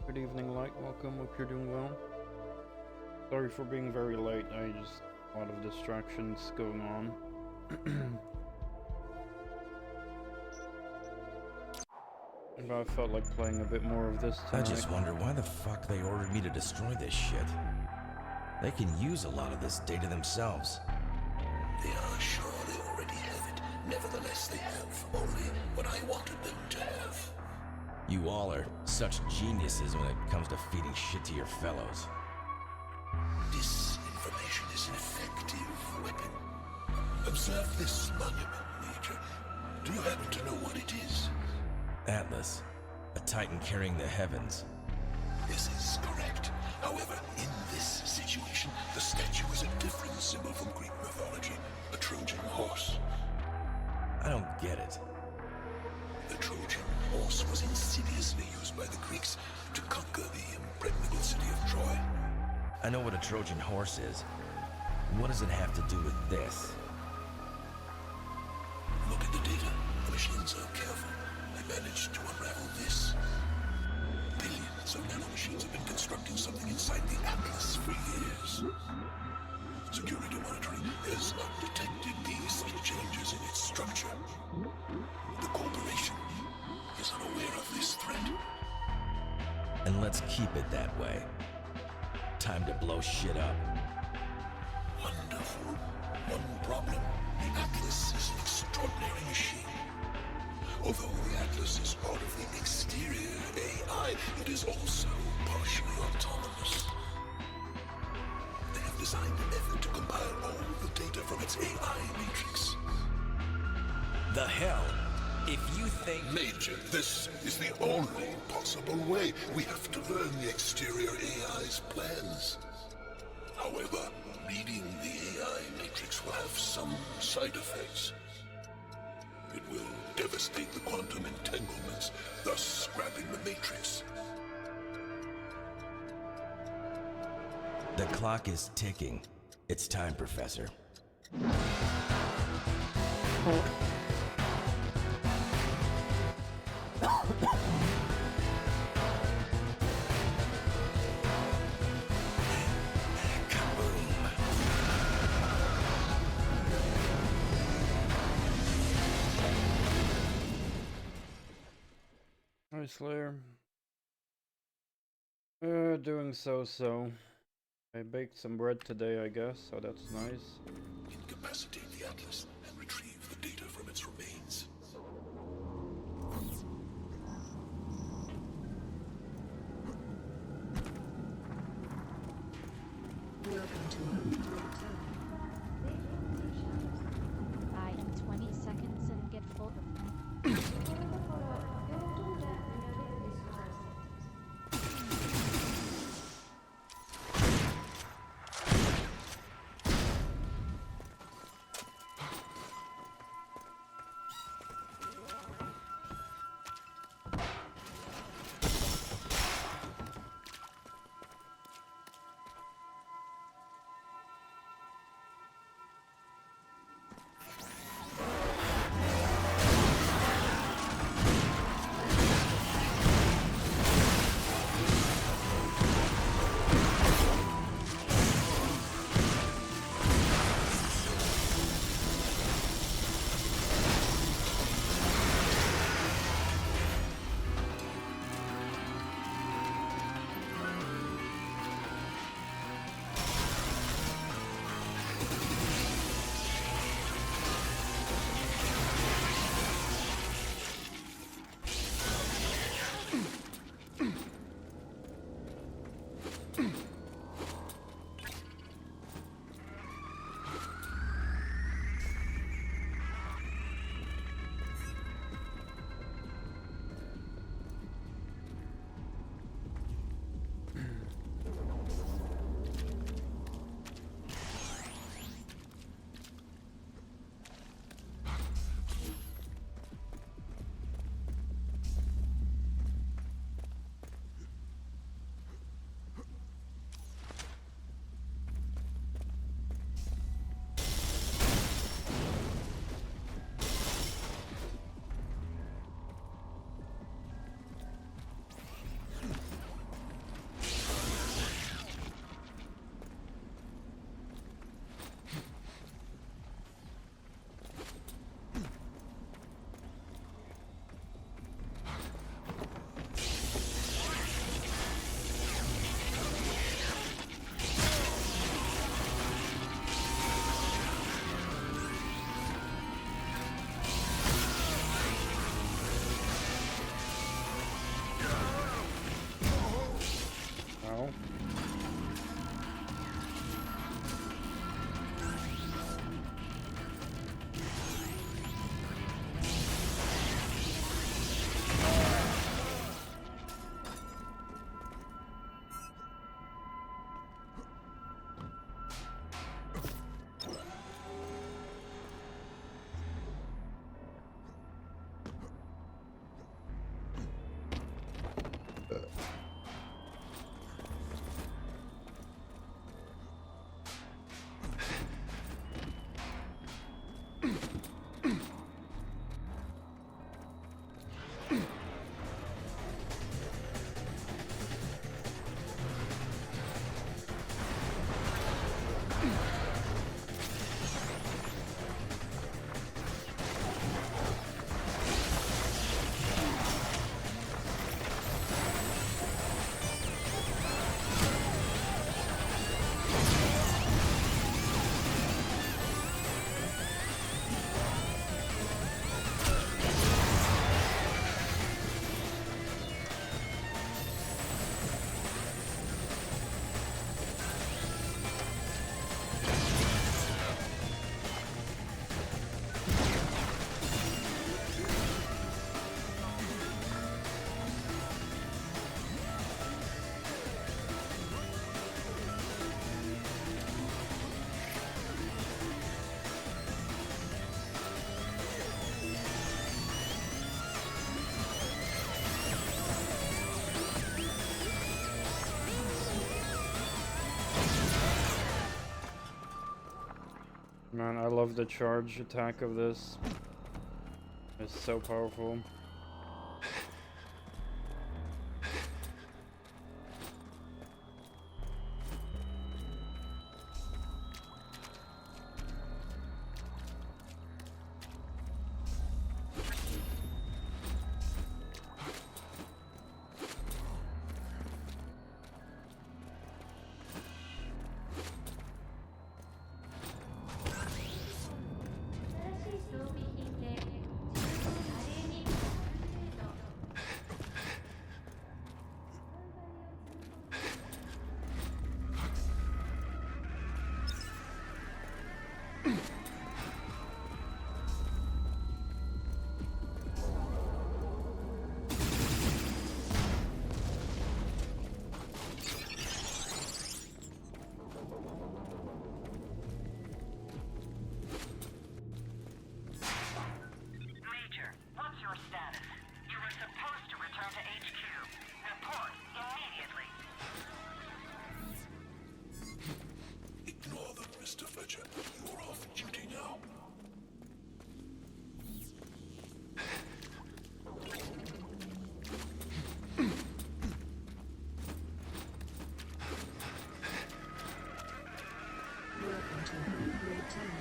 Good evening, Light. Welcome. Hope you're doing well. Sorry for being very late. I just a lot of distractions going on. But I felt like playing a bit more of this tonight. I just wonder why the fuck they ordered me to destroy this shit. They can use a lot of this data themselves. They are sure they already have it. Nevertheless, they have only what I wanted them to have. You all are such geniuses when it comes to feeding shit to your fellows. Disinformation is an effective weapon. Observe this monument, Major. Do you happen to know what it is? Atlas, a titan carrying the heavens. This is correct. However, in this situation, the statue is a different symbol from Greek mythology, a Trojan horse. I don't get it. The Trojan horse was insidiously used by the Greeks to conquer the impregnable city of Troy. I know what a Trojan horse is. What does it have to do with this? Look at the data. The machines are careful. I managed to unravel this. Billions of nanomachines have been constructing something inside the Atlas for years. Security monitoring has not detected these subtle changes in its structure. The corporation is unaware of this threat. And let's keep it that way. Time to blow shit up. Wonderful. One problem. The Atlas is an extraordinary machine. Although the Atlas is part of the exterior AI, it is also partially autonomous. They have designed a method to compile all the data from its AI matrix. The hell? If you think... Major, this is the only possible way. We have to learn the exterior AI's plans. However, reading the AI matrix will have some side effects. It will devastate the quantum entanglements, thus scrapping the matrix. The clock is ticking. It's time, Professor. Hi, Slayer. Doing so. I baked some bread today, I guess, so that's nice. Incapacitate the Atlas and retrieve the data from its remains. Welcome to Proteus. Buy in 20 seconds and get full. Man, I love the charge attack of this. It's so powerful. Ignore them, Mr. Fletcher. You're off duty now. Welcome to Proteus.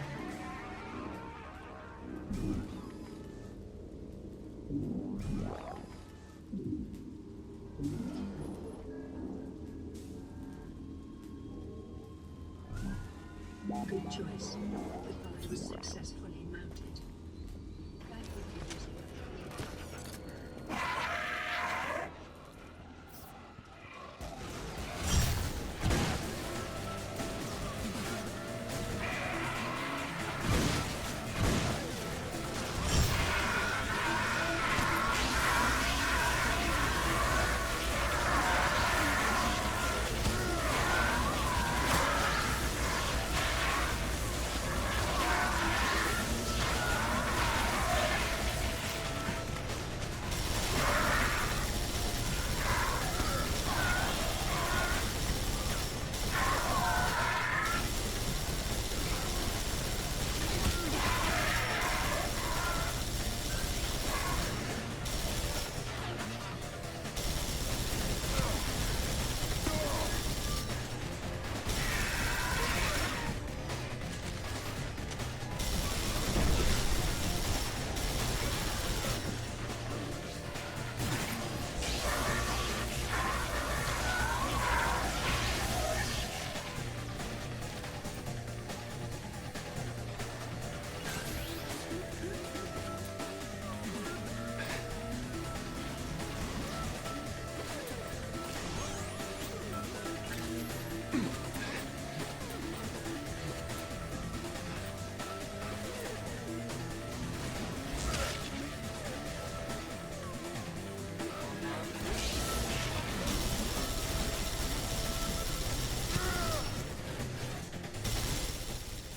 Good choice. The guard was successfully mounted. That would be using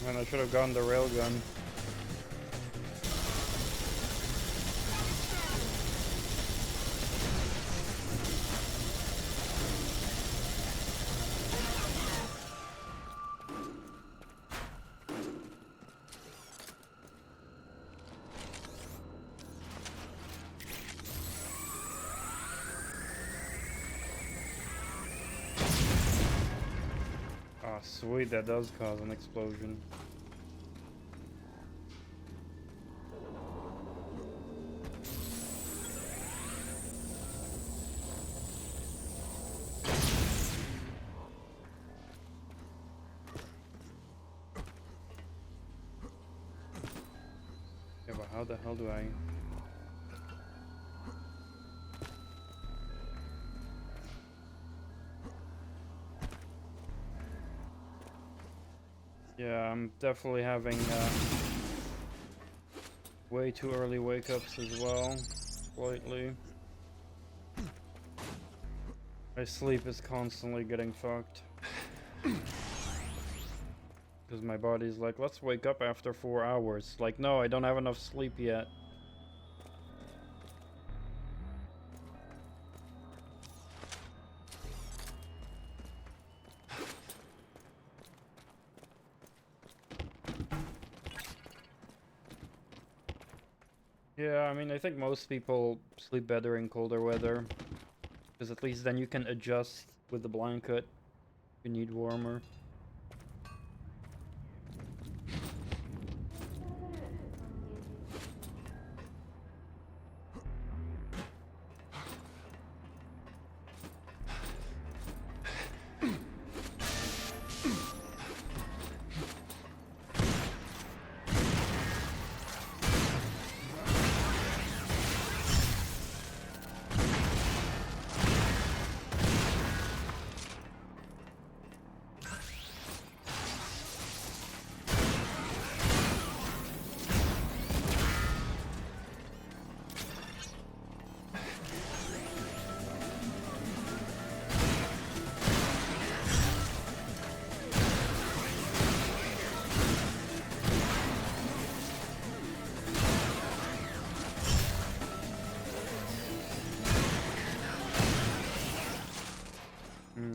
Man, I should have gone the railgun. Ah, sweet, that does cause an explosion. Yeah, but how the hell do I... Yeah, I'm definitely having way too early wake-ups as well, lately. My sleep is constantly getting fucked. Because my body's like, let's wake up after 4 hours. Like, no, I don't have enough sleep yet. Yeah, I mean, I think most people sleep better in colder weather. Because at least then you can adjust with the blanket if you need warmer.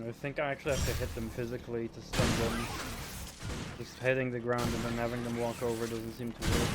I think I actually have to hit them physically to stun them. Just hitting the ground and then having them walk over doesn't seem to work.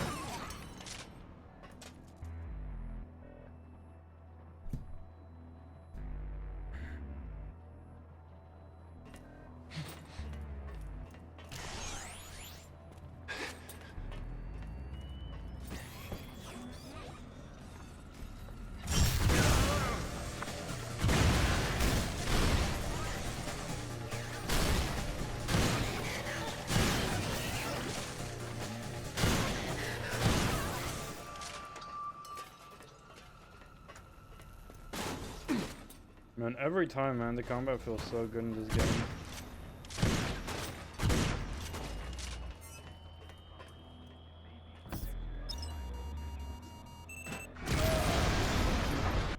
Man, every time, man, the combat feels so good in this game.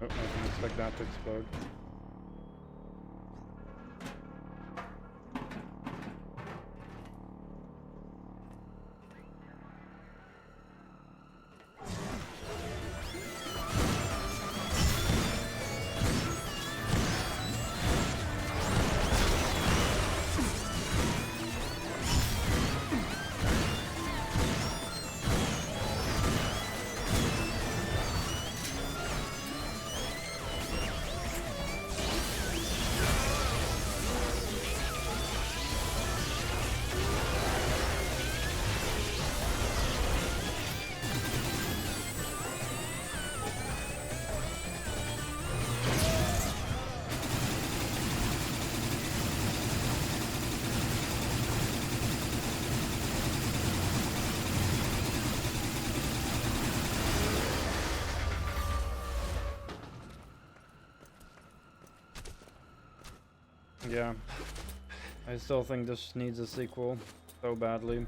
Oh, I didn't expect that to explode. Yeah, I still think this needs a sequel so badly.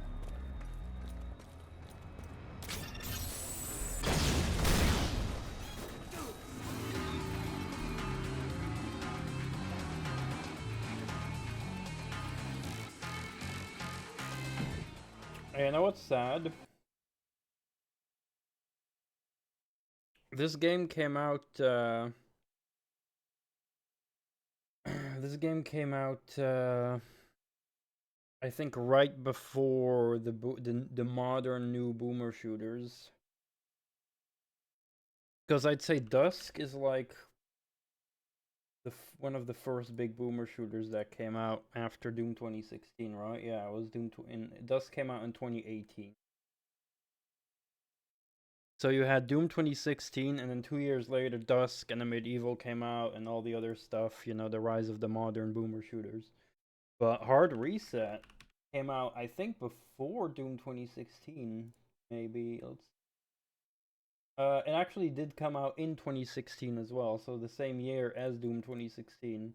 Hey, you know what's sad? This game came out, this game came out, I think right before the modern new boomer shooters. Because I'd say Dusk is like one of the first big boomer shooters that came out after Doom 2016, right? Yeah, it was Dusk came out in 2018. So you had Doom 2016, and then 2 years later, Dusk and the Medieval came out, and all the other stuff, you know, the rise of the modern boomer shooters. But Hard Reset came out, I think, before Doom 2016, maybe. It actually did come out in 2016 as well, so the same year as Doom 2016.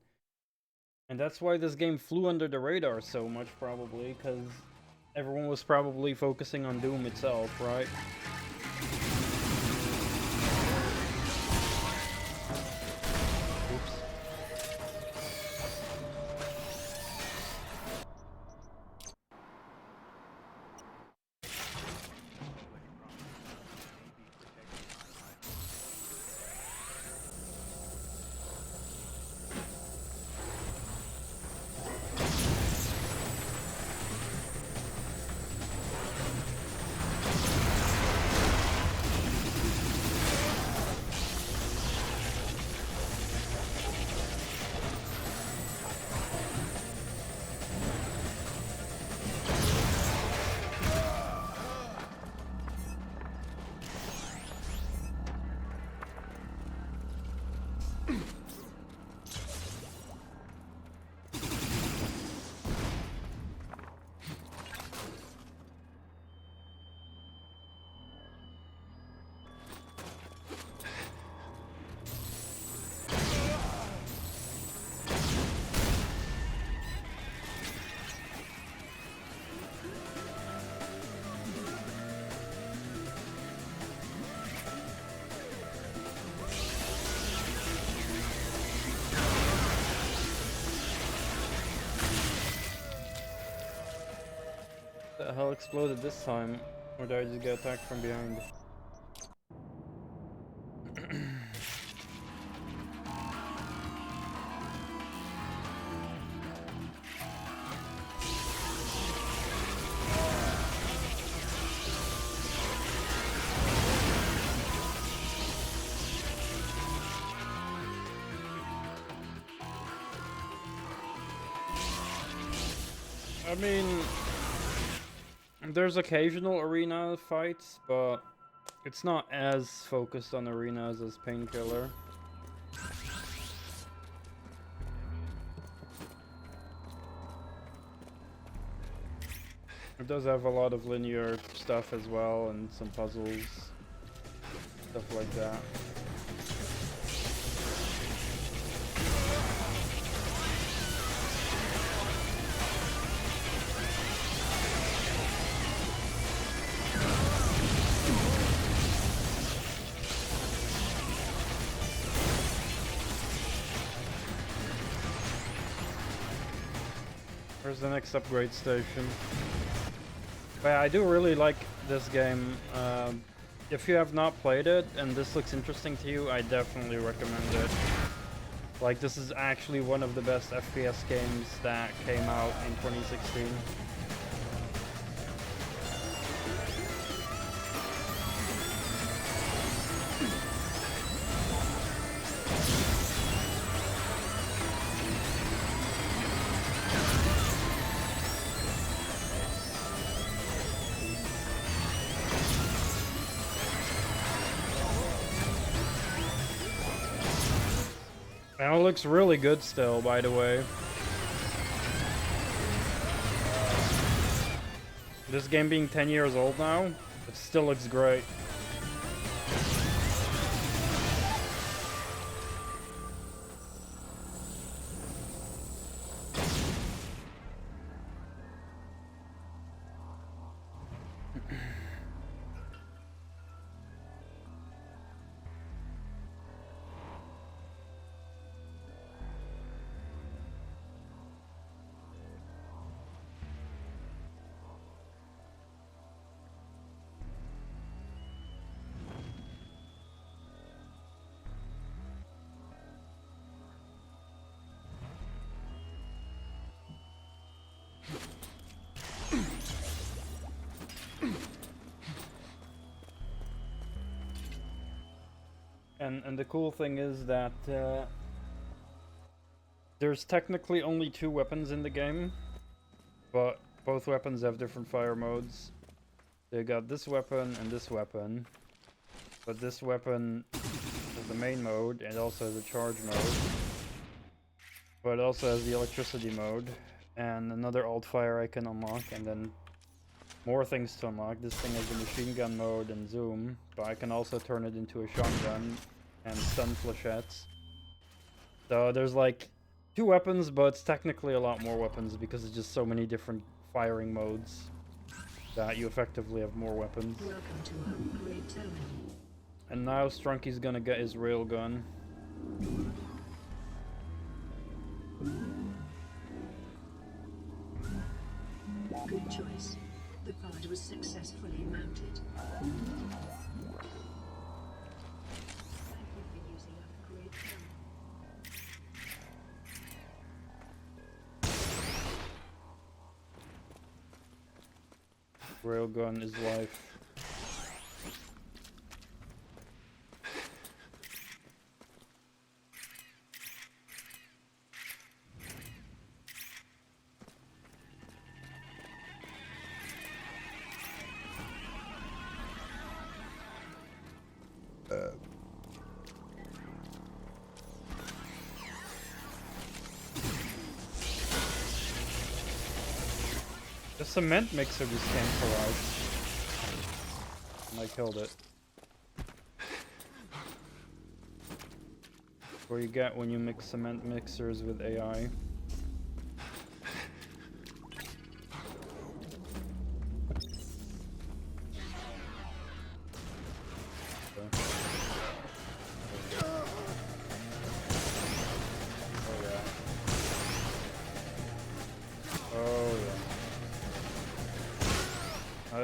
And that's why this game flew under the radar so much, probably, because everyone was probably focusing on Doom itself, right? exploded this time, or did I just get attacked from behind? I mean, there's occasional arena fights, but it's not as focused on arenas as Painkiller. It does have a lot of linear stuff as well, and some puzzles, stuff like that. Where's the next upgrade station? But yeah, I do really like this game. If you have not played it and this looks interesting to you, I definitely recommend it. Like, this is actually one of the best FPS games that came out in 2016. And it looks really good still, by the way. This game being 10 years old now, it still looks great. And the cool thing is that there's technically only 2 weapons in the game, but both weapons have different fire modes. They got this weapon and this weapon, but this weapon is the main mode, and also has a charge mode, but it also has the electricity mode, and another alt fire I can unlock, and then more things to unlock. This thing has the machine gun mode and zoom, but I can also turn it into a shotgun and stun flechettes. So there's like 2 weapons, but it's technically a lot more weapons because it's just so many different firing modes that you effectively have more weapons. Welcome to upgrade terminal. And now STRONKI's gonna get his railgun. Good choice. The pod was successfully mounted. Thank you for using upgrade terminal. Railgun is life. The cement mixer just came to life. And I killed it. What you get when you mix cement mixers with AI.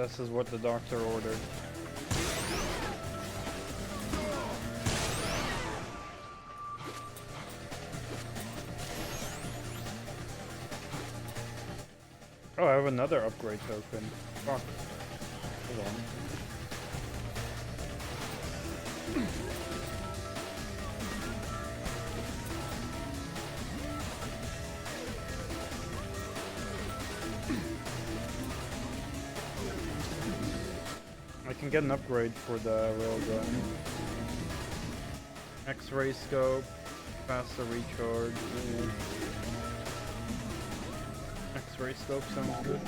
This is what the doctor ordered. Oh, I have another upgrade token. Fuck. Hold on. I can get an upgrade for the railgun. X-ray scope, faster recharge. X-ray scope sounds good.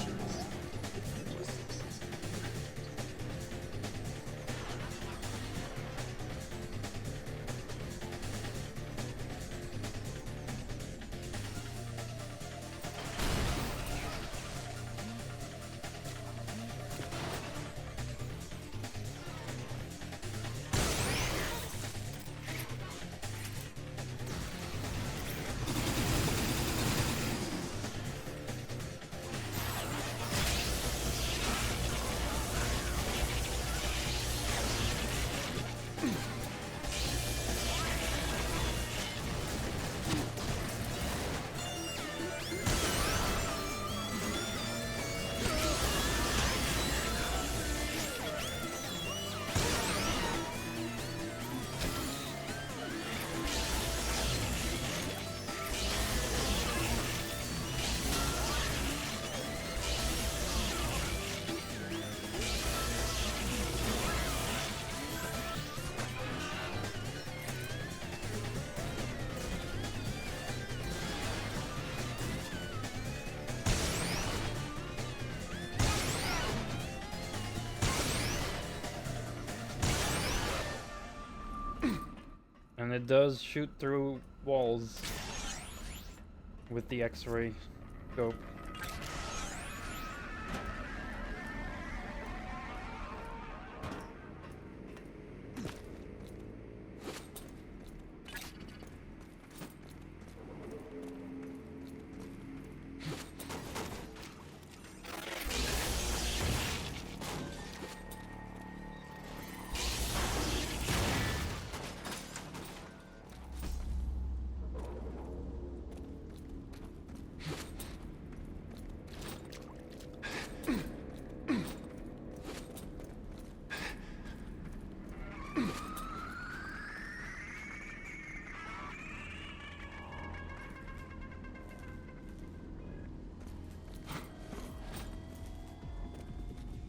And it does shoot through walls with the X-ray scope.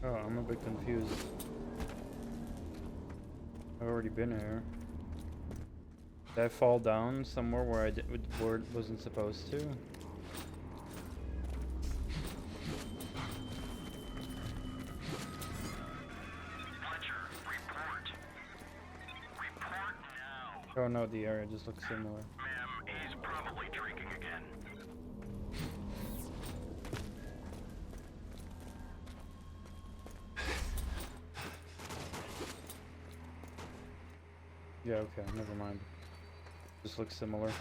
Oh, I'm a bit confused. I've already been here. Did I fall down somewhere where where it wasn't supposed to? Oh no, the area just looks similar. Ma'am, he's probably drinking again. Yeah, okay, never mind. Just looks similar.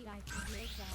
Wait, I can break down.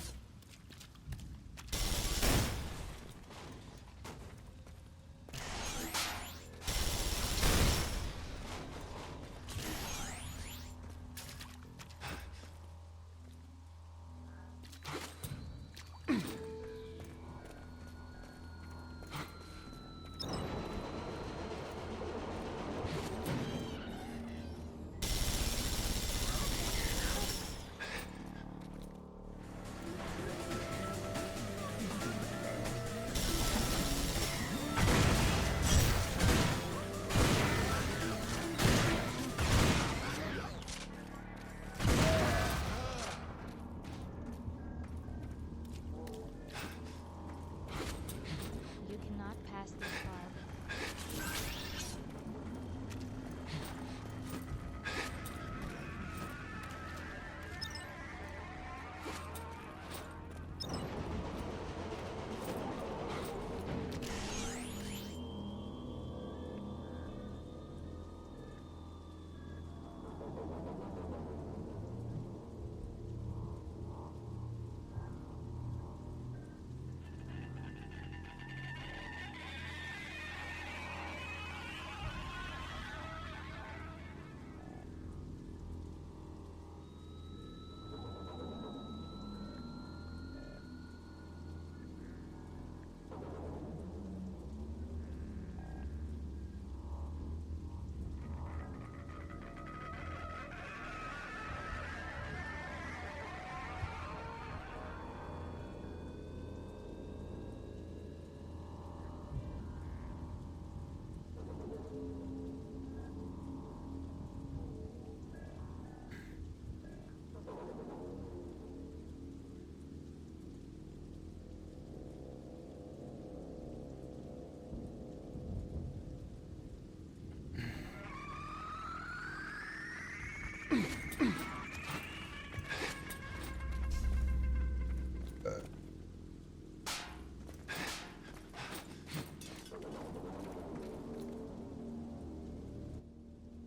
You cannot pass this barb.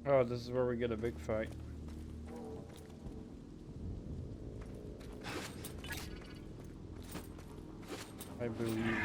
Oh, this is where we get a big fight. I believe.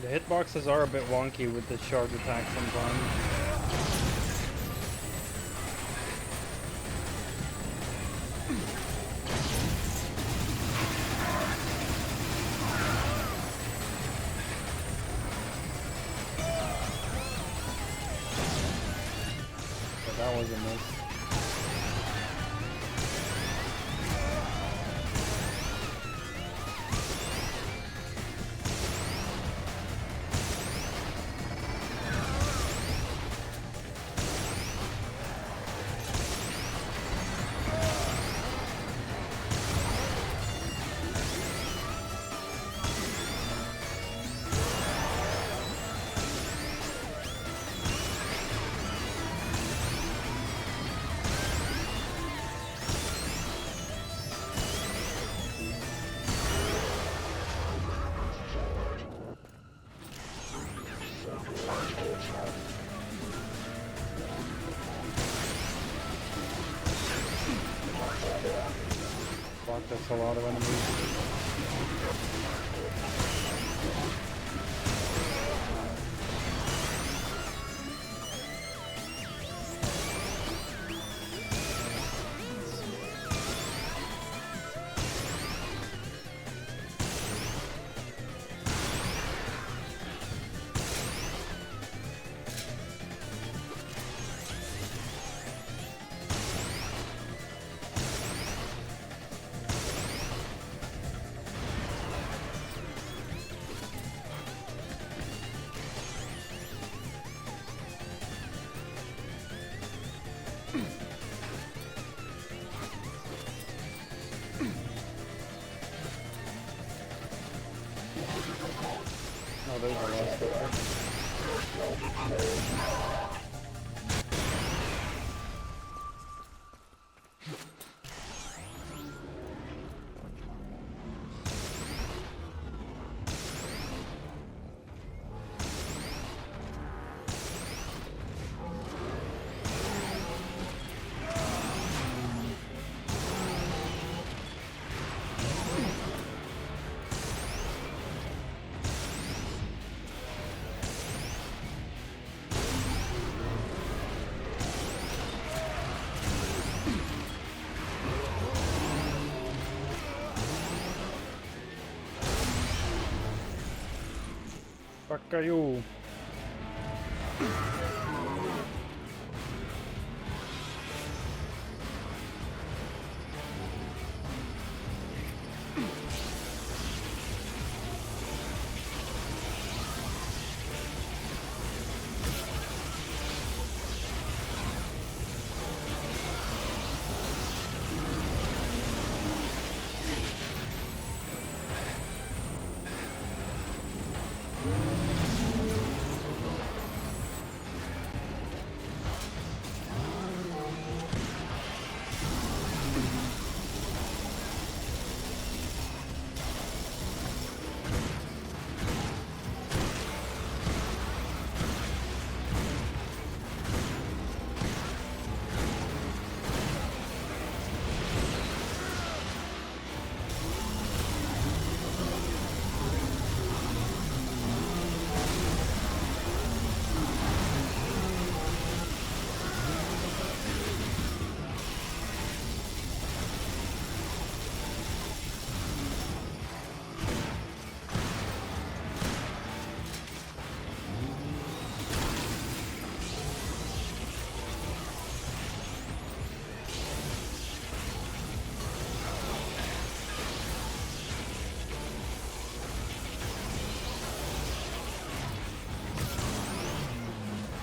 The hitboxes are a bit wonky with the charge attack sometimes. But that was a miss. Fuck, that's a lot of enemies. are you?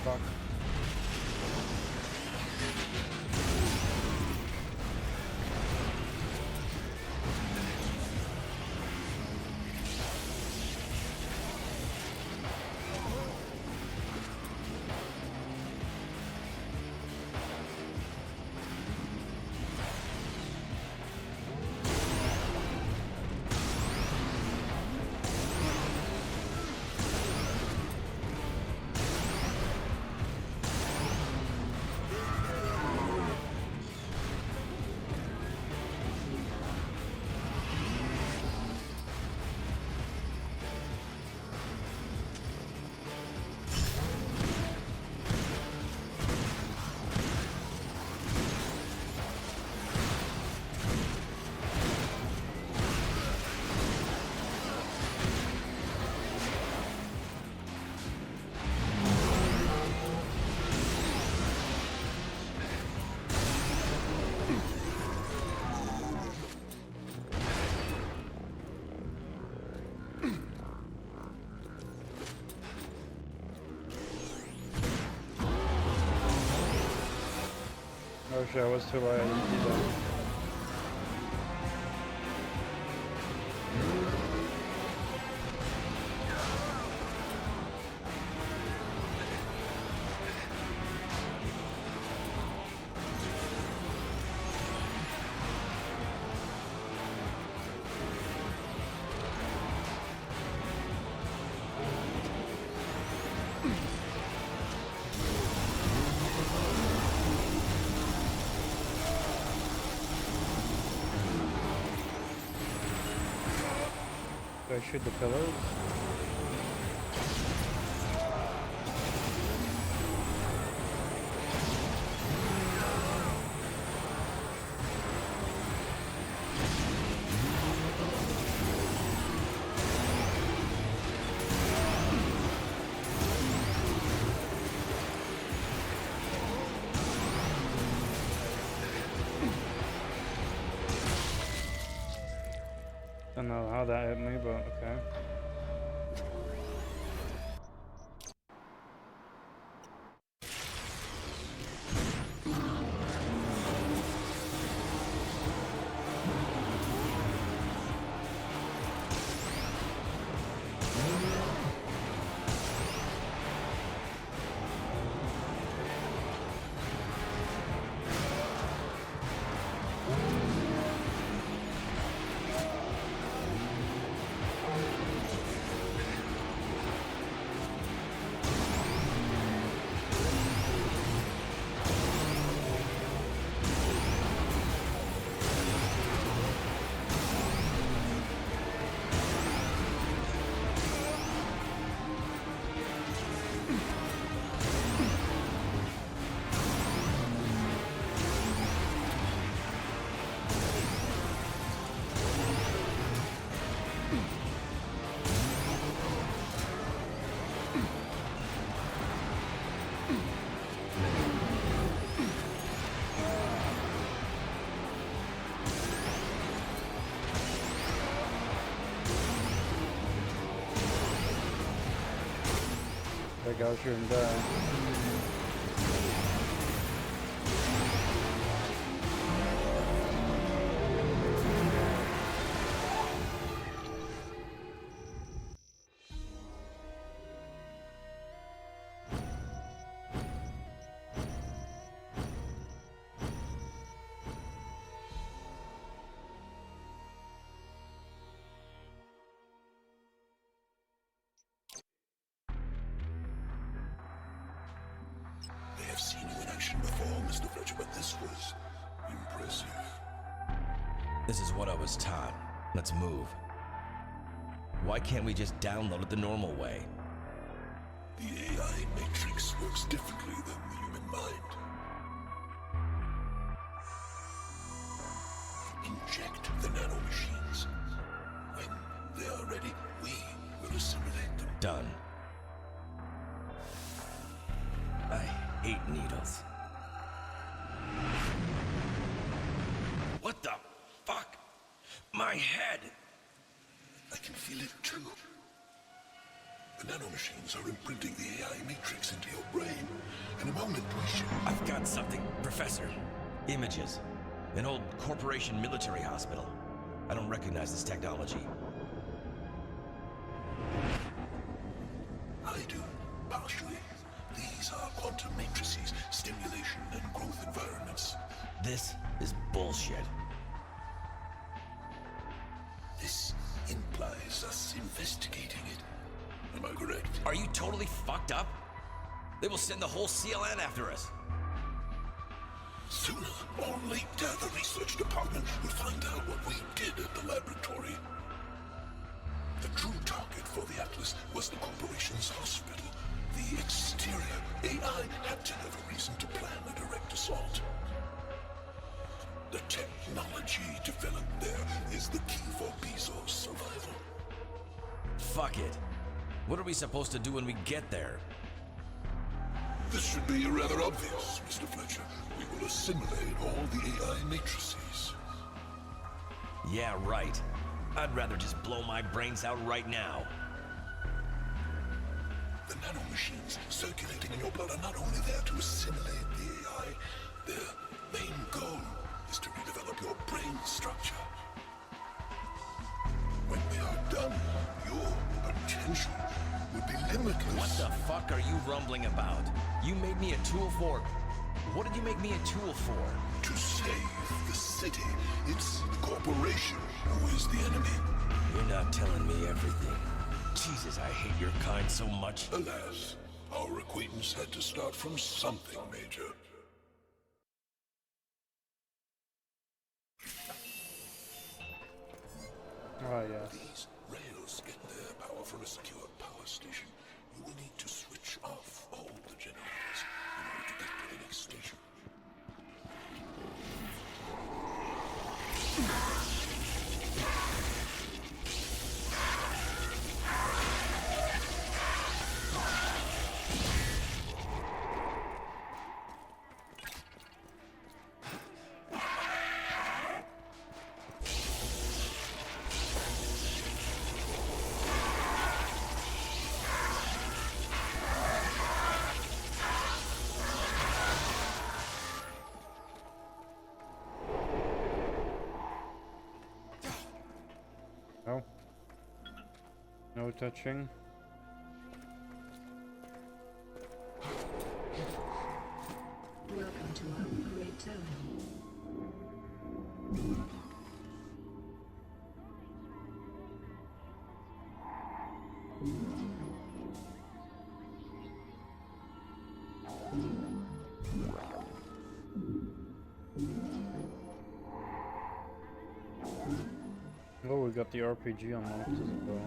Fuck. Oh shit, I was too late. I didn't see that. Do I shoot the pillars? Don't know how that hit me, but okay. Gaucher and die. They have seen you in action before, Mr. Fletcher, but this was impressive. This is what I was taught. Let's move. Why can't we just download it the normal way? The AI matrix works differently than the human mind. Inject the nanomachines. When they are ready, we will assimilate them. Done. I hate needles. What the fuck? My head! I can feel it too. The nanomachines are imprinting the AI matrix into your brain. In a moment, we should... I've got something, Professor. Images. An old corporation military hospital. I don't recognize this technology. I do, partially. These are quantum matrices, stimulation and growth environments. This is bullshit. This implies us investigating it. Am I correct? Are you totally fucked up? They will send the whole CLN after us. Sooner or later, the research department will find out what we did at the laboratory. The true target for the Atlas was the corporation's hospital. The exterior AI had to have a reason to plan a direct assault. The technology developed there is the key for Bezos' survival. Fuck it. What are we supposed to do when we get there? This should be rather obvious, Mr. Fletcher. We will assimilate all the AI matrices. Yeah, right. I'd rather just blow my brains out right now. The nanomachines circulating in your blood are not only there to assimilate the AI, their main goal is to redevelop your brain structure. When they are done, your potential will be limitless. What the fuck are you rumbling about? You made me a tool for... What did you make me a tool for? To save the city, it's the corporation who is the enemy. You're not telling me everything. Jesus, I hate your kind so much. Alas, our acquaintance had to start from something, Major. Oh, yes. These rails get their power from a secure power station. You will need to switch off all the generators in order to get to the next station. No. No touching. Welcome to our great terminal. Oh, we got the RPG unlocked as well.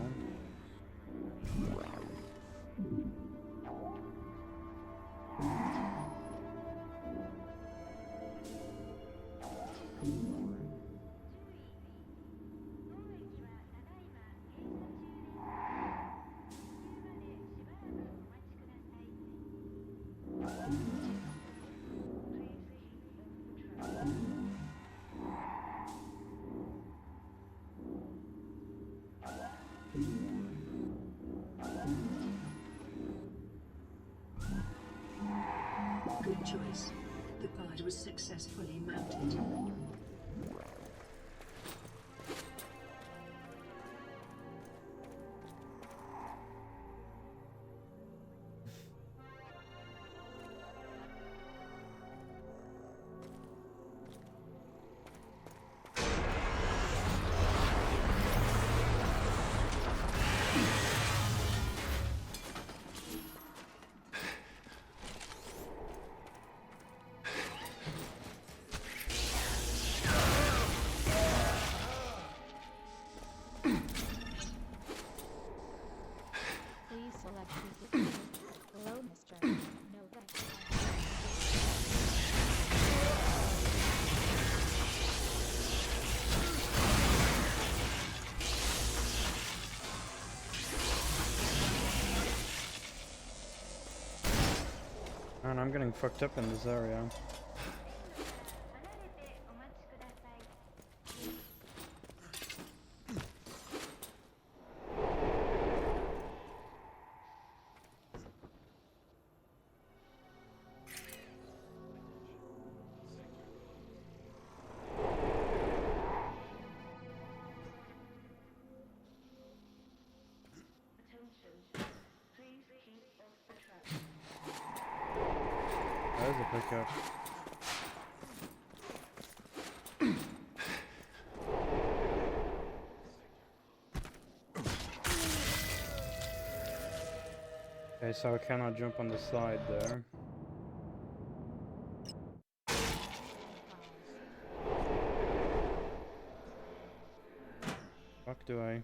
Good choice. The guard was successfully mounted. Please select PC. Hello, Mr. No thanks. Man, I'm getting fucked up in this area. There's a pickup. Okay, so I cannot jump on the side there. Fuck do I?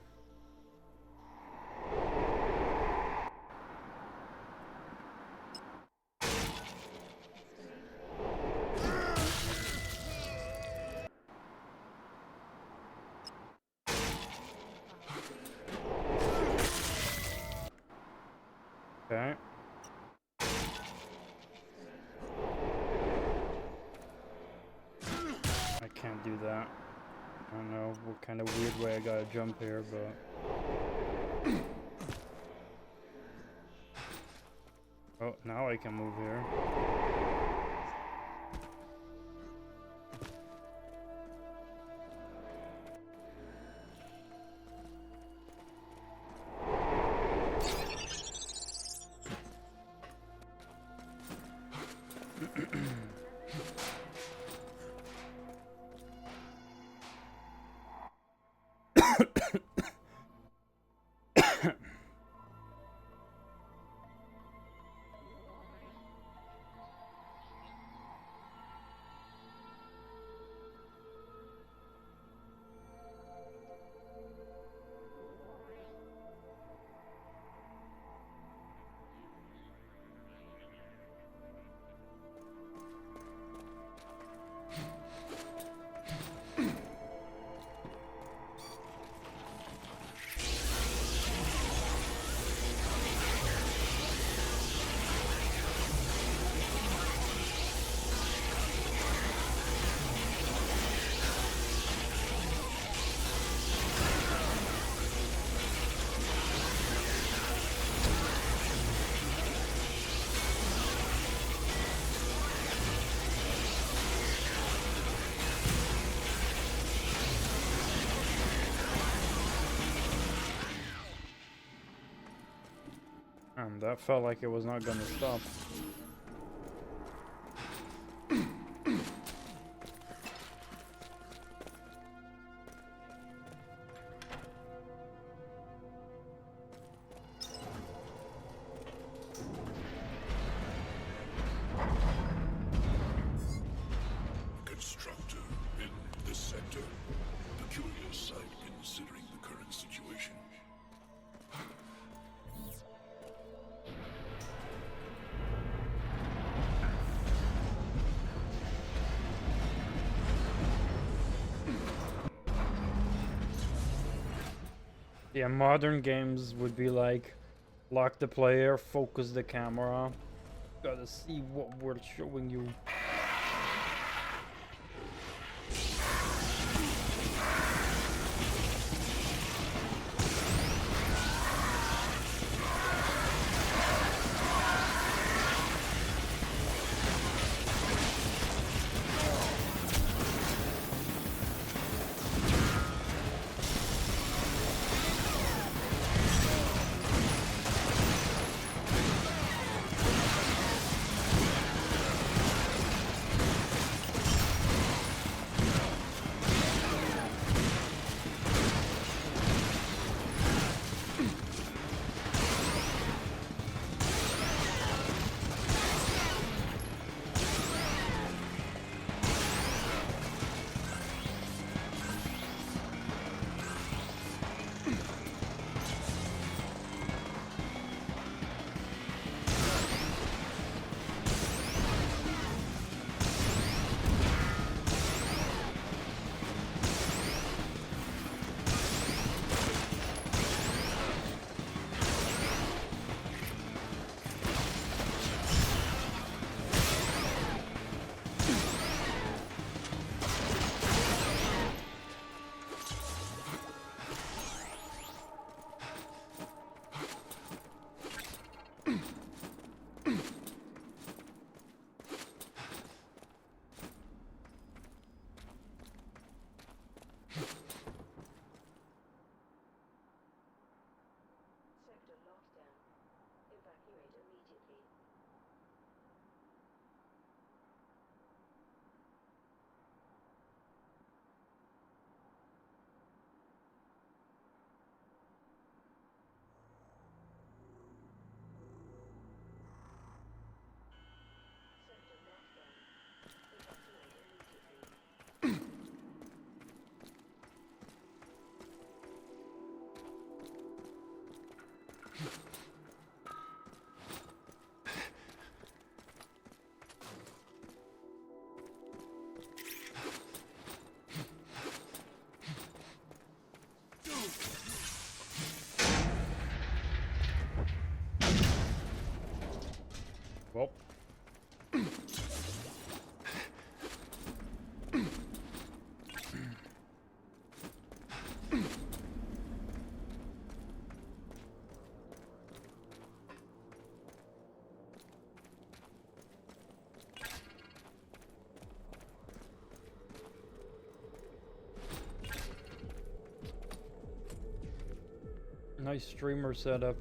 Okay. I can't do that. I don't know what kind of weird way I gotta jump here, but... Oh, now I can move here. That felt like it was not gonna stop. Constructor in this sector. Peculiar sight considering the current situation. Yeah, modern games would be like, lock the player, focus the camera, gotta see what we're showing you. Well. Nice streamer setup.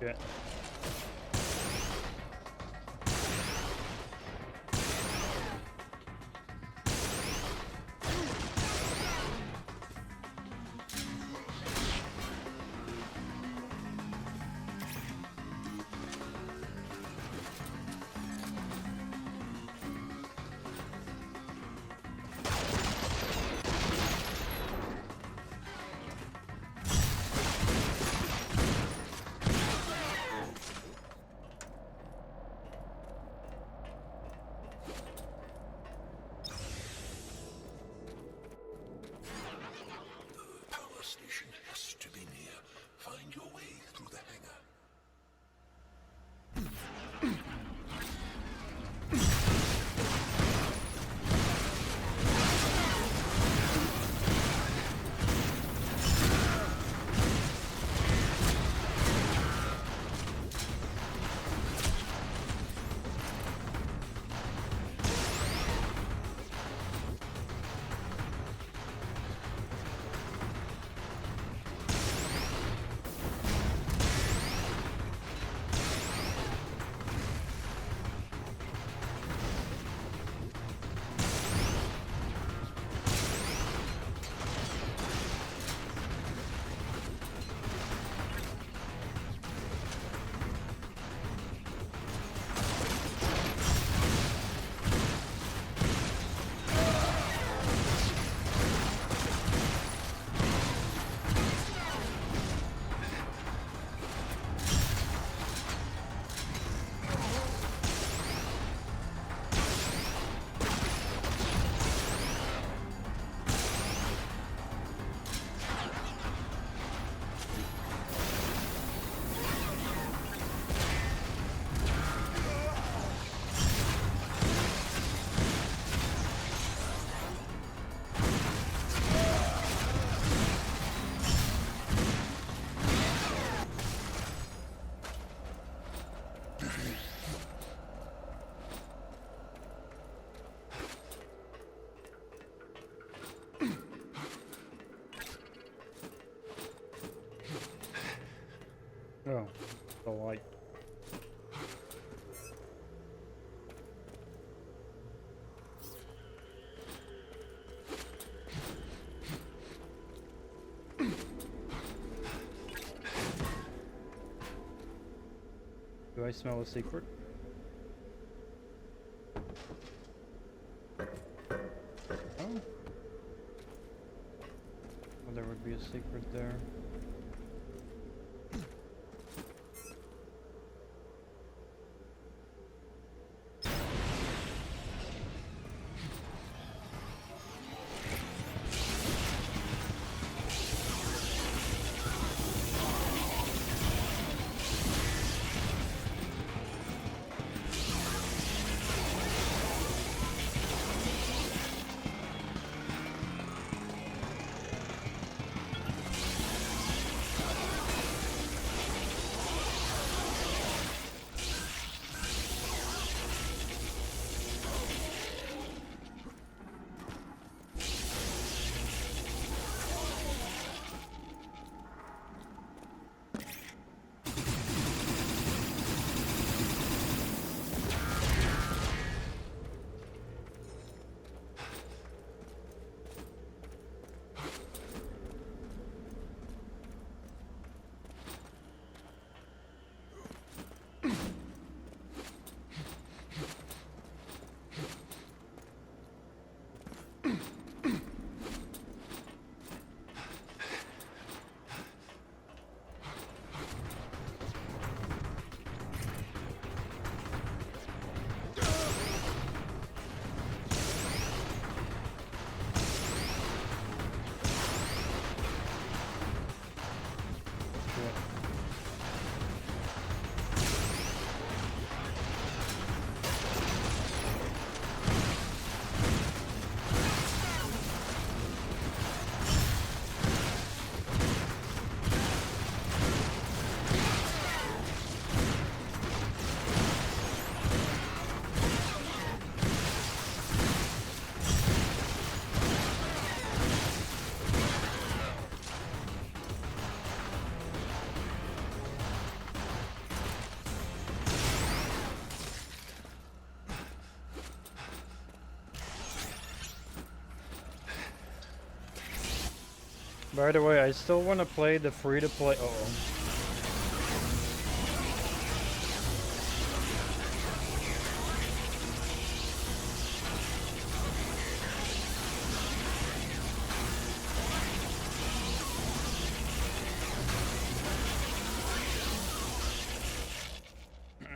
Yeah. smell a secret. Oh. Well, there would be a secret there. By the way, I still want to play the free-to-play. Uh-oh.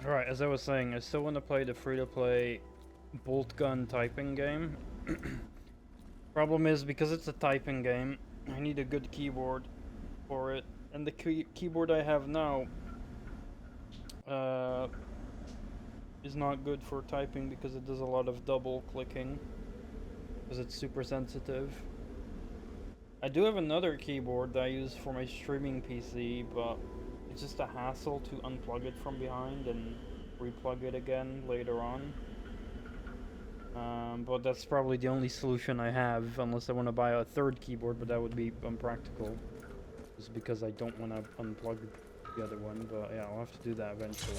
Right, as I was saying, I still want to play the free-to-play bolt gun typing game. Problem is, because it's a typing game, I need a good keyboard for it, and the keyboard I have now is not good for typing because it does a lot of double clicking because it's super sensitive. I do have another keyboard that I use for my streaming PC, but it's just a hassle to unplug it from behind and replug it again later on. But that's probably the only solution I have, unless I want to buy a third keyboard, but that would be unpractical. Just because I don't want to unplug the other one, but yeah, I'll have to do that eventually.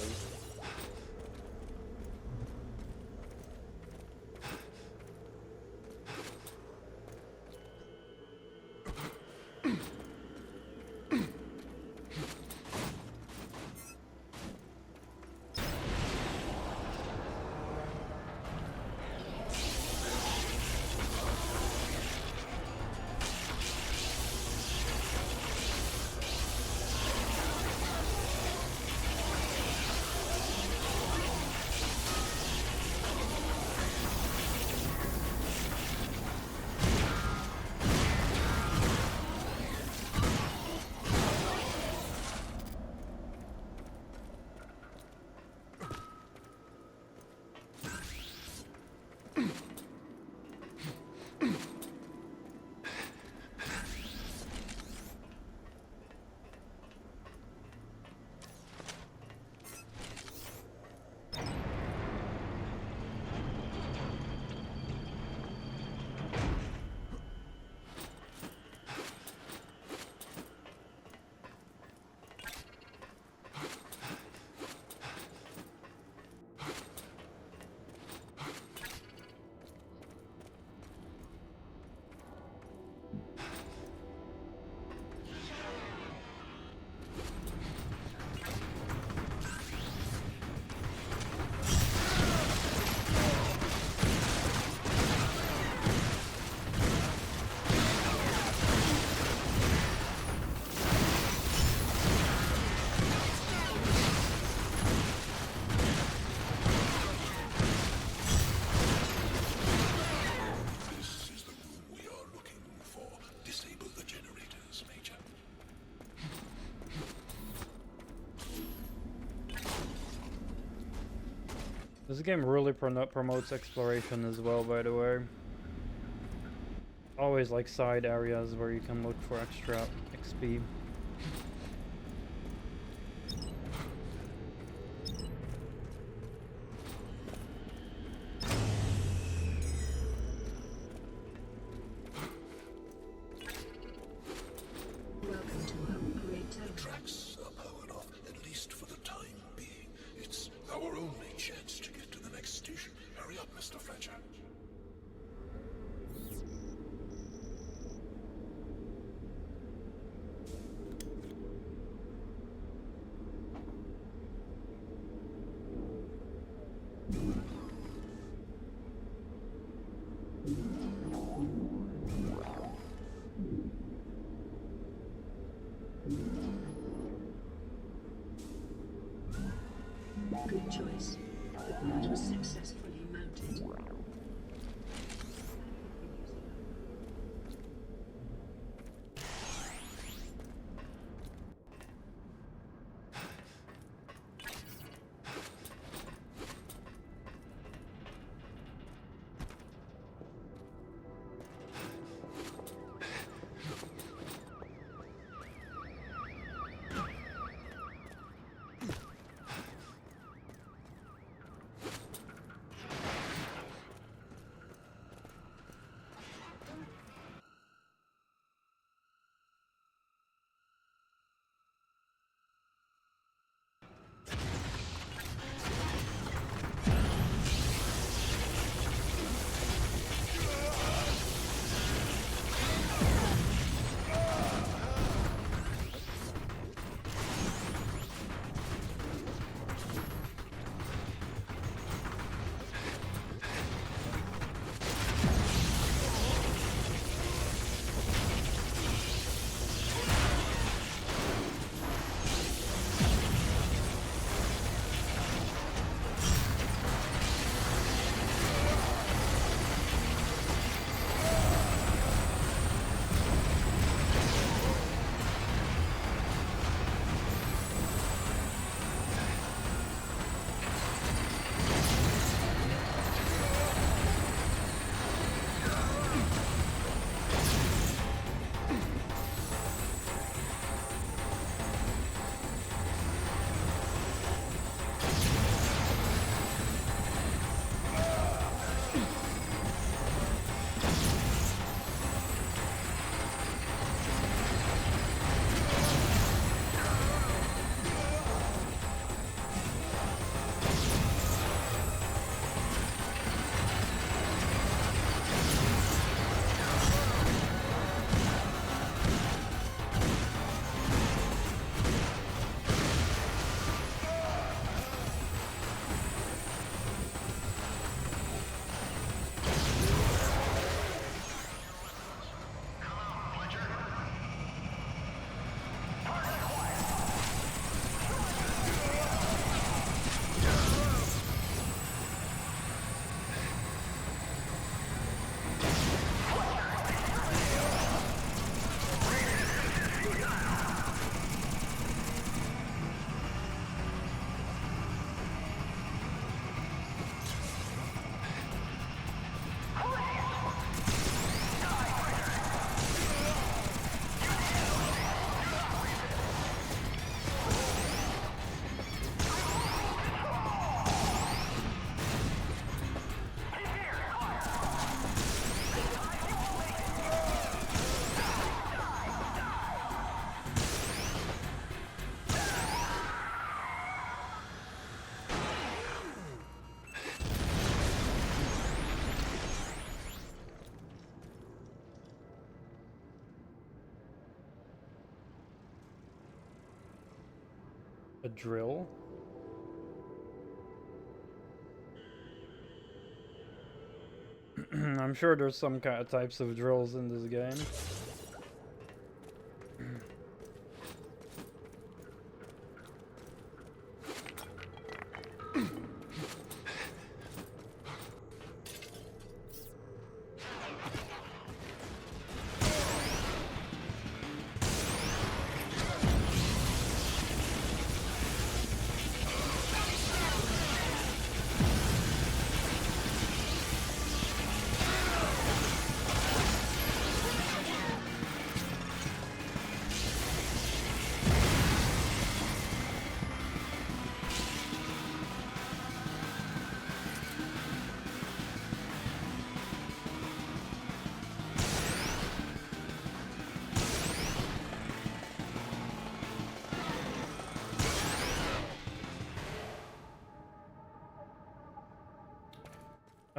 This game really promotes exploration as well, by the way. Always like side areas where you can look for extra XP. Welcome to our great town. Tracks are powered off, at least for the time being. It's our only chance to get to the next station. Hurry up, Mr. Fletcher. Good choice. The guard was successfully mounted. A drill? I'm sure there's some kind of types of drills in this game.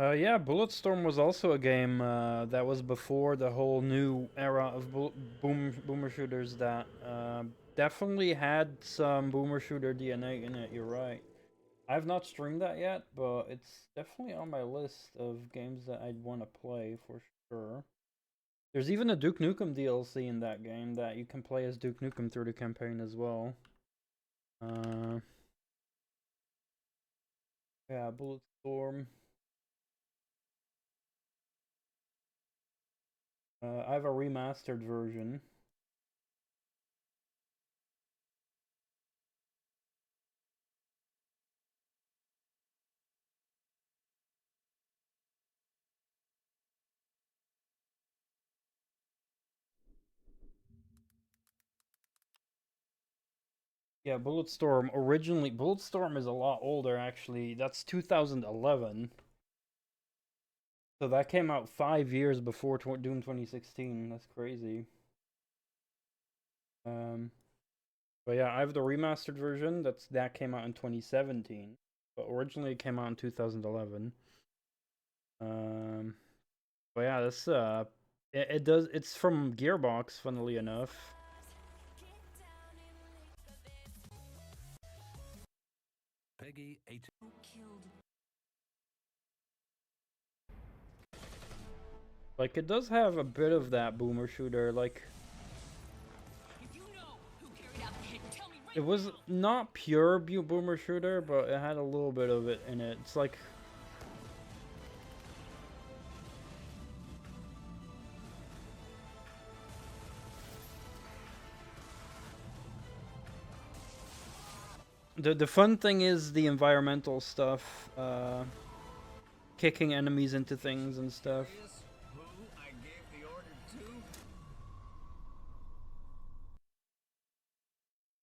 Yeah, Bulletstorm was also a game that was before the whole new era of boomer shooters that definitely had some boomer shooter DNA in it, you're right. I've not streamed that yet, but it's definitely on my list of games that I'd want to play for sure. There's even a Duke Nukem DLC in that game that you can play as Duke Nukem through the campaign as well. Yeah, Bulletstorm. I have a remastered version. Yeah, Bulletstorm is a lot older actually. That's 2011. So that came out 5 years before Doom 2016. That's crazy. But yeah, I have the remastered version. That came out in 2017, but originally it came out in 2011. But yeah, it's from Gearbox, funnily enough. Peggy 8. Like, it does have a bit of that boomer shooter, like... It was not pure boomer shooter, but it had a little bit of it in it. It's like... The fun thing is the environmental stuff, kicking enemies into things and stuff.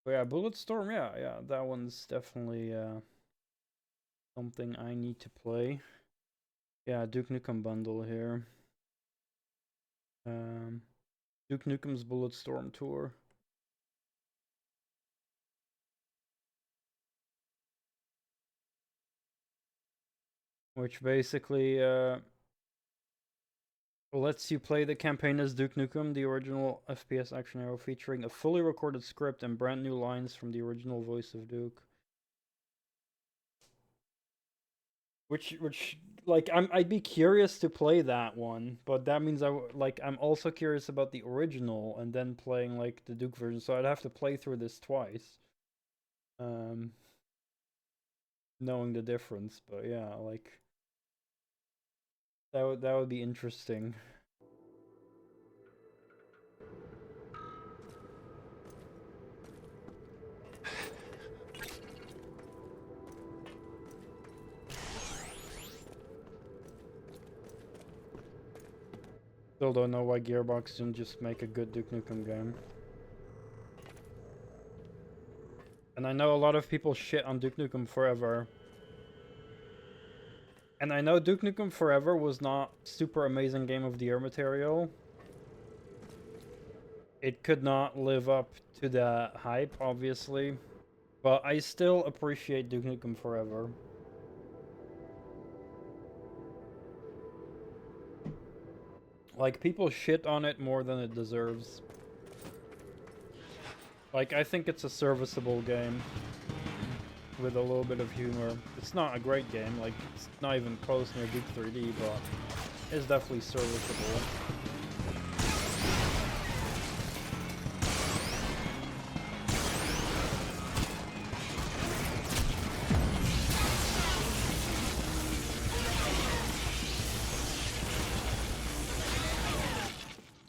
But yeah, Bulletstorm, yeah, that one's definitely something I need to play. Yeah, Duke Nukem bundle here. Duke Nukem's Bulletstorm tour. Which basically lets you play the campaign as Duke Nukem, the original FPS action hero, featuring a fully recorded script and brand new lines from the original voice of Duke. Which like I'd be curious to play that one, but that means I'm also curious about the original and then playing like the Duke version, so I'd have to play through this twice. Knowing the difference, but yeah, like that would be interesting. Still don't know why Gearbox didn't just make a good Duke Nukem game. And I know a lot of people shit on Duke Nukem Forever. And I know Duke Nukem Forever was not super amazing Game of the Year material. It could not live up to the hype, obviously. But I still appreciate Duke Nukem Forever. Like, people shit on it more than it deserves. Like, I think it's a serviceable game with a little bit of humor. It's not a great game, like, it's not even close near Duke 3D, but it's definitely serviceable.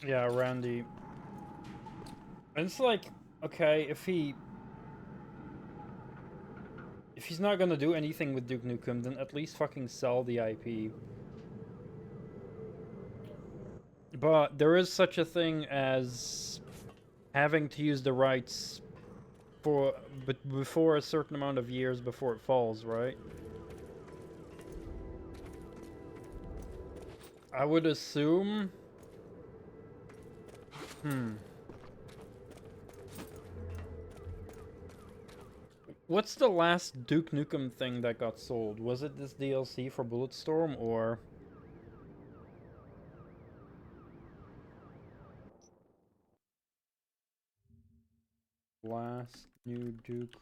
Yeah, Randy. And it's like, okay, if he's not gonna do anything with Duke Nukem, then at least fucking sell the IP. But there is such a thing as having to use the rights before a certain amount of years before it falls, right? I would assume... What's the last Duke Nukem thing that got sold? Was it this DLC for Bulletstorm, or... Last new Duke...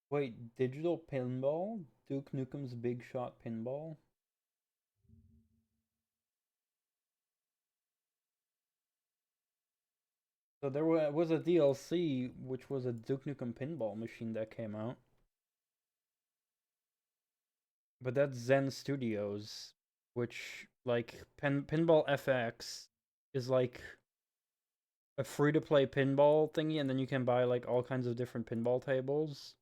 Wait, digital pinball? Duke Nukem's Big Shot Pinball? So there was a DLC, which was a Duke Nukem pinball machine that came out. But that's Zen Studios, which, like, Pinball FX is like a free-to-play pinball thingy, and then you can buy, like, all kinds of different pinball tables.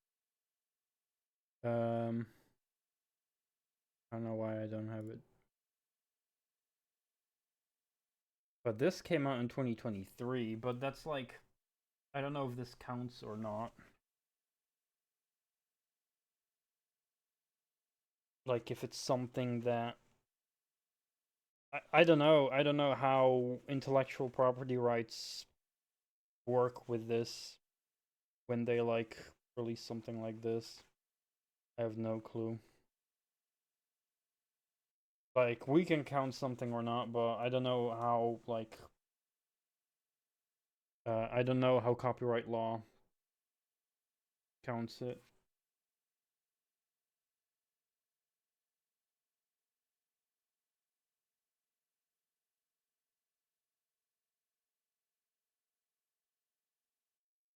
I don't know why I don't have it. But this came out in 2023, but that's like... I don't know if this counts or not. Like, if it's something that... I don't know. I don't know how intellectual property rights work with this when they, like, release something like this. I have no clue. Like, we can count something or not, but I don't know how, like... I don't know how copyright law counts it.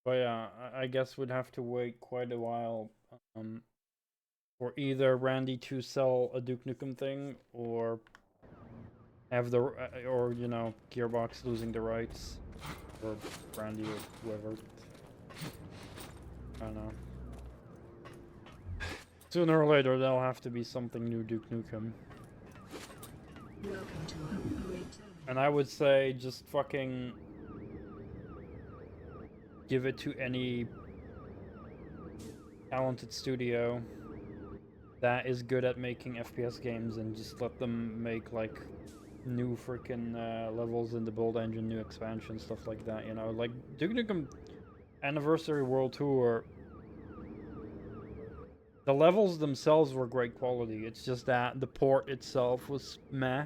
But yeah, I guess we'd have to wait quite a while for either Randy to sell a Duke Nukem thing, or have the, or, you know, Gearbox losing the rights, or Randy or whoever. I don't know. Sooner or later, there'll have to be something new Duke Nukem. Welcome to our great And I would say just fucking give it to any talented studio that is good at making FPS games, and just let them make, like, new freaking levels in the build engine, new expansion, stuff like that, you know? Like, Duke Nukem Anniversary World Tour, the levels themselves were great quality, it's just that the port itself was meh.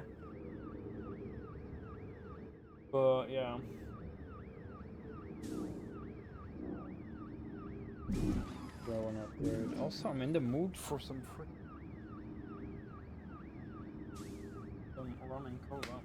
But, yeah. Throw an upgrade. Also, I'm in the mood for some running co-op.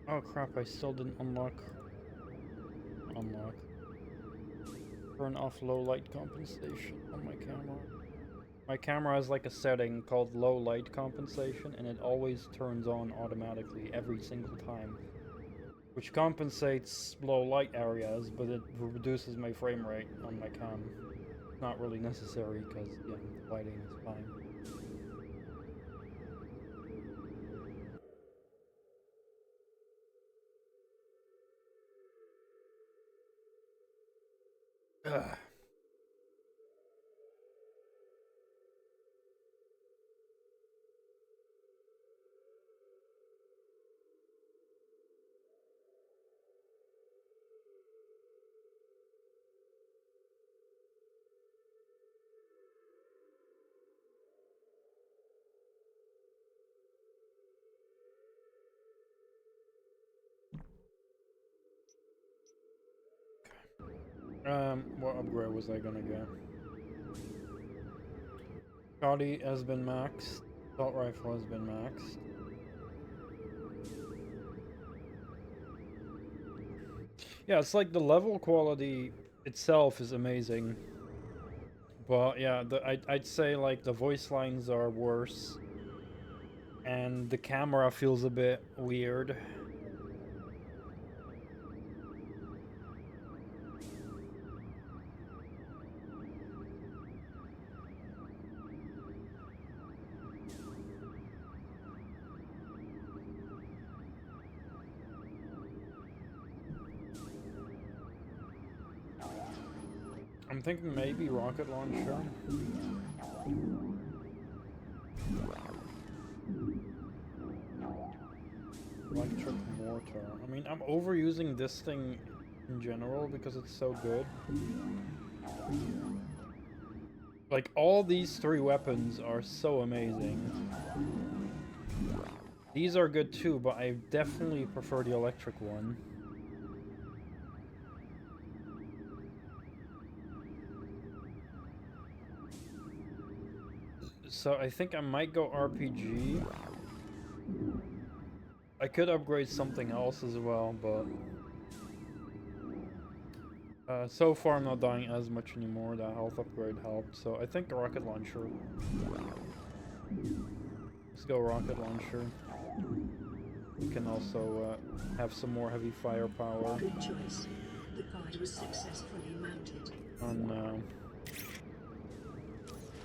Oh crap, I still didn't unlock. Turn off low light compensation on my camera. My camera has like a setting called low light compensation, and it always turns on automatically every single time. Which compensates low light areas, but it reduces my frame rate on my cam. Not really necessary, because, yeah, lighting is fine. Ugh. What upgrade was I gonna get? Shoddy has been maxed. Assault rifle has been maxed. Yeah, it's like the level quality itself is amazing. But yeah, I'd say like the voice lines are worse. And the camera feels a bit weird. I'm thinking maybe rocket launcher. Electric mortar. I mean, I'm overusing this thing in general because it's so good. Like, all these three weapons are so amazing. These are good too, but I definitely prefer the electric one. So I think I might go RPG. I could upgrade something else as well, but so far I'm not dying as much anymore. That health upgrade helped, so I think rocket launcher. Let's go rocket launcher. We can also have some more heavy firepower. Good choice. The card was successfully mounted. On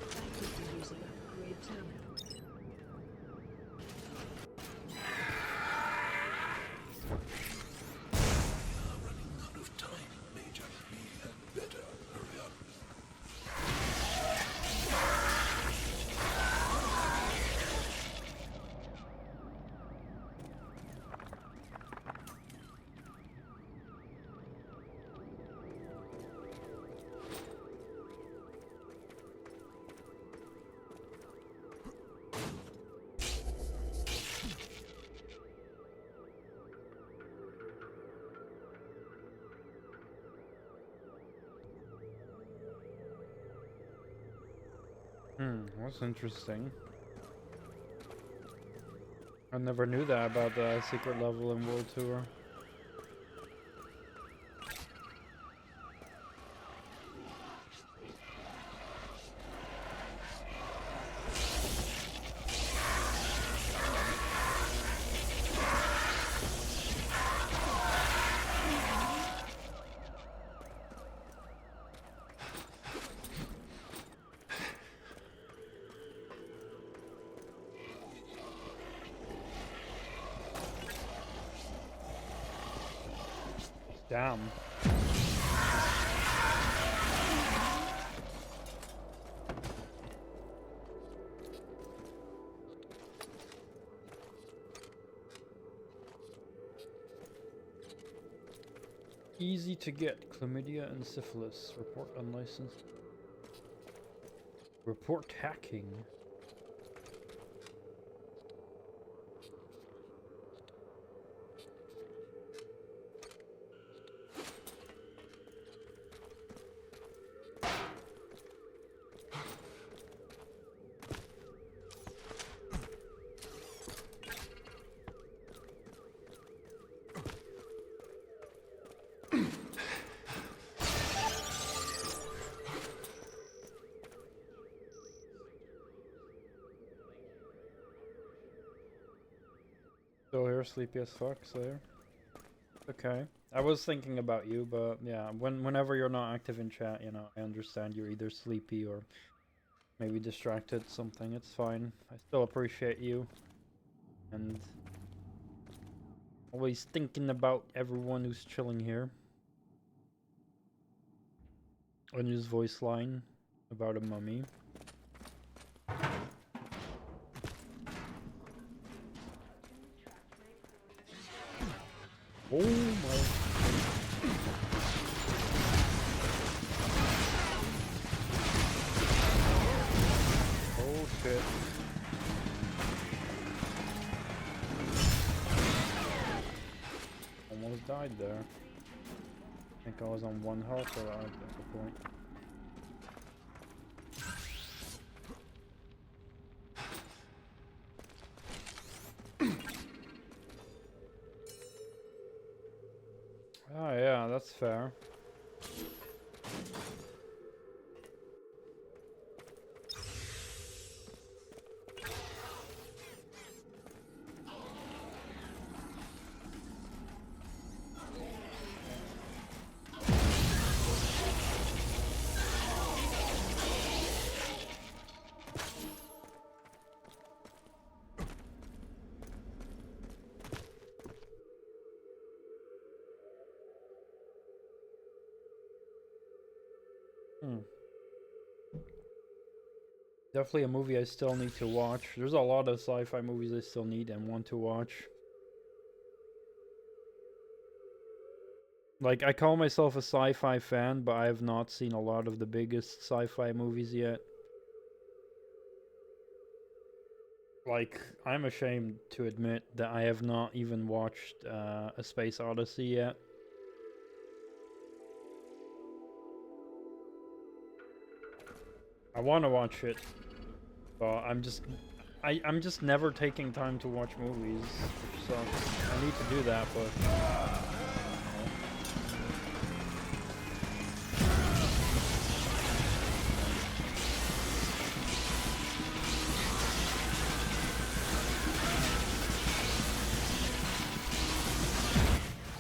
Actively using upgrade terminal. Running out of time, Major. We had better hurry up. That's interesting. I never knew that about the secret level in World Tour. Damn. Easy to get chlamydia and syphilis. Report unlicensed. Report hacking. Still here, sleepy as fuck, Slayer. Okay. I was thinking about you, but yeah, whenever you're not active in chat, you know, I understand you're either sleepy or maybe distracted, something. It's fine. I still appreciate you. And always thinking about everyone who's chilling here. unused voice line about a mummy. Oh my. Oh shit. Almost died there. I think I was on 1 health at the point. Oh yeah, that's fair. Definitely a movie I still need to watch. There's a lot of sci-fi movies I still need and want to watch. Like, I call myself a sci-fi fan, but I have not seen a lot of the biggest sci-fi movies yet. Like, I'm ashamed to admit that I have not even watched A Space Odyssey yet. I want to watch it, but I'm just never taking time to watch movies, which sucks. I need to do that, but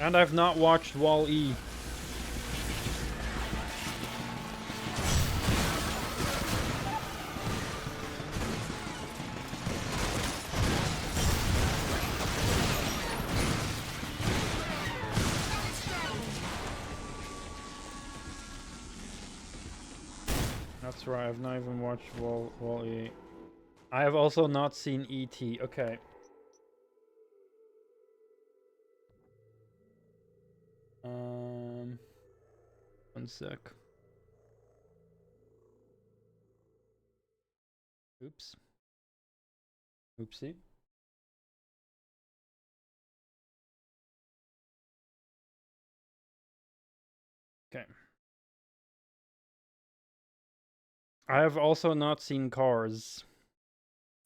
and I've not watched Wall-E. That's right, I've not even watched Wall-E. I have also not seen E.T. Okay. One sec. Oops. Oopsie. Okay. I have also not seen Cars.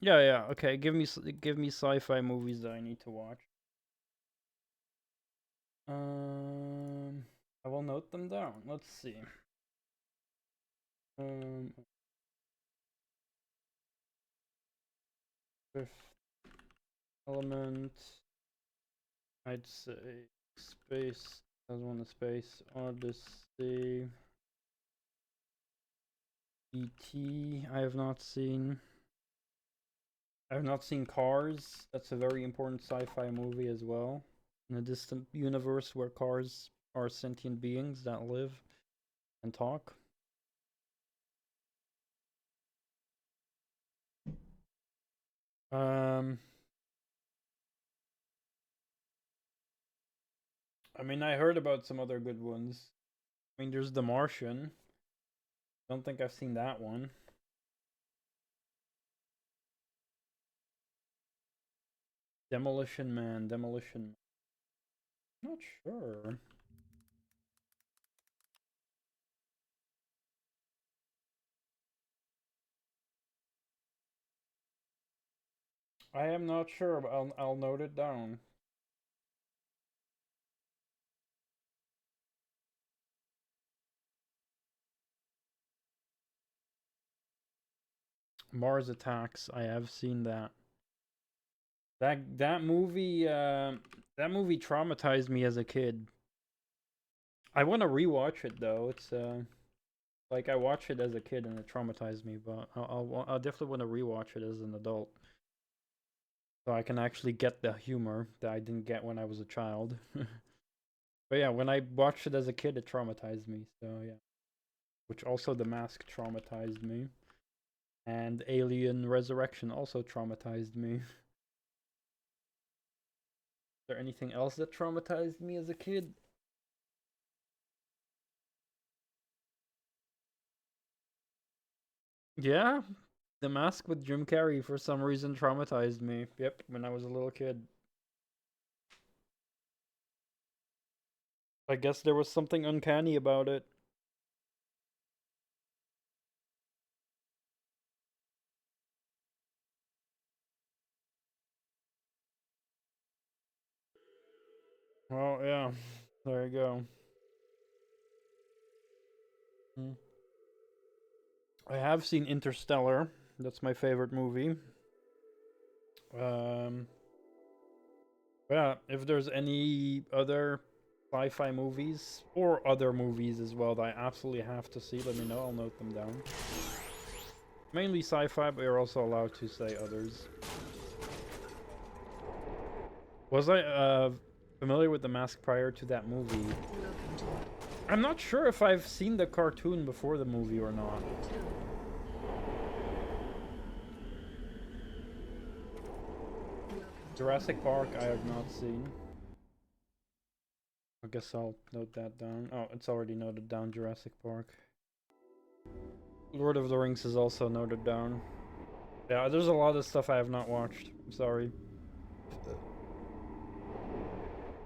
Yeah. Okay, give me sci-fi movies that I need to watch. I will note them down. Let's see. Fifth Element. I'd say Space. Doesn't want a Space Odyssey. E.T. I have not seen. I have not seen Cars. That's a very important sci-fi movie as well. In a distant universe where cars are sentient beings that live and talk. I mean, I heard about some other good ones. I mean, there's The Martian. Don't think I've seen that one. Demolition Man. Not sure. I am not sure, but I'll note it down. Mars Attacks. I have seen that. That movie traumatized me as a kid. I want to rewatch it though. It's like I watched it as a kid and it traumatized me, but I'll definitely want to rewatch it as an adult, so I can actually get the humor that I didn't get when I was a child. But yeah, when I watched it as a kid, it traumatized me. So yeah. which also The Mask traumatized me. And Alien Resurrection also traumatized me. Is there anything else that traumatized me as a kid? Yeah, The Mask with Jim Carrey for some reason traumatized me. Yep, when I was a little kid. I guess there was something uncanny about it. Well, yeah, there you go. I have seen Interstellar. That's my favorite movie. Yeah, if there's any other sci-fi movies or other movies as well that I absolutely have to see, let me know. I'll note them down. Mainly sci-fi, but you're also allowed to say others. Was I familiar with The Mask prior to that movie? I'm not sure if I've seen the cartoon before the movie or not. Jurassic Park I have not seen. I guess I'll note that down. Oh, it's already noted down, Jurassic Park. Lord of the Rings is also noted down. Yeah, there's a lot of stuff I have not watched. I'm sorry.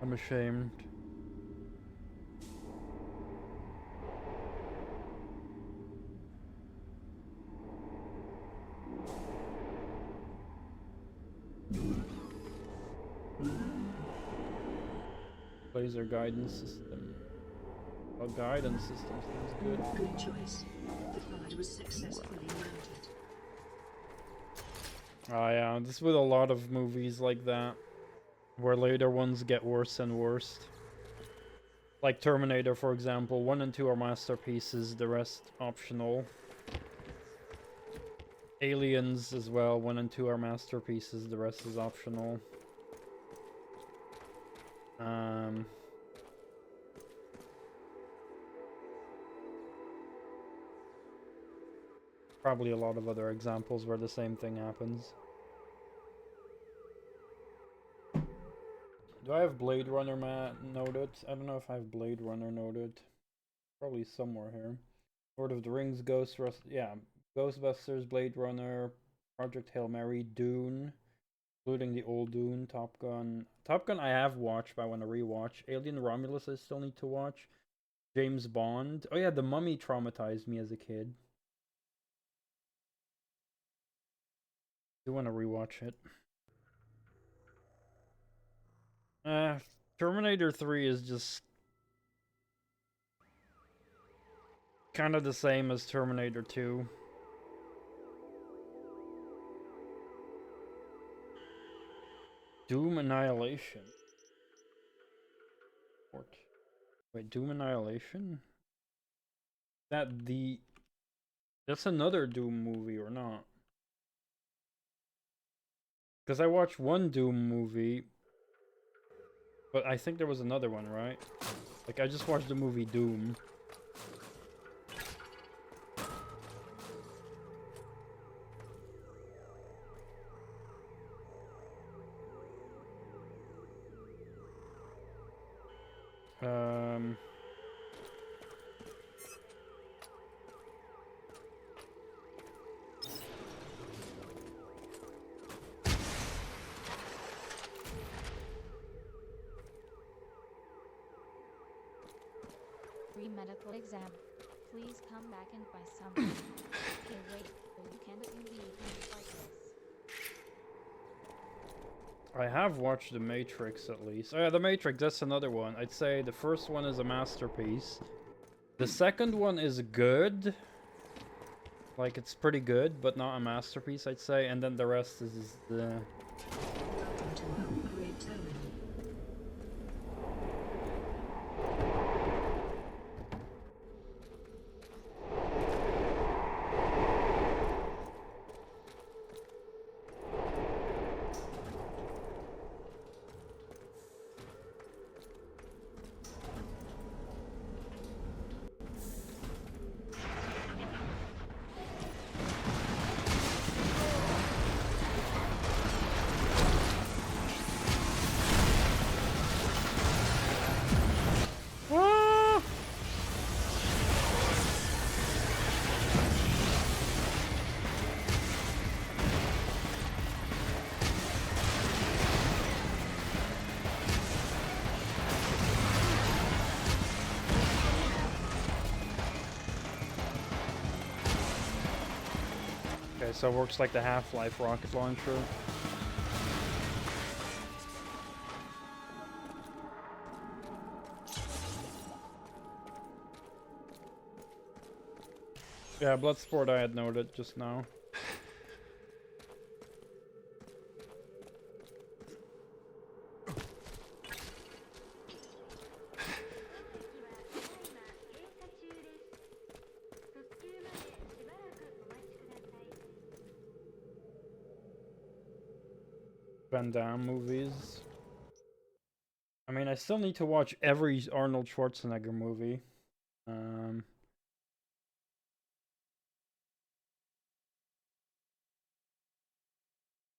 I'm ashamed. Laser guidance system. A guidance system seems good. Good choice. The card was successfully mounted. Oh yeah, this with a lot of movies like that, where later ones get worse and worse. Like Terminator, for example. 1 and 2 are masterpieces, the rest optional. Aliens as well. 1 and 2 are masterpieces, the rest is optional. Probably a lot of other examples where the same thing happens. Do I have Blade Runner noted? I don't know if I have Blade Runner noted. Probably somewhere here. Lord of the Rings, Ghostbusters, Blade Runner, Project Hail Mary, Dune, including the old Dune, Top Gun. Top Gun I have watched, but I want to rewatch. Alien Romulus I still need to watch. James Bond. Oh yeah, The Mummy traumatized me as a kid. I do want to rewatch it. Terminator 3 is just kind of the same as Terminator 2. Doom Annihilation. Wait, Doom Annihilation? That's another Doom movie or not? Because I watched one Doom movie, but I think there was another one, right? Like, I just watched the movie Doom. Free medical exam. Please come back and buy some. Hey, wait. You can't leave things like this. I have watched The Matrix at least. Oh yeah, The Matrix, that's another one. I'd say the first one is a masterpiece. The second one is good. Like, it's pretty good, but not a masterpiece, I'd say. And then the rest is the... Welcome to Upgrade Terminal. Okay, so it works like the Half-Life rocket launcher. Yeah, Bloodsport I had noted just now. Van Damme movies. I mean, I still need to watch every Arnold Schwarzenegger movie.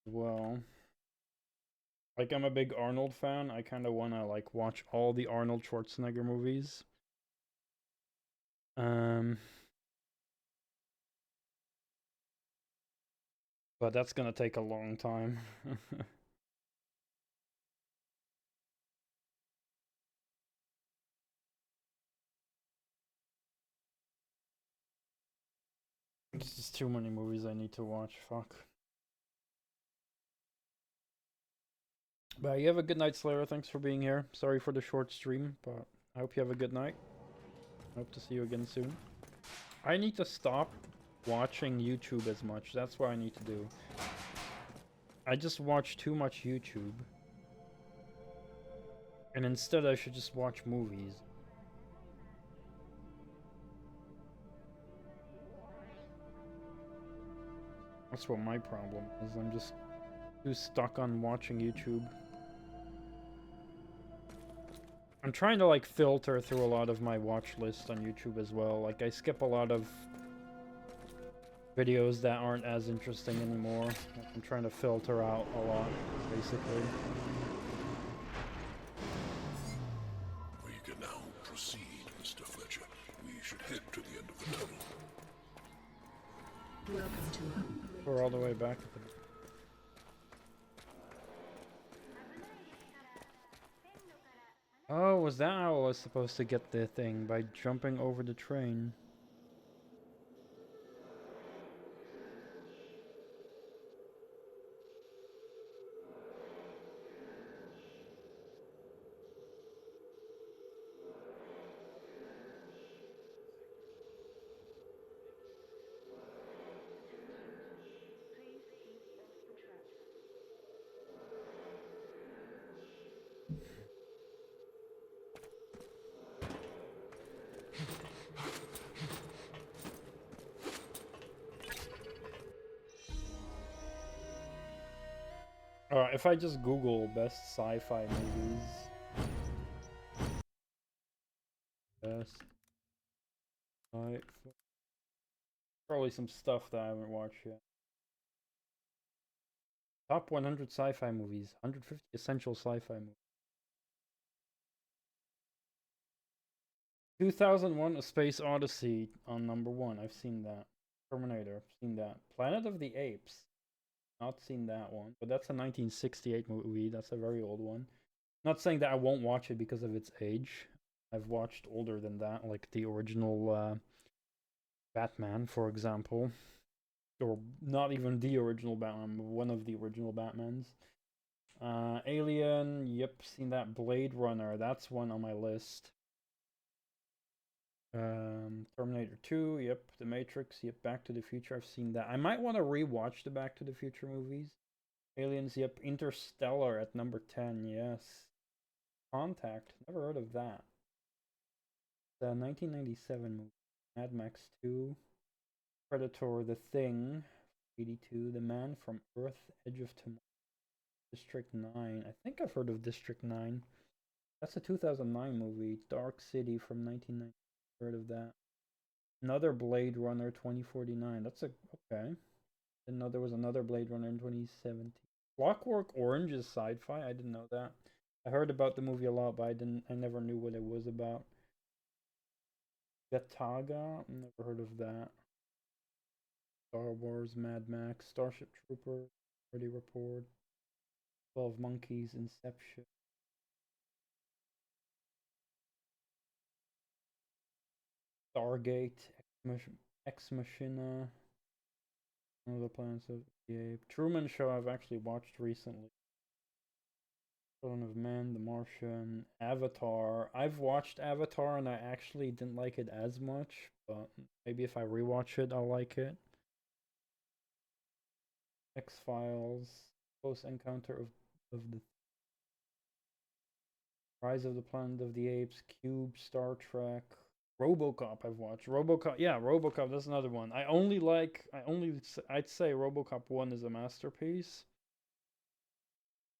Well, like I'm a big Arnold fan. I kind of want to like watch all the Arnold Schwarzenegger movies. But that's gonna take a long time. It's just too many movies I need to watch. Fuck. But you have a good night, Slayer. Thanks for being here. Sorry for the short stream, but I hope you have a good night. Hope to see you again soon. I need to stop watching YouTube as much. That's what I need to do. I just watch too much YouTube. And instead I should just watch movies. That's what my problem is. I'm just too stuck on watching YouTube. I'm trying to like filter through a lot of my watch list on YouTube as well. Like I skip a lot of videos that aren't as interesting anymore. Like, I'm trying to filter out a lot, basically. We can now proceed, Mr. Fletcher. We should head to the end of the tunnel. Welcome to We're all the way back at the... Oh, was that how I was supposed to get the thing? By jumping over the train? If I just Google best sci-fi movies... Best... Sci-fi... Probably some stuff that I haven't watched yet. Top 100 sci-fi movies. 150 essential sci-fi movies. 2001 A Space Odyssey on number 1. I've seen that. Terminator. I've seen that. Planet of the Apes. Not seen that one. But that's a 1968 movie. That's a very old one. Not saying that I won't watch it because of its age. I've watched older than that. Like the original Batman, for example. Or not even the original Batman, but one of the original Batmans. Alien, yep, seen that. Blade Runner, that's one on my list. Terminator 2, yep. The Matrix, yep. Back to the Future, I've seen that. I might want to rewatch the Back to the Future movies. Aliens, yep. Interstellar at number 10, yes. Contact, never heard of that. The 1997 movie. Mad Max 2. Predator, The Thing, 82. The Man from Earth, Edge of Tomorrow. District 9. I think I've heard of District 9. That's a 2009 movie. Dark City from 1990. Heard of that. Another Blade Runner 2049. That's a... okay. Didn't know there was another Blade Runner in 2017. Clockwork Orange is sci-fi. I didn't know that. I heard about the movie a lot, but I never knew what it was about. Gataga. Never heard of that. Star Wars, Mad Max, Starship Trooper, Ready Report, 12 Monkeys, Inception. Stargate, Ex Machina. of the Planets of the Apes. Truman Show I've actually watched recently. Children of Men, The Martian, Avatar. I've watched Avatar and I actually didn't like it as much, but maybe if I rewatch it, I'll like it. X-Files, Close Encounter of the Rise of the Planet of the Apes, Cube, Star Trek, RoboCop I've watched. RoboCop, yeah, RoboCop, that's another one. I'd say RoboCop 1 is a masterpiece.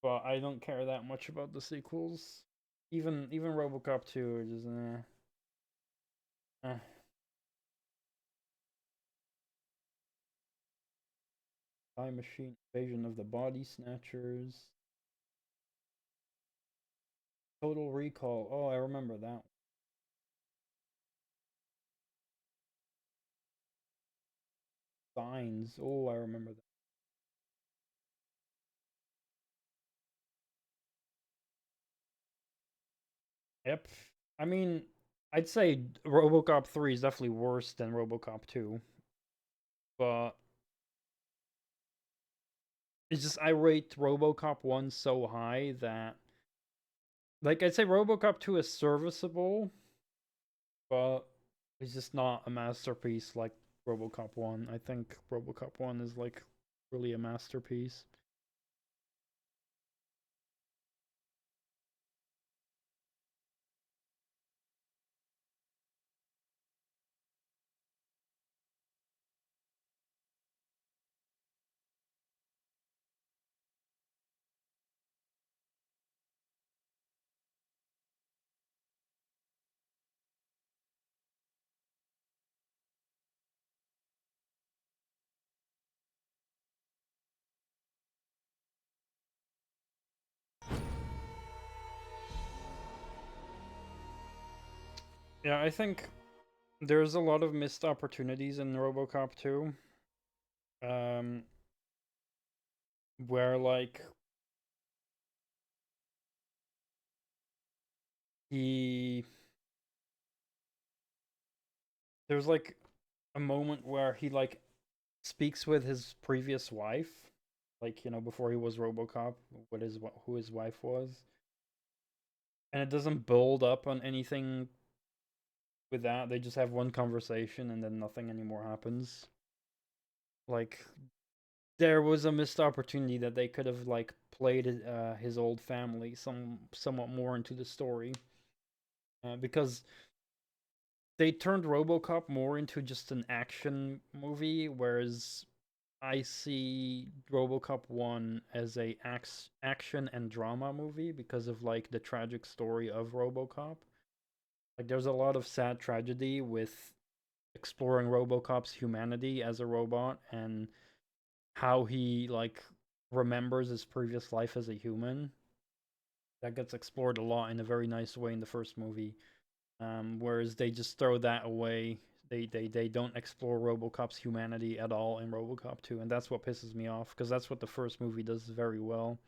But I don't care that much about the sequels. Even RoboCop 2 is just Time Machine, Invasion of the Body Snatchers. Total Recall. Oh, I remember that one. Signs. Oh, I remember that. Yep. I mean, I'd say RoboCop 3 is definitely worse than RoboCop 2. But it's just I rate RoboCop 1 so high that, like, I'd say RoboCop 2 is serviceable, but it's just not a masterpiece like RoboCop 1. I think RoboCop 1 is like really a masterpiece. Yeah, I think there's a lot of missed opportunities in RoboCop 2. Where like he there's like a moment where he like speaks with his previous wife, like, you know, before he was RoboCop, who his wife was. And it doesn't build up on anything with that. They just have one conversation and then nothing anymore happens. Like, there was a missed opportunity that they could have like played his old family somewhat more into the story, because they turned RoboCop more into just an action movie, whereas I see RoboCop 1 as a action and drama movie because of like the tragic story of RoboCop. Like, there's a lot of sad tragedy with exploring RoboCop's humanity as a robot and how he like remembers his previous life as a human. That gets explored a lot in a very nice way in the first movie. Whereas they just throw that away. They don't explore RoboCop's humanity at all in RoboCop 2, and that's what pisses me off, because that's what the first movie does very well.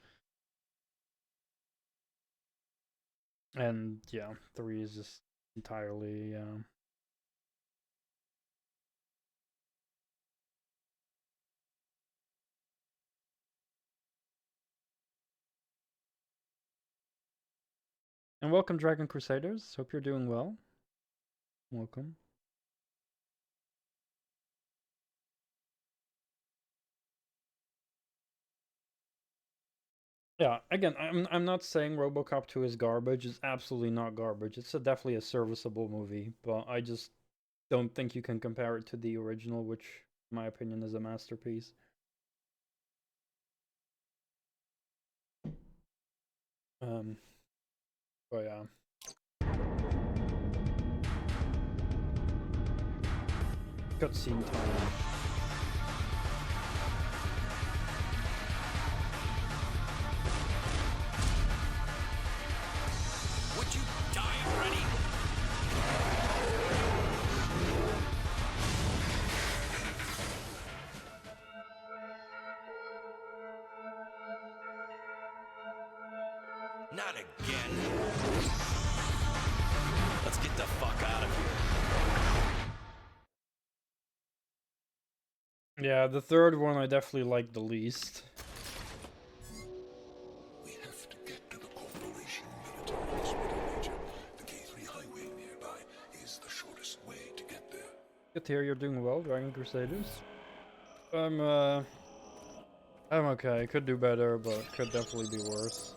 And yeah, 3 is just entirely And welcome, Dragon Crusaders. Hope you're doing well. Welcome. Yeah, again, I'm not saying RoboCop 2 is garbage. It's absolutely not garbage. It's definitely a serviceable movie, but I just don't think you can compare it to the original, which, in my opinion, is a masterpiece. But yeah. Cutscene time. Would you die already? Not again. Let's get the fuck out of here. Yeah, the third one I definitely like the least. We have to get to the Corporation military hospital, Major. The K3 highway nearby is the shortest way to get there. Good to hear you're doing well, Dragon Crusaders. I'm okay. Could do better, but could definitely be worse.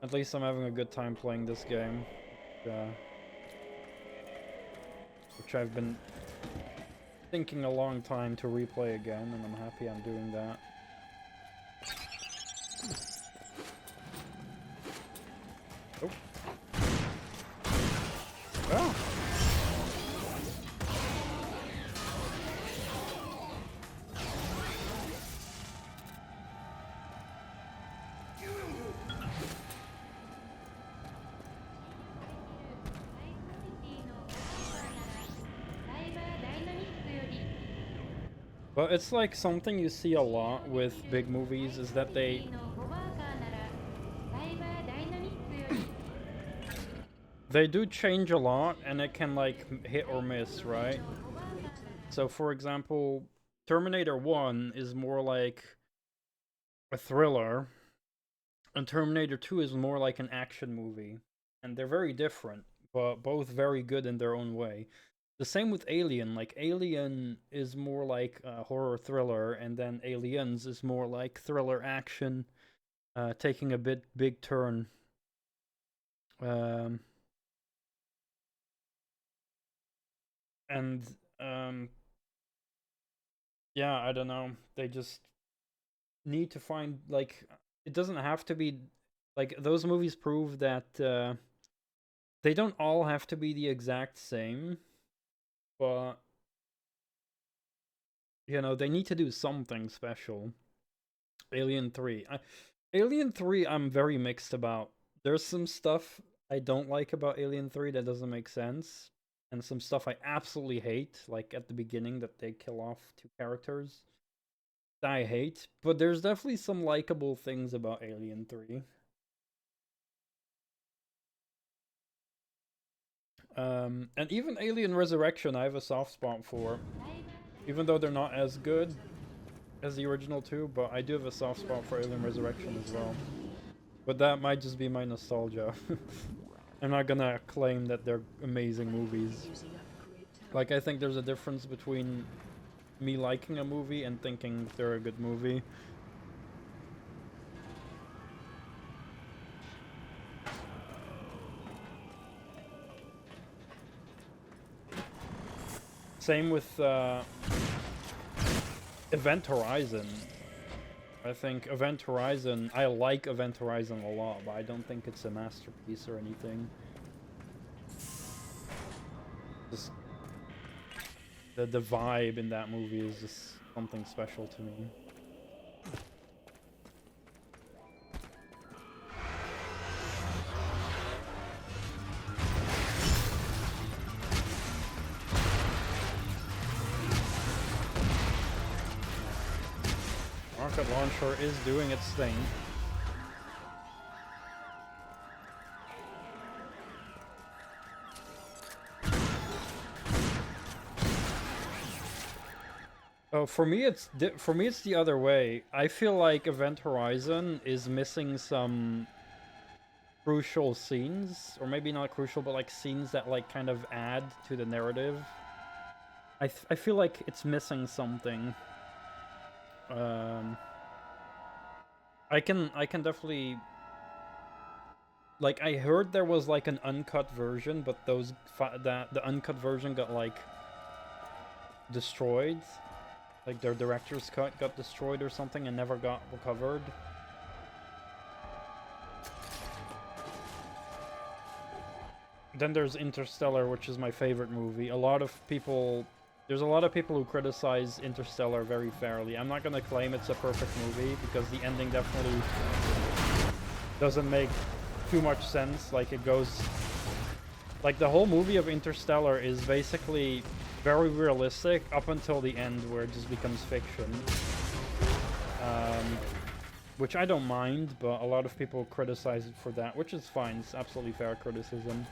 At least I'm having a good time playing this game. Which I've been thinking a long time to replay again, and I'm happy I'm doing that. Oh. Oh. But it's like something you see a lot with big movies is that they do change a lot, and it can like hit or miss, right? So for example, Terminator 1 is more like a thriller, and Terminator 2 is more like an action movie. And they're very different, but both very good in their own way. The same with Alien. Like, Alien is more like a horror thriller, and then Aliens is more like thriller action, taking a big turn. Yeah, I don't know. They just need to find, like, it doesn't have to be, like, those movies prove that they don't all have to be the exact same, but, you know, they need to do something special. Alien 3. Alien 3 I'm very mixed about. There's some stuff I don't like about Alien 3 that doesn't make sense, and some stuff I absolutely hate, like at the beginning that they kill off 2 characters. That I hate, but there's definitely some likable things about Alien 3. And even Alien Resurrection I have a soft spot for. Even though they're not as good as the original 2, but I do have a soft spot for Alien Resurrection as well. But that might just be my nostalgia. I'm not gonna claim that they're amazing movies. Like, I think there's a difference between me liking a movie and thinking they're a good movie. Same with Event Horizon. I think Event Horizon, I like Event Horizon a lot, but I don't think it's a masterpiece or anything. Just the vibe in that movie is just something special to me. Rocket launcher is doing its thing. Oh, for me it's the other way. I feel like Event Horizon is missing some crucial scenes, or maybe not crucial, but like scenes that like kind of add to the narrative. I feel like it's missing something. I can definitely, like, I heard there was like an uncut version, but the uncut version got like destroyed. Like their director's cut got destroyed or something and never got recovered. Then there's Interstellar, which is my favorite movie. There's a lot of people who criticize Interstellar very fairly. I'm not gonna claim it's a perfect movie, because the ending definitely doesn't make too much sense. Like, it goes... Like, the whole movie of Interstellar is basically very realistic up until the end, where it just becomes fiction. Which I don't mind, but a lot of people criticize it for that, which is fine. It's absolutely fair criticism.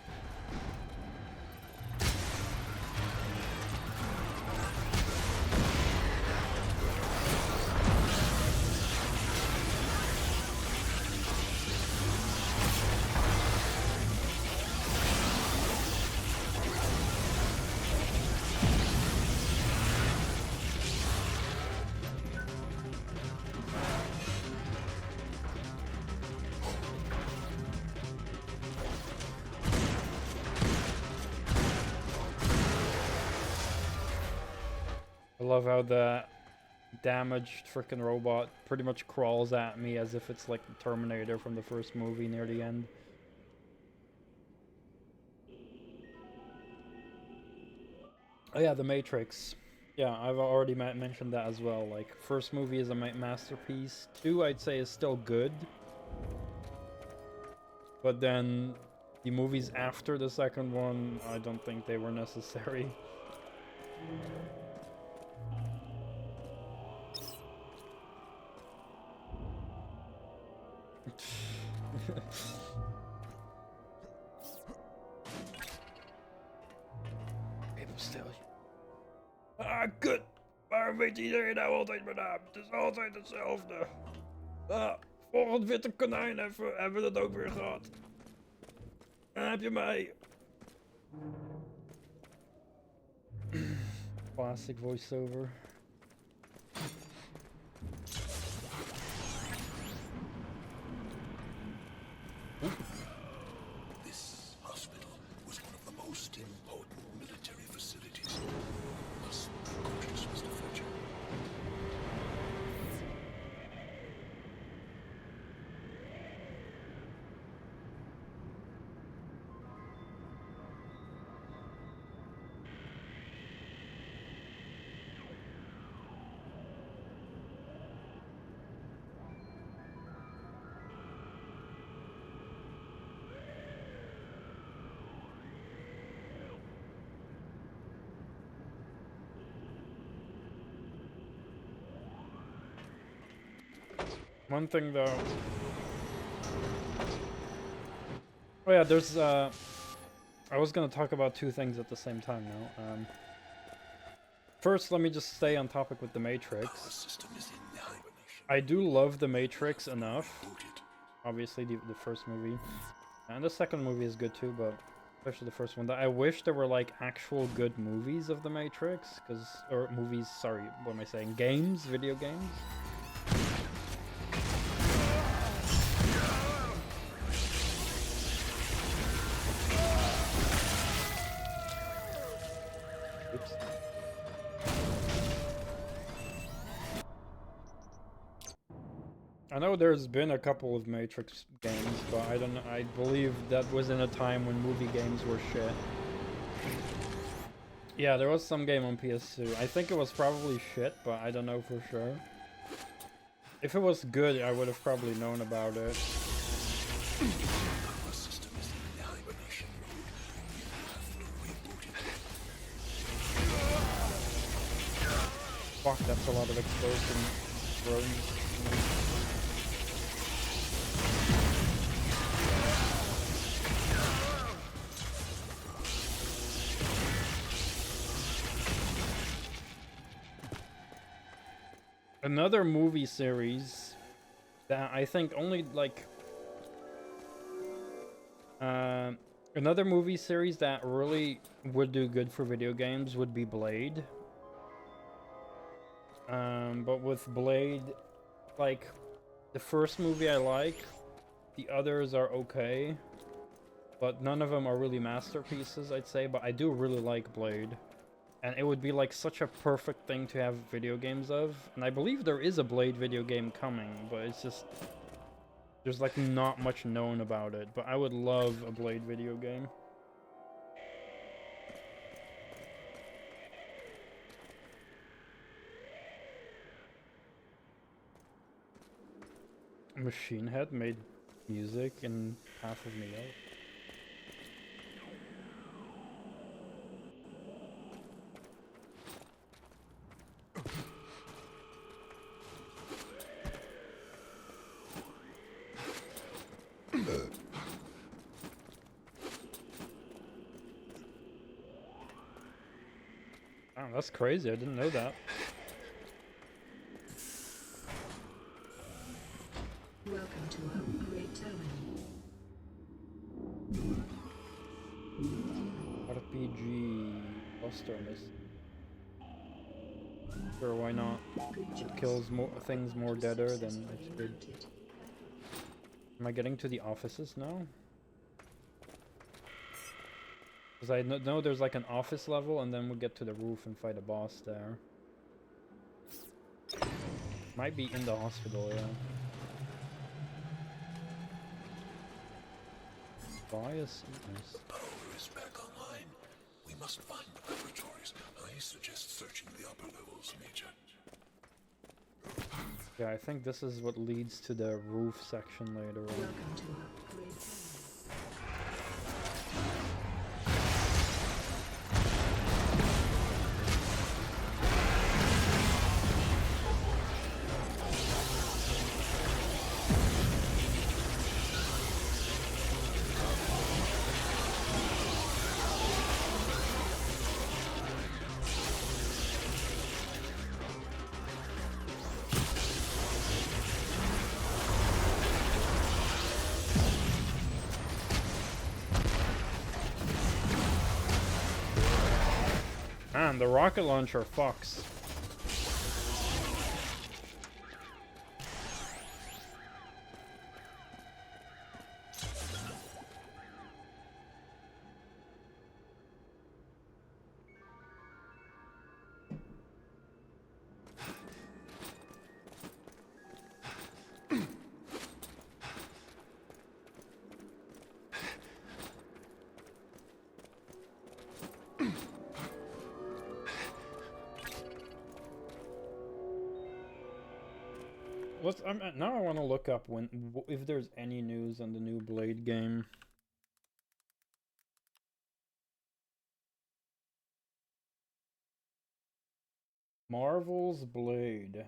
love how the damaged freaking robot pretty much crawls at me as if it's like the Terminator from the first movie near the end. Oh yeah, The Matrix. Yeah, I've already mentioned that as well. Like, first movie is a masterpiece. 2, I'd say, is still good. But then the movies after the second one, I don't think they were necessary. People still. Ah, goed. Waarom weet iedereen nou altijd mijn naam? Het is altijd hetzelfde. Ah, volgend witte konijn hebben we dat ook weer gehad. En heb je mij. Classic voiceover. This hospital was one of the most important military facilities. Thus, Proteus was the future. One thing though. Oh yeah, there's I was gonna talk about two things at the same time now. First, let me just stay on topic with The Matrix. Our system is in hibernation. I do love The Matrix enough. Rooted. Obviously, the first movie. And the second movie is good too, but especially the first one. I wish there were like actual good movies of The Matrix, or movies, sorry, what am I saying? Games, video games. Oops. I know there's been a couple of Matrix games, but I don't know. I believe that was in a time when movie games were shit. Yeah, there was some game on PS2. I think it was probably shit, but I don't know for sure. If it was good, I would have probably known about it. Our system is in hibernation mode. We have to reboot it. Fuck, that's a lot of explosion drones. Another movie series that I think only like another movie series that really would do good for video games would be Blade. But with Blade, like, the first movie I like, the others are okay, but none of them are really masterpieces, I'd say. But I do really like Blade. And it would be like such a perfect thing to have video games of. And I believe there is a Blade video game coming, but it's just, there's like not much known about it. But I would love a Blade video game. Machine Head made music in half of Neo. Oh, that's crazy. I didn't know that. Welcome to our great terminal. RPG Bustermas. Sure, why not? It kills things more deader than it's good. Am I getting to the offices now? Because I know there's like an office level, and then we'll get to the roof and fight a boss there. Might be in the hospital, yeah. Bias. Power is back online. We must find the laboratories. I suggest searching the upper levels, Major. Yeah, I think this is what leads to the roof section later on. Welcome to Upgrade 10. Man, the rocket launcher fucks. Now I want to look up if there's any news on the new Blade game. Marvel's Blade.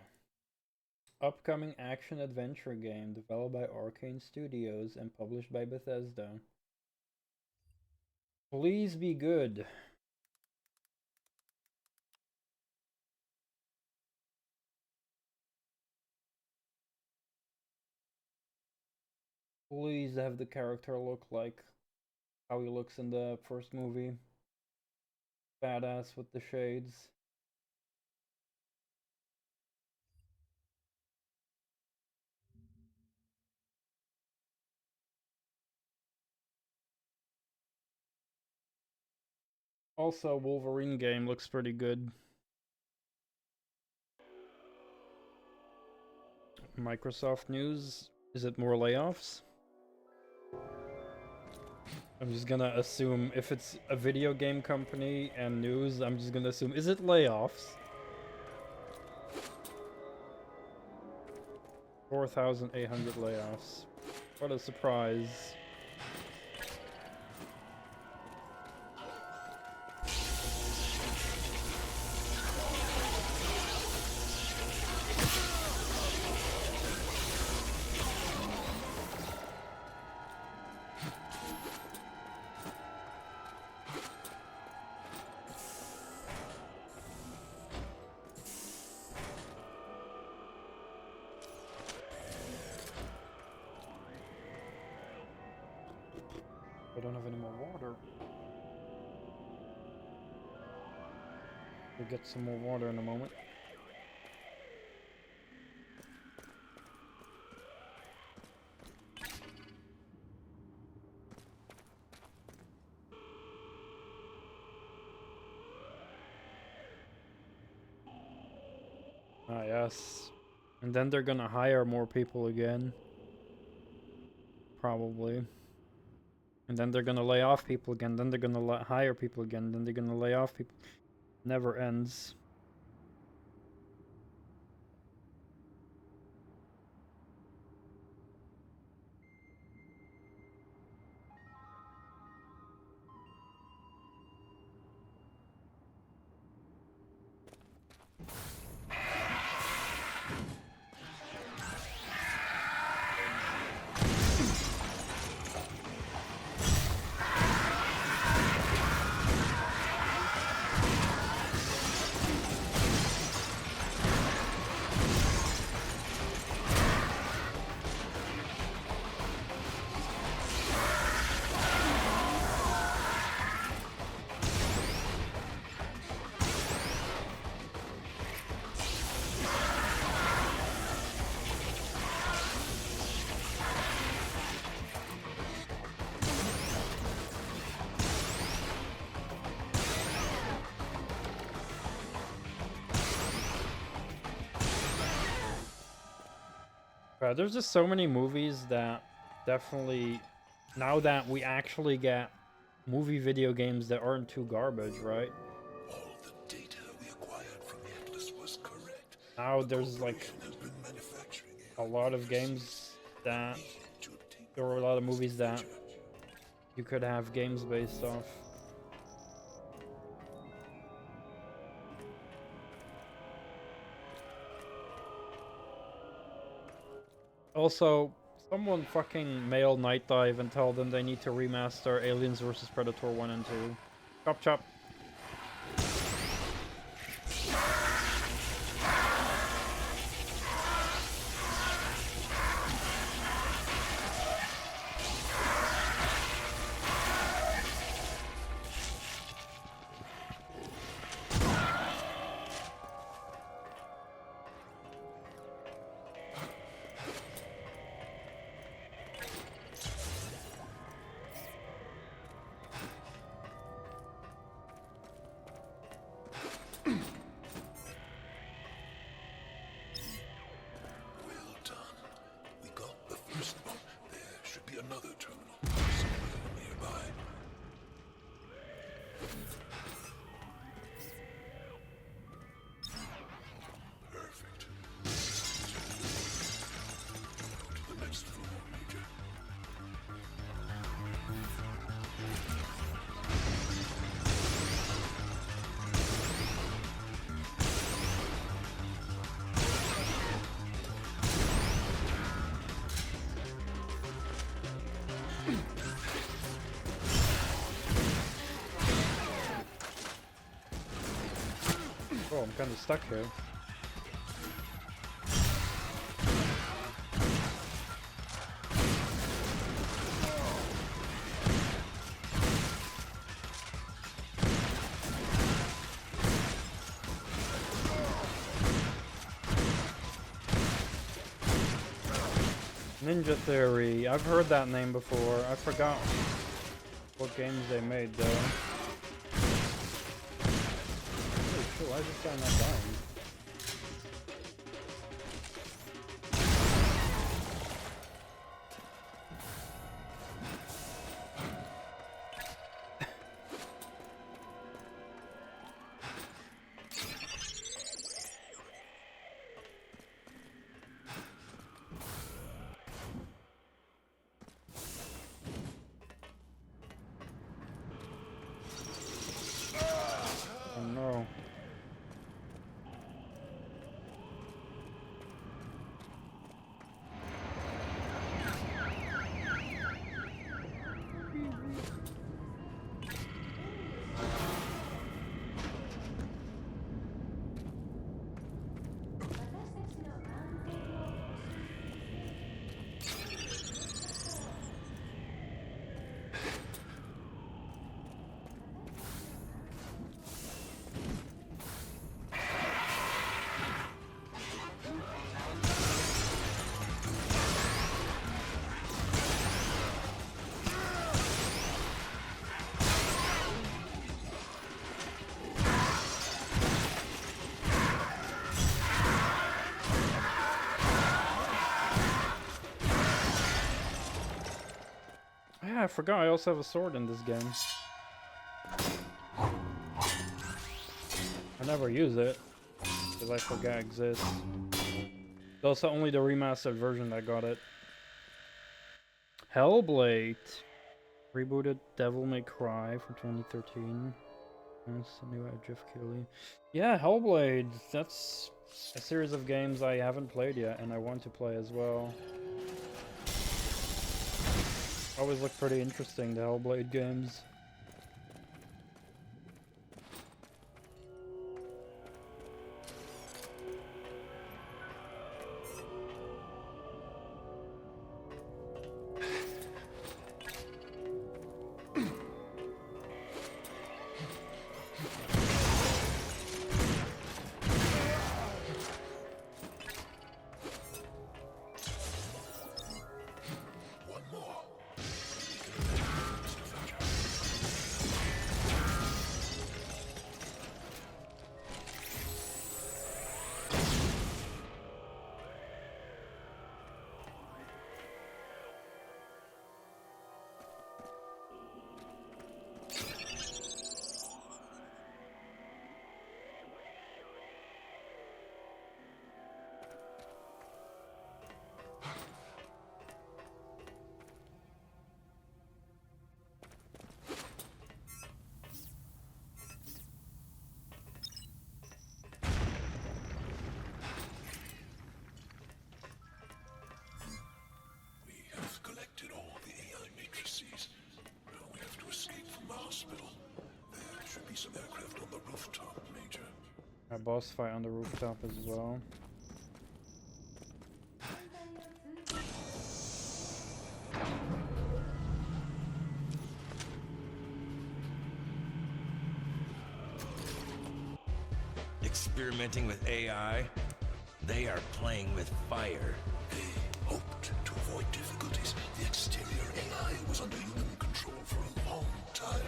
Upcoming action-adventure game developed by Arcane Studios and published by Bethesda. Please be good. Please have the character look like how he looks in the first movie. Badass with the shades. Also, Wolverine game looks pretty good. Microsoft news. Is it more layoffs? I'm just gonna assume if it's a video game company and news, I'm just gonna assume, is it layoffs? 4,800 layoffs. What a surprise. I don't have any more water. We'll get some more water in a moment. Ah, yes. And then they're gonna hire more people again. Probably. And then they're gonna lay off people again, then they're gonna hire people again, then they're gonna lay off people. Never ends. There's just so many movies that definitely, now that we actually get movie video games that aren't too garbage, right? All the data we acquired from the Atlas was correct. Now there's like Has been manufacturing a lot of games that, to obtain there were a lot of movies that you could have games based off. Also, someone fucking mail Night Dive and tell them they need to remaster Aliens vs Predator 1 and 2. Chop chop. Well done. We got the first one. There should be another terminal somewhere nearby. Perfect. Go to the next floor, Major. Oh, I'm kind of stuck here. Ninja Theory. I've heard that name before. I forgot what games they made though. Holy shit, why is this guy not dying? Oh no. Yeah, I forgot I also have a sword in this game. I never use it, because I forgot it exists. It's also only the remastered version that got it. Hellblade. Rebooted Devil May Cry from 2013. That's the new Edge of Killy. Yeah, Hellblade. That's a series of games I haven't played yet, and I want to play as well. Always look pretty interesting, the Hellblade games. boss fight on the rooftop as well. Experimenting with AI? They are playing with fire. They hoped to avoid difficulties. The exterior AI was under human control for a long time.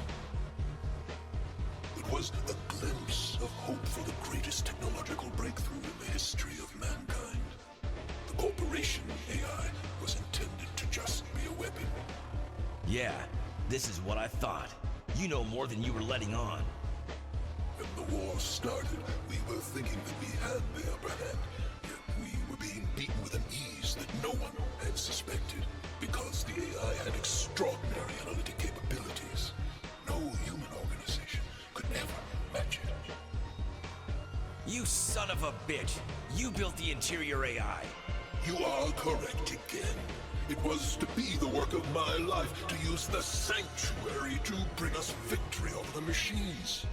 It was a glimpse of hope for the greatest technological breakthrough in the history of mankind. The corporation AI was intended to just be a weapon. Yeah, this is what I thought. You know more than you were letting on. When the war started, we were thinking that we had the upper hand, yet we were being beaten with an ease that no one had suspected, because the AI had extraordinary analytic capabilities. No human organization could ever match it. You son of a bitch! You built the interior AI! You are correct again. It was to be the work of my life to use the sanctuary to bring us victory over the machines.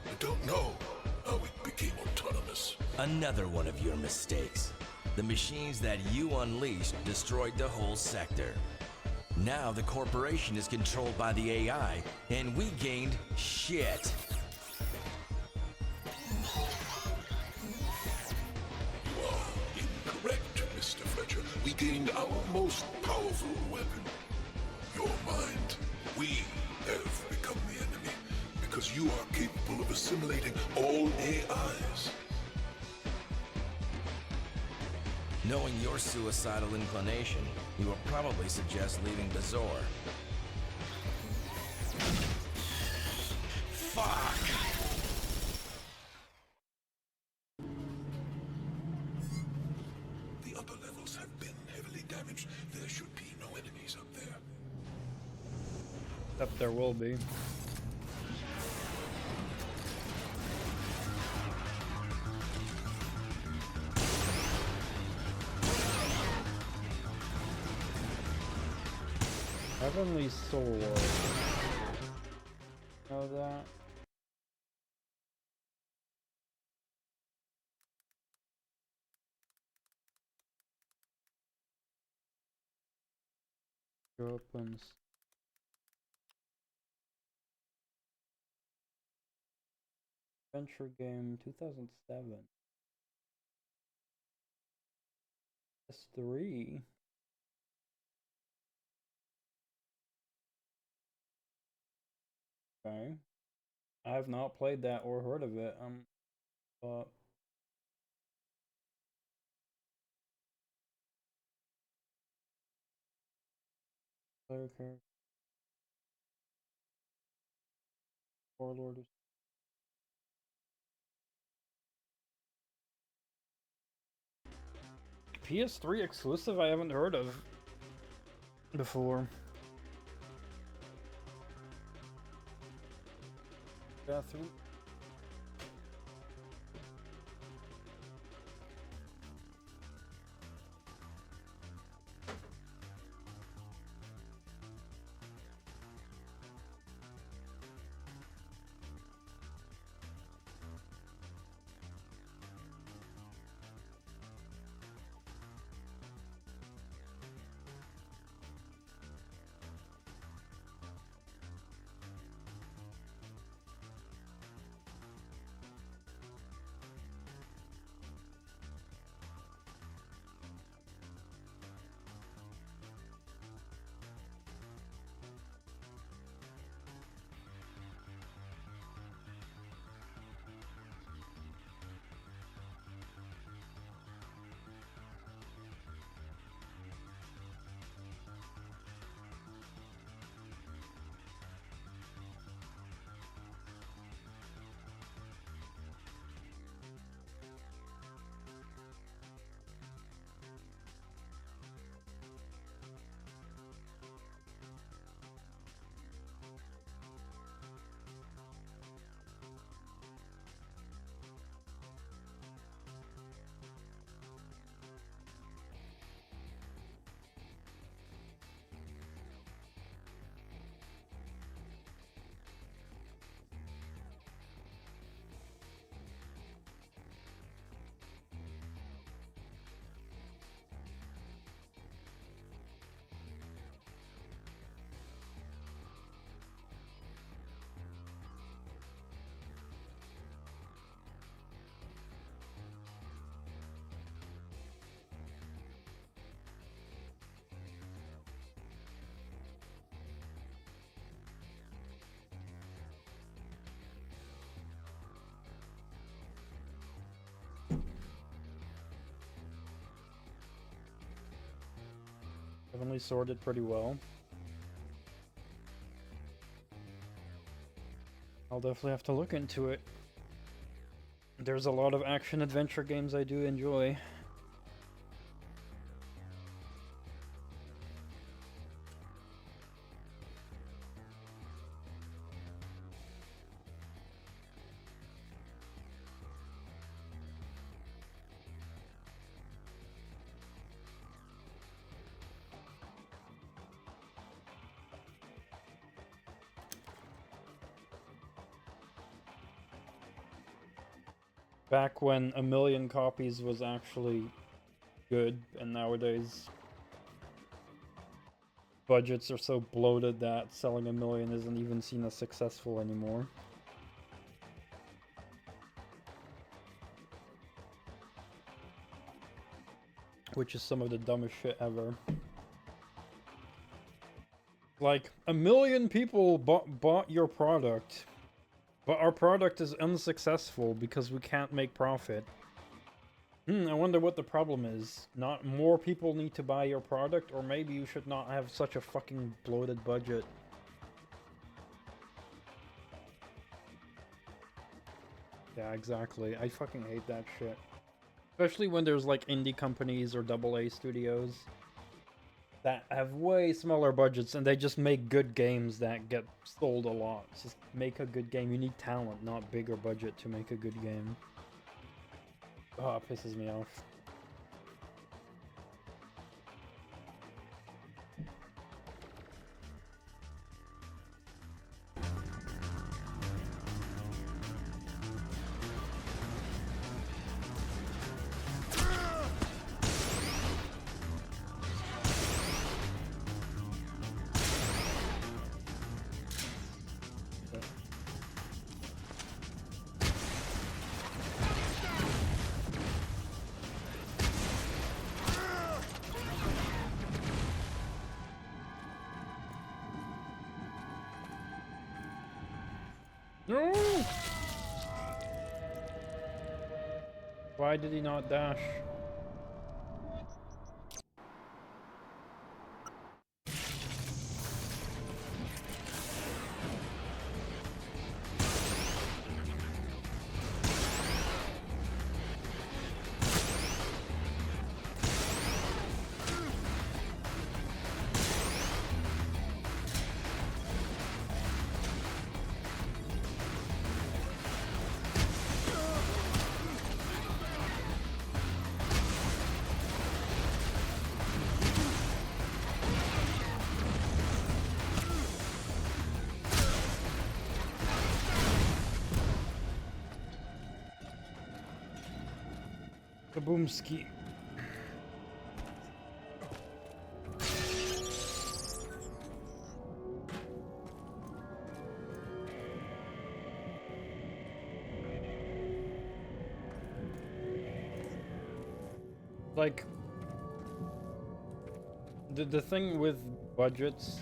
I don't know how it became autonomous. Another one of your mistakes. The machines that you unleashed destroyed the whole sector. Now the corporation is controlled by the AI, and we gained shit. You are incorrect, Mr. Fletcher. We gained our most powerful weapon. Your mind. We have become the enemy, because you are capable of assimilating all AIs. Knowing your suicidal inclination, you will probably suggest leaving Bazaar. Fuck! The upper levels have been heavily damaged. There should be no enemies up there. Except there will be. Heavenly Sword. Know that? Opens. Adventure game 2007. S3. Okay. I have not played that or heard of it. But player character. Warlord. PS3 exclusive I haven't heard of before. Bathroom. Definitely sorted pretty well. I'll definitely have to look into it. There's a lot of action adventure games I do enjoy. Back when 1,000,000 copies was actually good, and nowadays budgets are so bloated that selling 1,000,000 isn't even seen as successful anymore. Which is some of the dumbest shit ever. Like, 1,000,000 people bought your product, but our product is unsuccessful because we can't make profit. I wonder what the problem is. Not more people need to buy your product, or maybe you should not have such a fucking bloated budget. Yeah, exactly. I fucking hate that shit. Especially when there's like indie companies or AA studios that have way smaller budgets and they just make good games that get sold a lot. Just make a good game. You need talent, not bigger budget to make a good game. Oh, it pisses me off. No! Why did he not dash? Kaboomski. Like, the thing with budgets,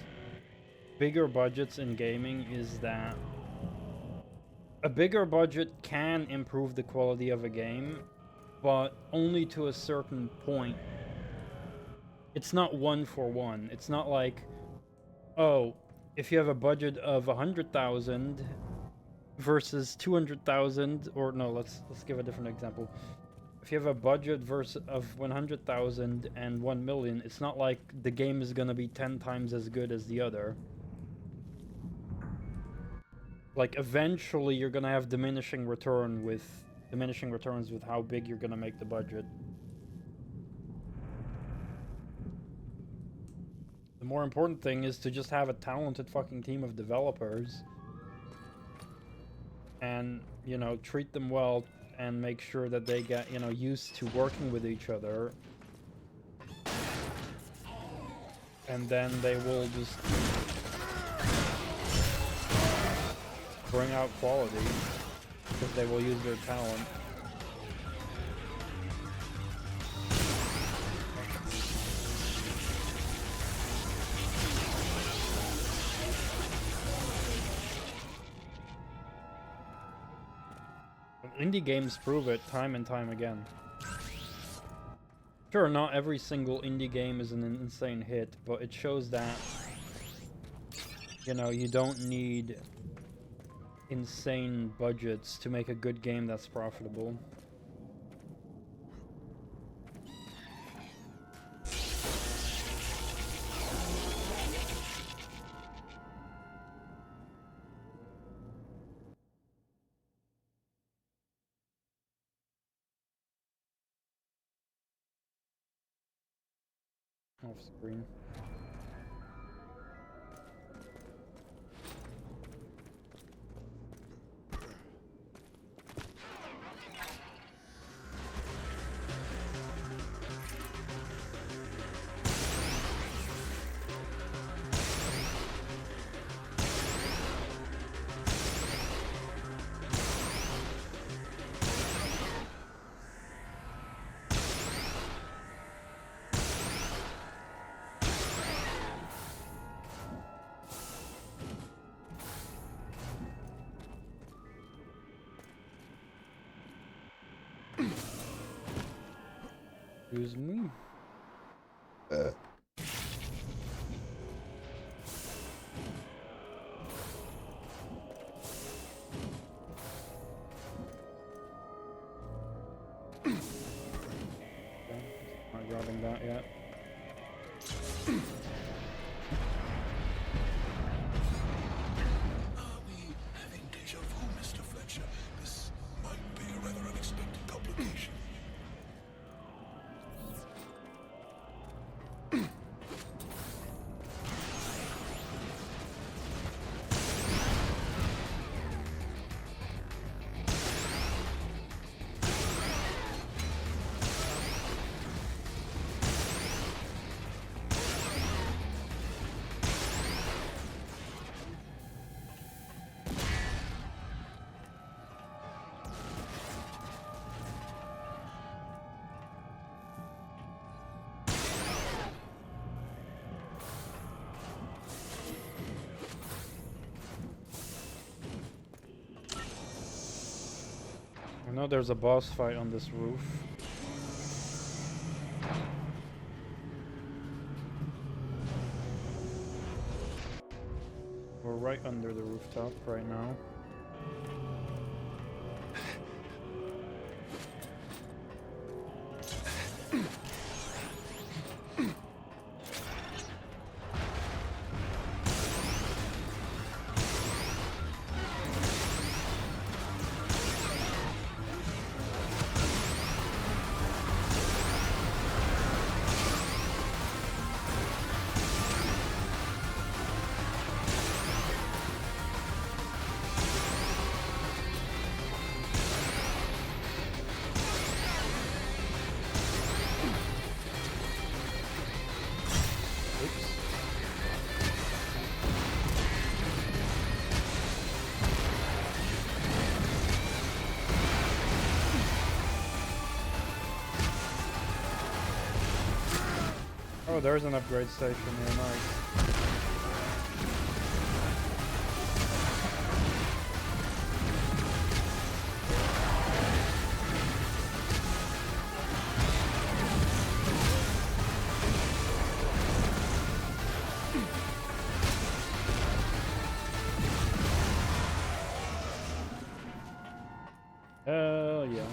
bigger budgets in gaming, is that a bigger budget can improve the quality of a game, but only to a certain point. It's not one for one. It's not like, oh, if you have a budget of 100,000 versus 200,000, or no, let's give a different example. If you have a budget of 100,000 and 1,000,000, it's not like the game is gonna be 10 times as good as the other. Like, eventually you're gonna have diminishing returns with how big you're gonna make the budget. The more important thing is to just have a talented fucking team of developers and, you know, treat them well and make sure that they get, you know, used to working with each other. And then they will just bring out quality because they will use their talent. Indie games prove it time and time again. Sure, not every single indie game is an insane hit, but it shows that, you know, you don't need insane budgets to make a good game that's profitable. Off screen. Excuse me. Not grabbing that yet. Are we having deja vu, Mr. Fletcher? This might be a rather unexpected complication. I know there's a boss fight on this roof. We're right under the rooftop right now. Oh, there's an upgrade station here, nice. Hell yeah.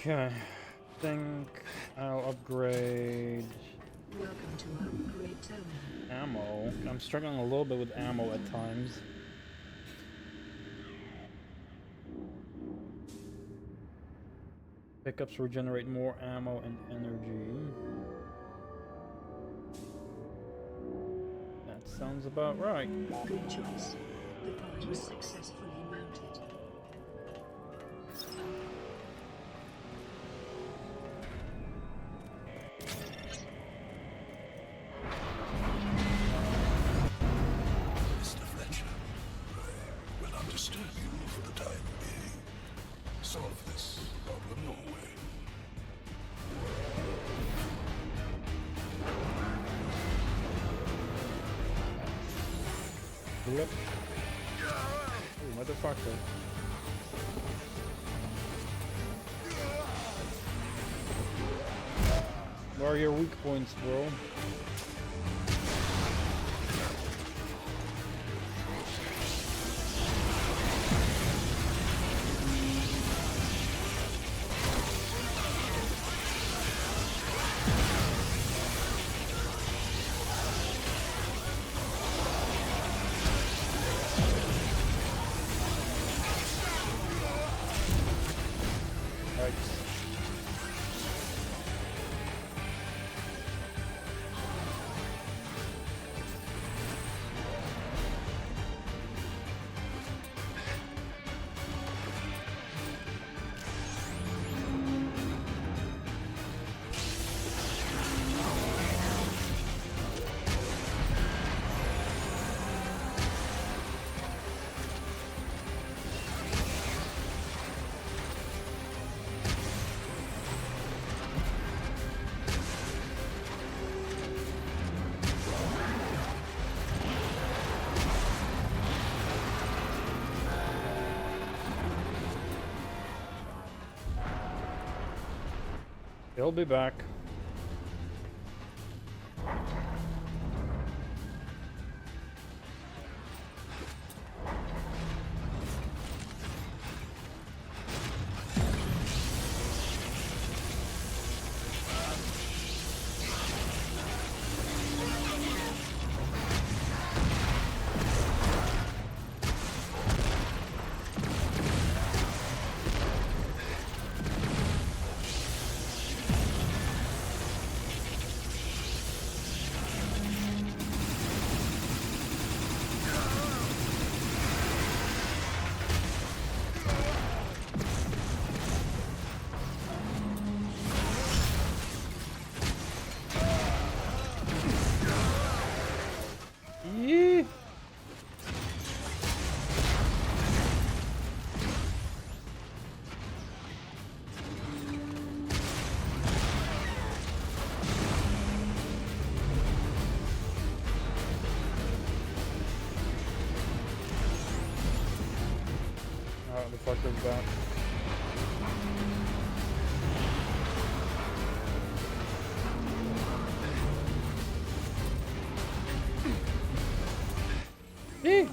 Okay, think I'll upgrade Welcome to our upgrade terminal. ammo. I'm struggling a little bit with ammo at times. Pickups regenerate more ammo and energy. That sounds about right. Good choice. The part was successfully mounted. Yep. Oh, motherfucker. Where are your weak points, bro? He'll be back. Yee. Oh, the fucker's back. Yee.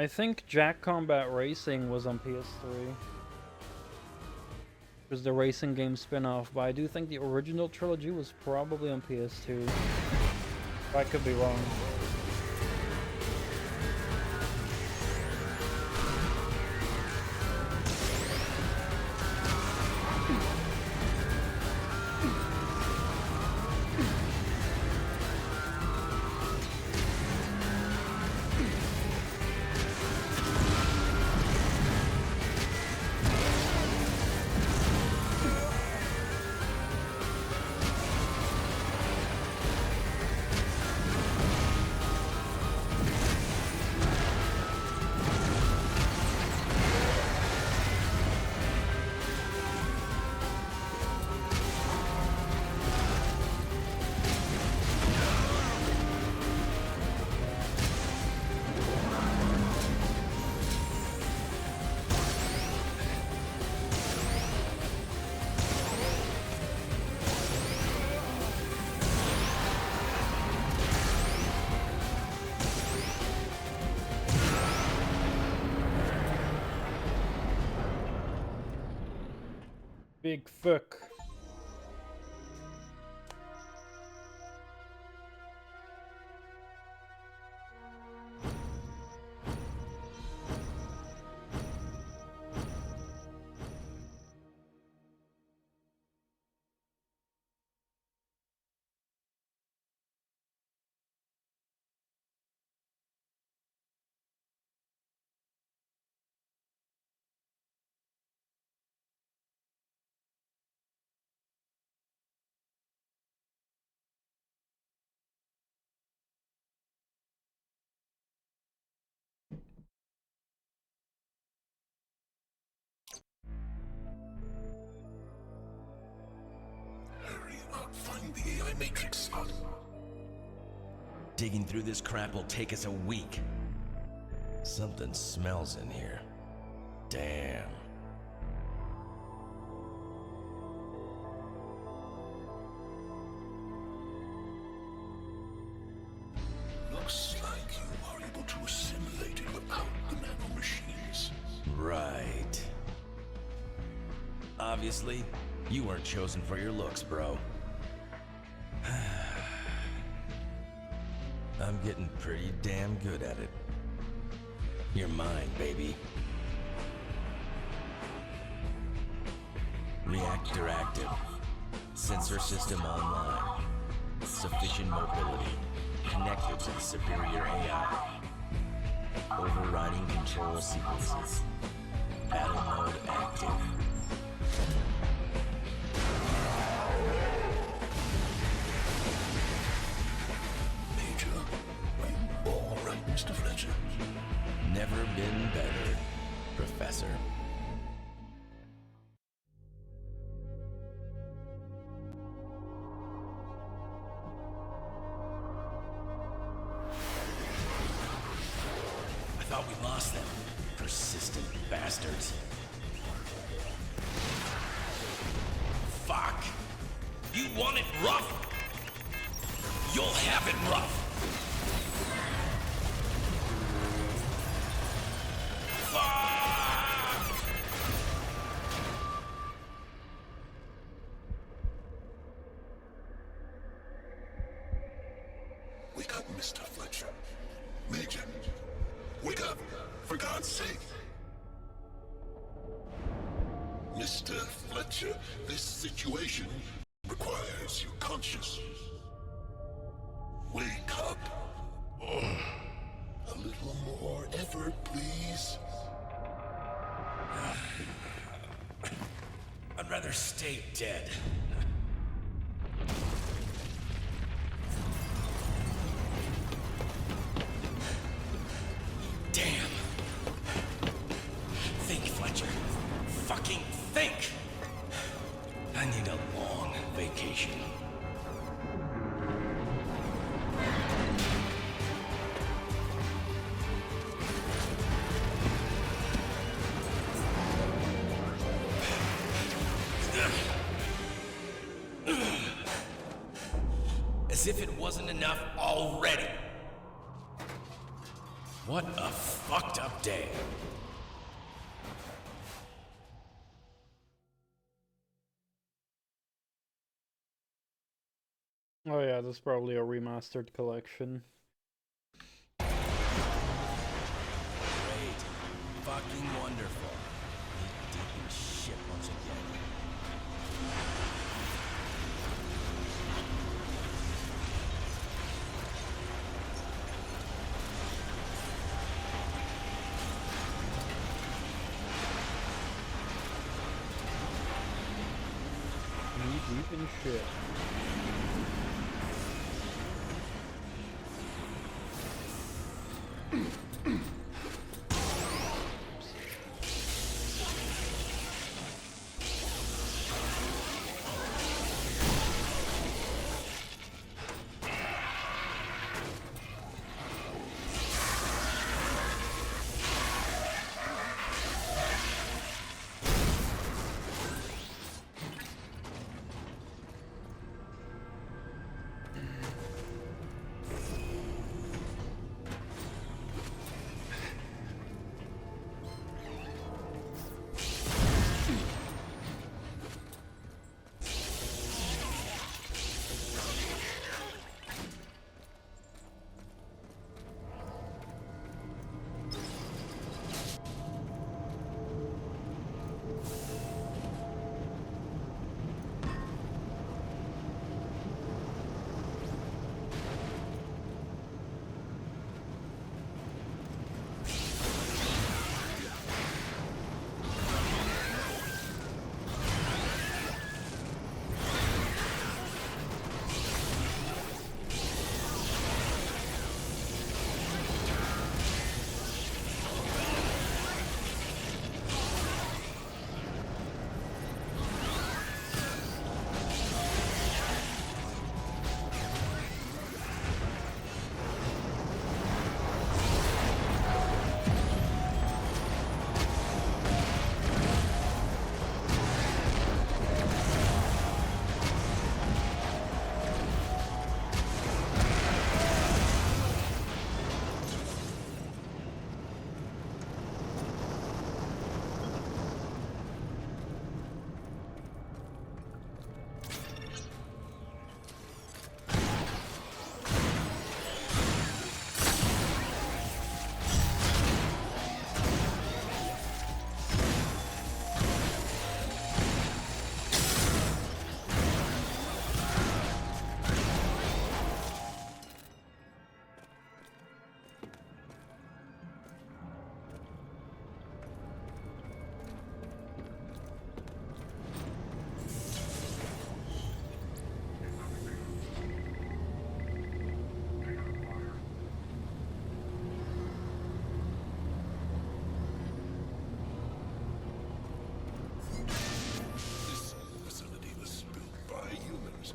I think Jack Combat Racing was on PS3. It was the racing game spin-off, but I do think the original trilogy was probably on PS2. I could be wrong. Big fuck. Hurry up, find the AI matrix slot. Digging through this crap will take us a week. Something smells in here. Damn. Looks like you are able to assimilate it without the nanomachines. Right. Obviously, you weren't chosen for your looks, bro. I'm getting pretty damn good at it. You're mine, baby. Reactor active. Sensor system online. Sufficient mobility. Connected to the superior AI. Overriding control sequences. Battle mode active. Major, are you all right, Mr. Fletcher? Never been better, Professor. I thought we lost them. Persistent bastards. Fuck! You want it rough? You'll have it rough! Wake up, Mr. Fletcher. Major, wake up, for God's sake. Mr. Fletcher, this situation requires you conscious. Wake up. A little more effort, please. I'd rather stay dead. Damn. Think, Fletcher. Fucking think! I need a long vacation. As if it wasn't enough already. What a fucked up day. Oh yeah, this is probably a remastered collection. Great. Fucking wonderful. Knee deep in shit once again. Knee deep in shit. This facility was built by humans,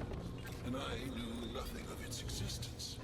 and I knew nothing of its existence.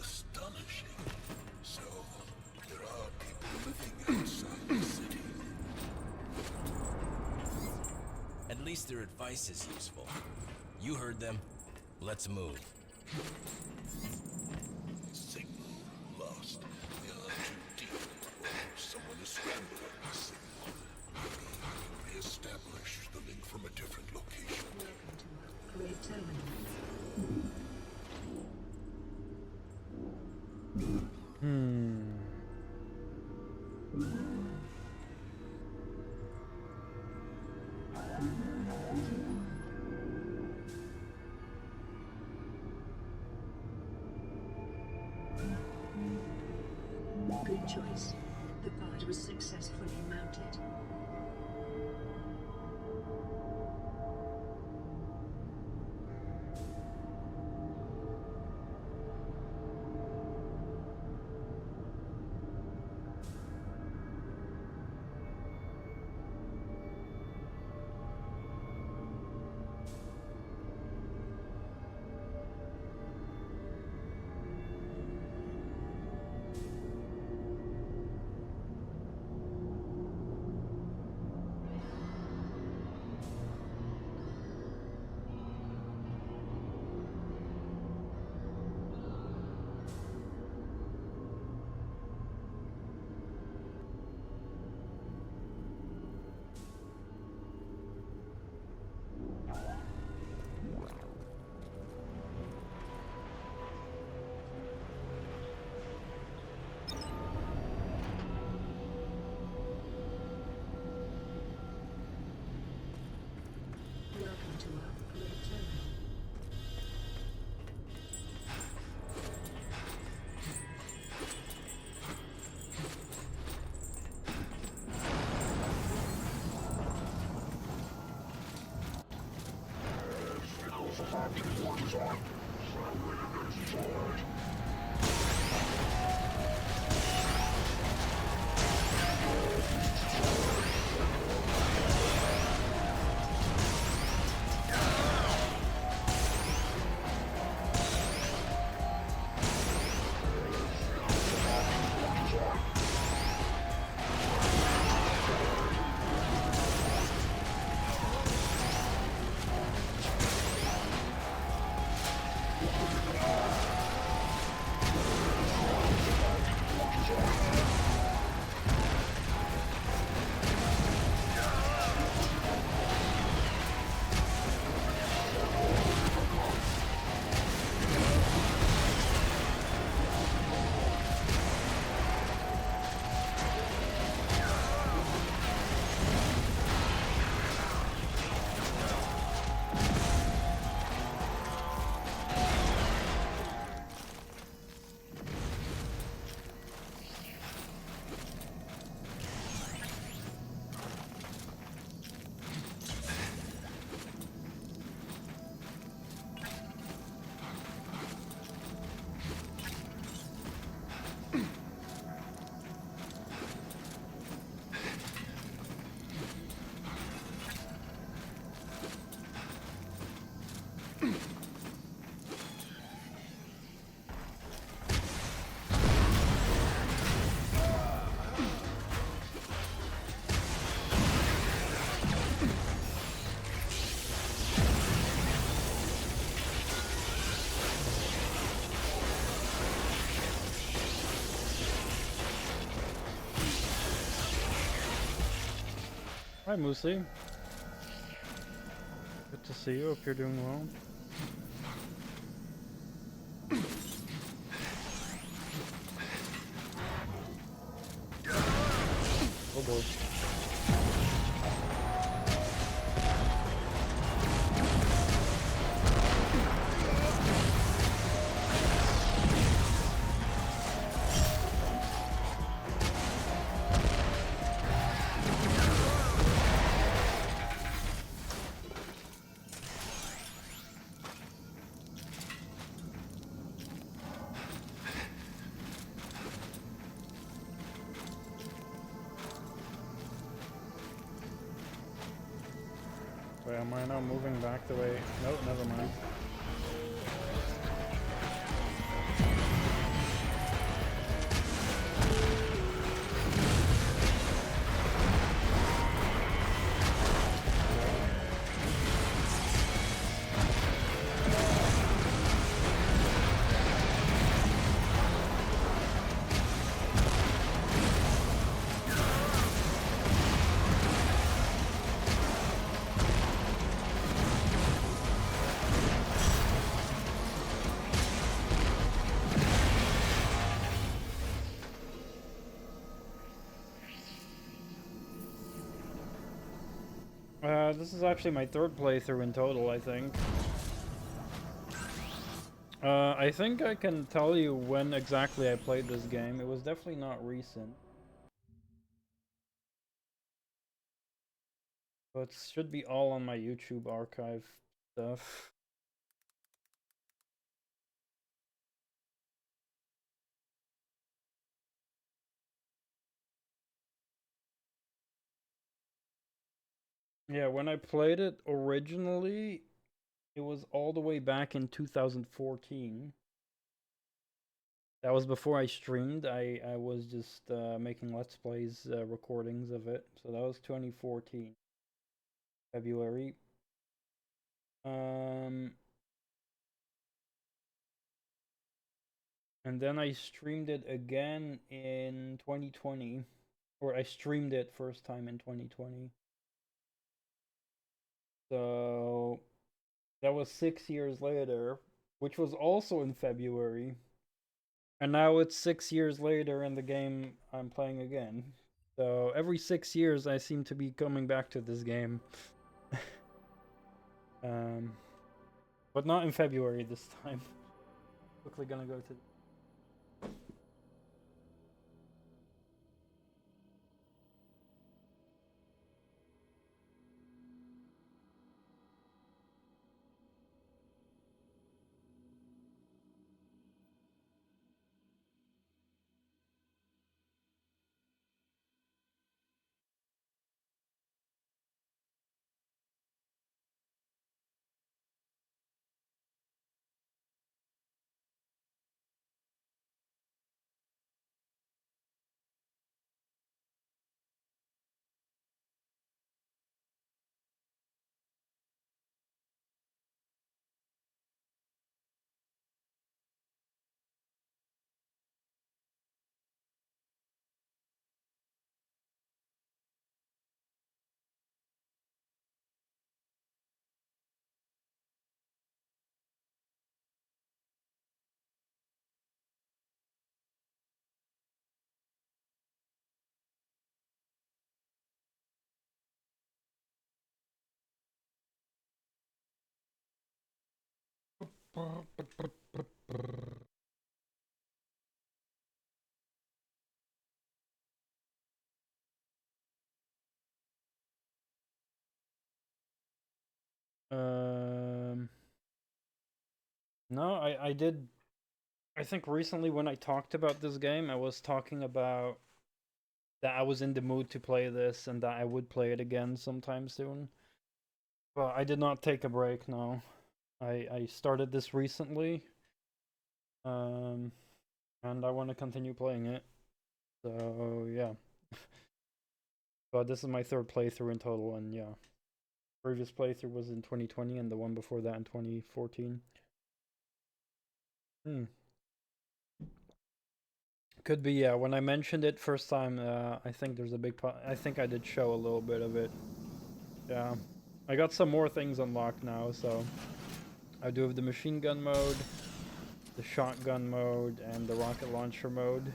Astonishing. So, there are people living outside the city. At least their advice is useful. You heard them. Let's move. Signal lost. You're too deep. Someone is scrambling the signal. Maybe reestablish the link from a different location. Great terminal. Good choice. The pod was successfully mounted. Welcome to our great terminal. Hi, Moosey. Good to see you. Hope you're doing well. Oh boy. Wait, am I now moving back the way? Nope, never mind. This is actually my third playthrough in total, I think. I think I can tell you when exactly I played this game. It was definitely not recent. But it should be all on my YouTube archive stuff. Yeah, when I played it originally, it was all the way back in 2014. That was before I streamed. I was just making Let's Plays, recordings of it. So that was 2014, February. And then I streamed it again in 2020. Or I streamed it first time in 2020. So that was 6 years later, which was also in February. And now it's 6 years later and the game I'm playing again. So every 6 years I seem to be coming back to this game. But not in February this time. Quickly gonna go to... No, I did... I think recently when I talked about this game, I was talking about that I was in the mood to play this and that I would play it again sometime soon. But I did not take a break, no. I started this recently. And I want to continue playing it. So, yeah. But this is my third playthrough in total, and yeah. Previous playthrough was in 2020, and the one before that in 2014. Could be, yeah. When I mentioned it first time, I think there's a big... I think I did show a little bit of it. Yeah. I got some more things unlocked now, so... I do have the machine gun mode, the shotgun mode, and the rocket launcher mode.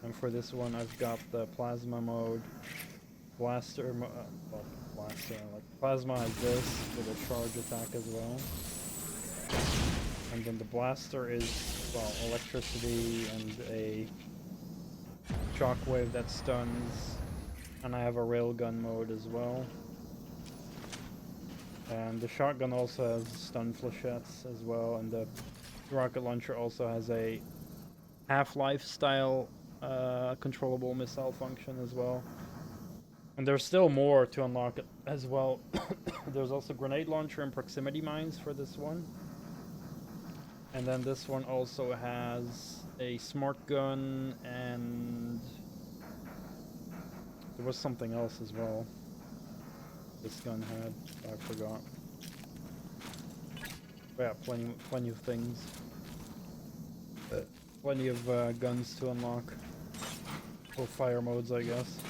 And for this one, I've got the plasma mode, blaster well, blaster, like plasma is this, with a charge attack as well. And then the blaster is, well, electricity and a shockwave that stuns. And I have a railgun mode as well. And the shotgun also has stun flechettes as well, and the rocket launcher also has a Half-Life style controllable missile function as well. And there's still more to unlock as well. There's also grenade launcher and proximity mines for this one. And then this one also has a smart gun, and there was something else as well this gun had. I forgot. But yeah, plenty of things. Plenty of guns to unlock. Or fire modes, I guess.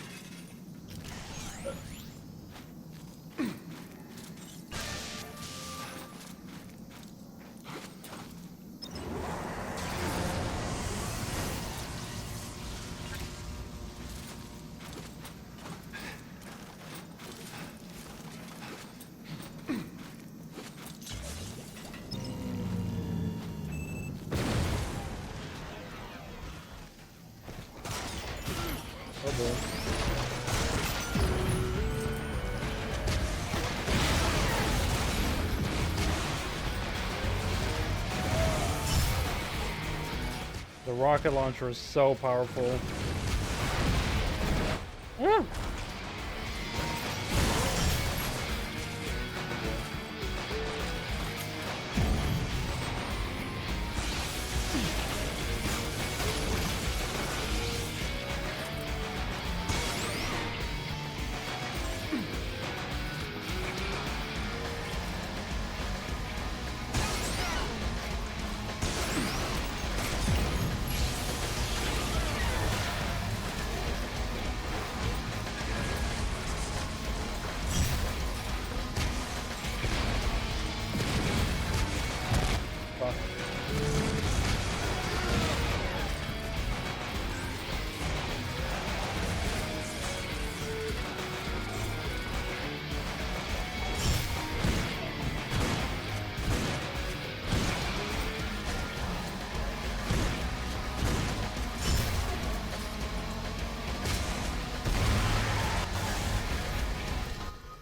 rocket launcher is so powerful. Yeah.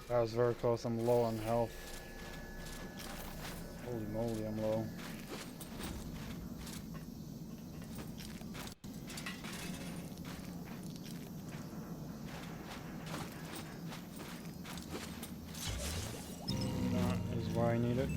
That was very close. I'm low on health. Holy moly, I'm low. That is why I need it.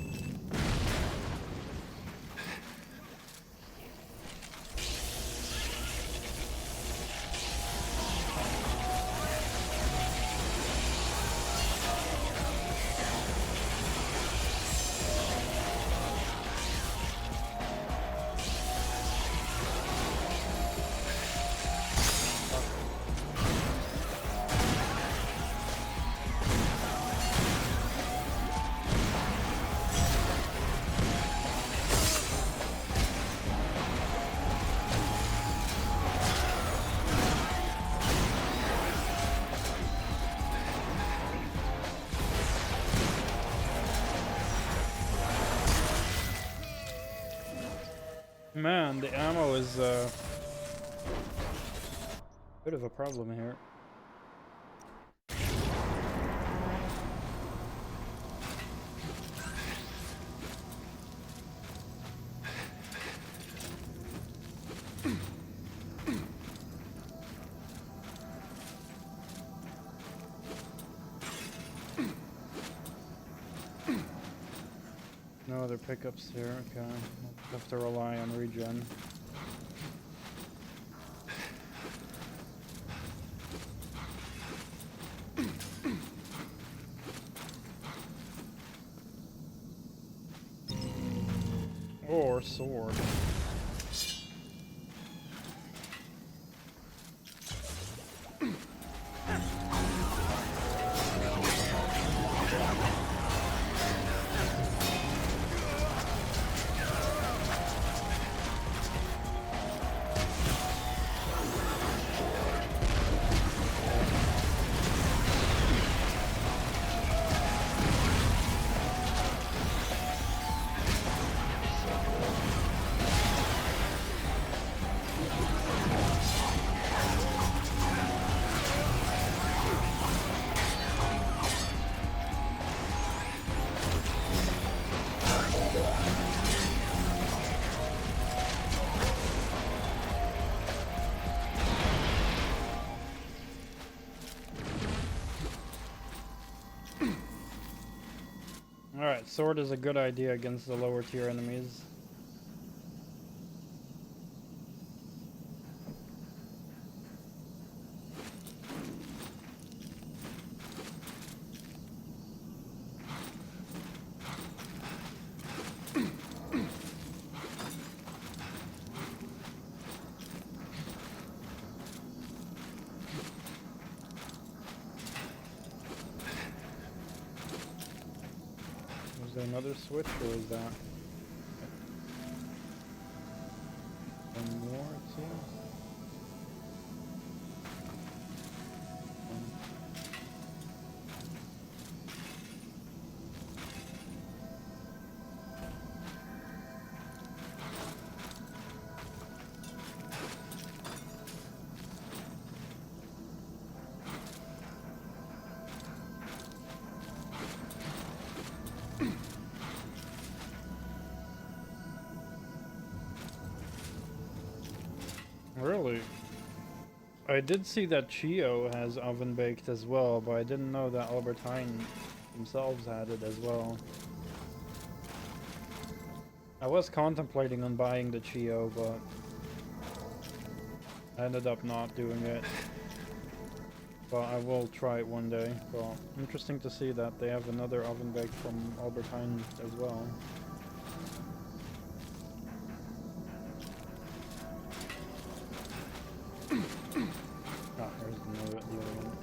Man, the ammo is a bit of a problem here. No other pickups here, okay. We'll have to rely on regen. Or sword. Alright, sword is a good idea against the lower tier enemies. Is there another switch, or is that one more, it seems? I did see that Chio has oven baked as well, but I didn't know that Albertine themselves had it as well. I was contemplating on buying the Chio, but I ended up not doing it. But I will try it one day. Well, interesting to see that they have another oven baked from Albertine as well. Ah, there's the other one.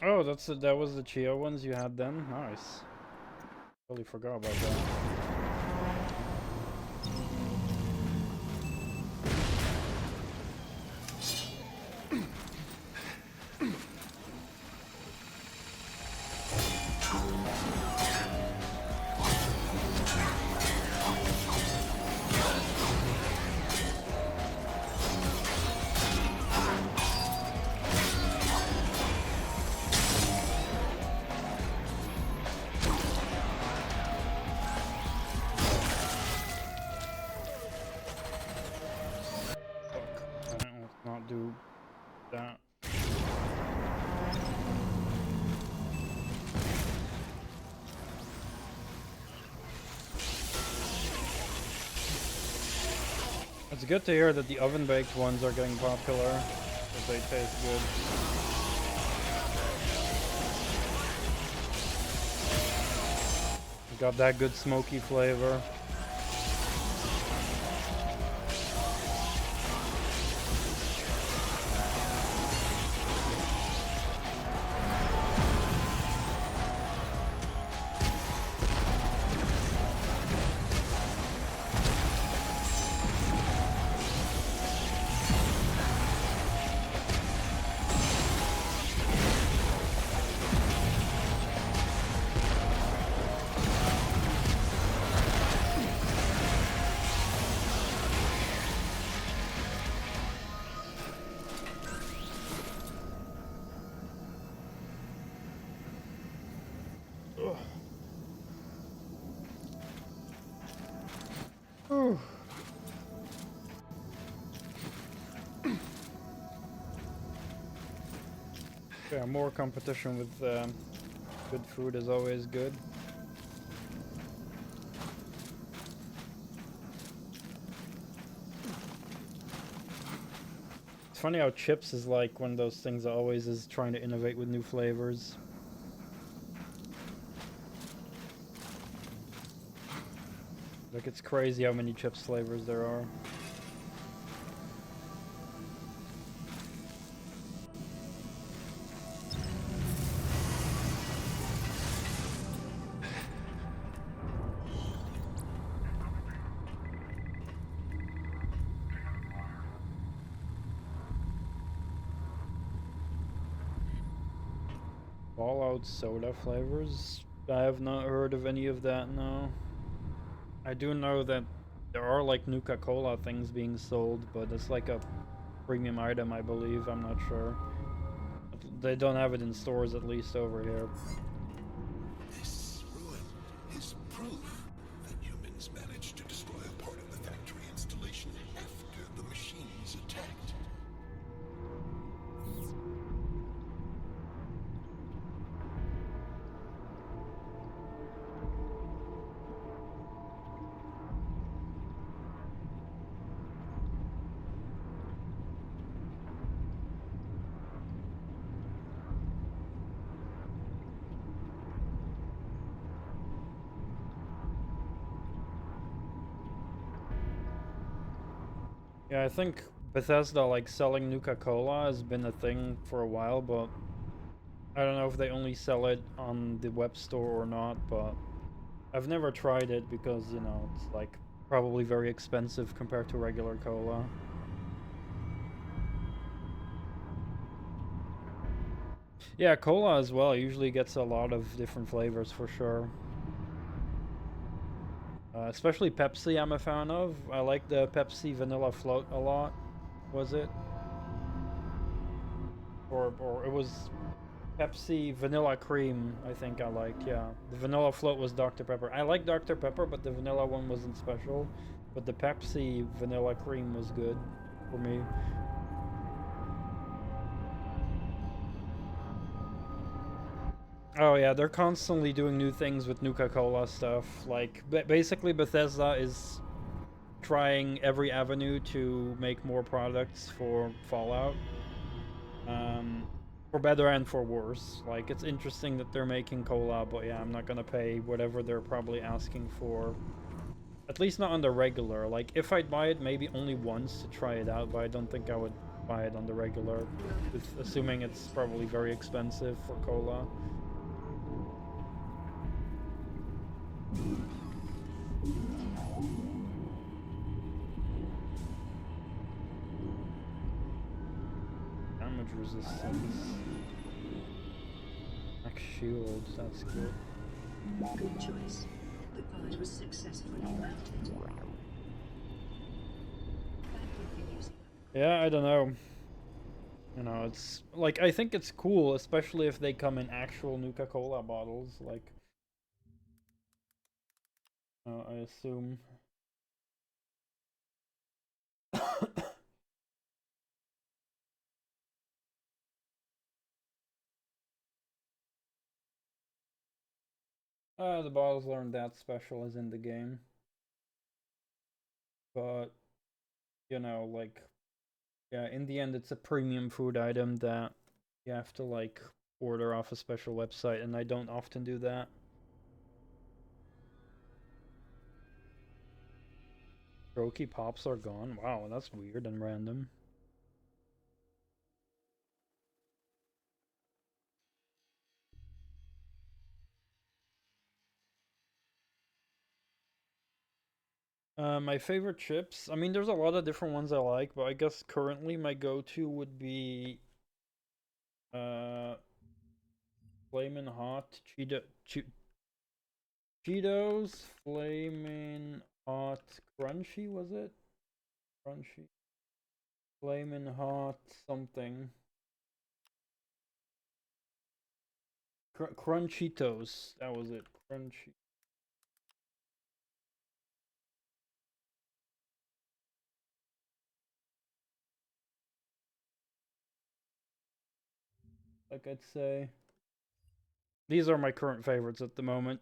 Oh, that was the Chio ones you had then? Nice. Totally forgot about that. Do that. It's good to hear that the oven baked ones are getting popular, because they taste good. Got that good smoky flavor. Yeah, more competition with good food is always good. It's funny how chips is like one of those things that always is trying to innovate with new flavors. Like, it's crazy how many chips flavors there are. Fallout soda flavors? I have not heard of any of that, no. I do know that there are like Nuka-Cola things being sold, but it's like a premium item, I believe. I'm not sure. They don't have it in stores, at least over here. This ruin is proof that humans managed to destroy a part of the factory installation after the machines attacked. Yeah, I think Bethesda, like, selling Nuka-Cola has been a thing for a while, but I don't know if they only sell it on the web store or not, but I've never tried it because, you know, it's like Probably very expensive compared to regular cola. Yeah, cola as well usually gets a lot of different flavors for sure. Especially Pepsi I'm a fan of. I like the Pepsi vanilla float a lot. Was it? Or it was Pepsi vanilla cream, I think I liked, yeah. The vanilla float was Dr. Pepper. I like Dr. Pepper, but the vanilla one wasn't special. But the Pepsi vanilla cream was good for me. Oh yeah, they're constantly doing new things with Nuka-Cola stuff. Like, basically Bethesda is trying every avenue to make more products for Fallout. For better and for worse. Like, it's interesting that they're making cola, but yeah, I'm not gonna pay whatever they're probably asking for. At least not on the regular. Like, if I'd buy it, maybe only once to try it out, but I don't think I would buy it on the regular, assuming it's probably very expensive for cola. Damage resistance. Max shields, that's good. Good choice. The pod was successfully mounted. Yeah, I don't know. You know, it's like, I think it's cool, especially if they come in actual Nuka-Cola bottles, like, I assume. The bottles aren't that special as in the game. But, you know, like, yeah, in the end it's a premium food item that you have to, like, order off a special website, and I don't often do that. STRONKI pops are gone? Wow, that's weird and random. My favorite chips, I mean, there's a lot of different ones I like, but I guess currently my go-to would be Flamin' Hot Cheetos, Flamin' Hot Crunchy, was it? Crunchy. Flamin' Hot something. Crunchitos, that was it. Crunchy. Like I'd say. These are my current favorites at the moment.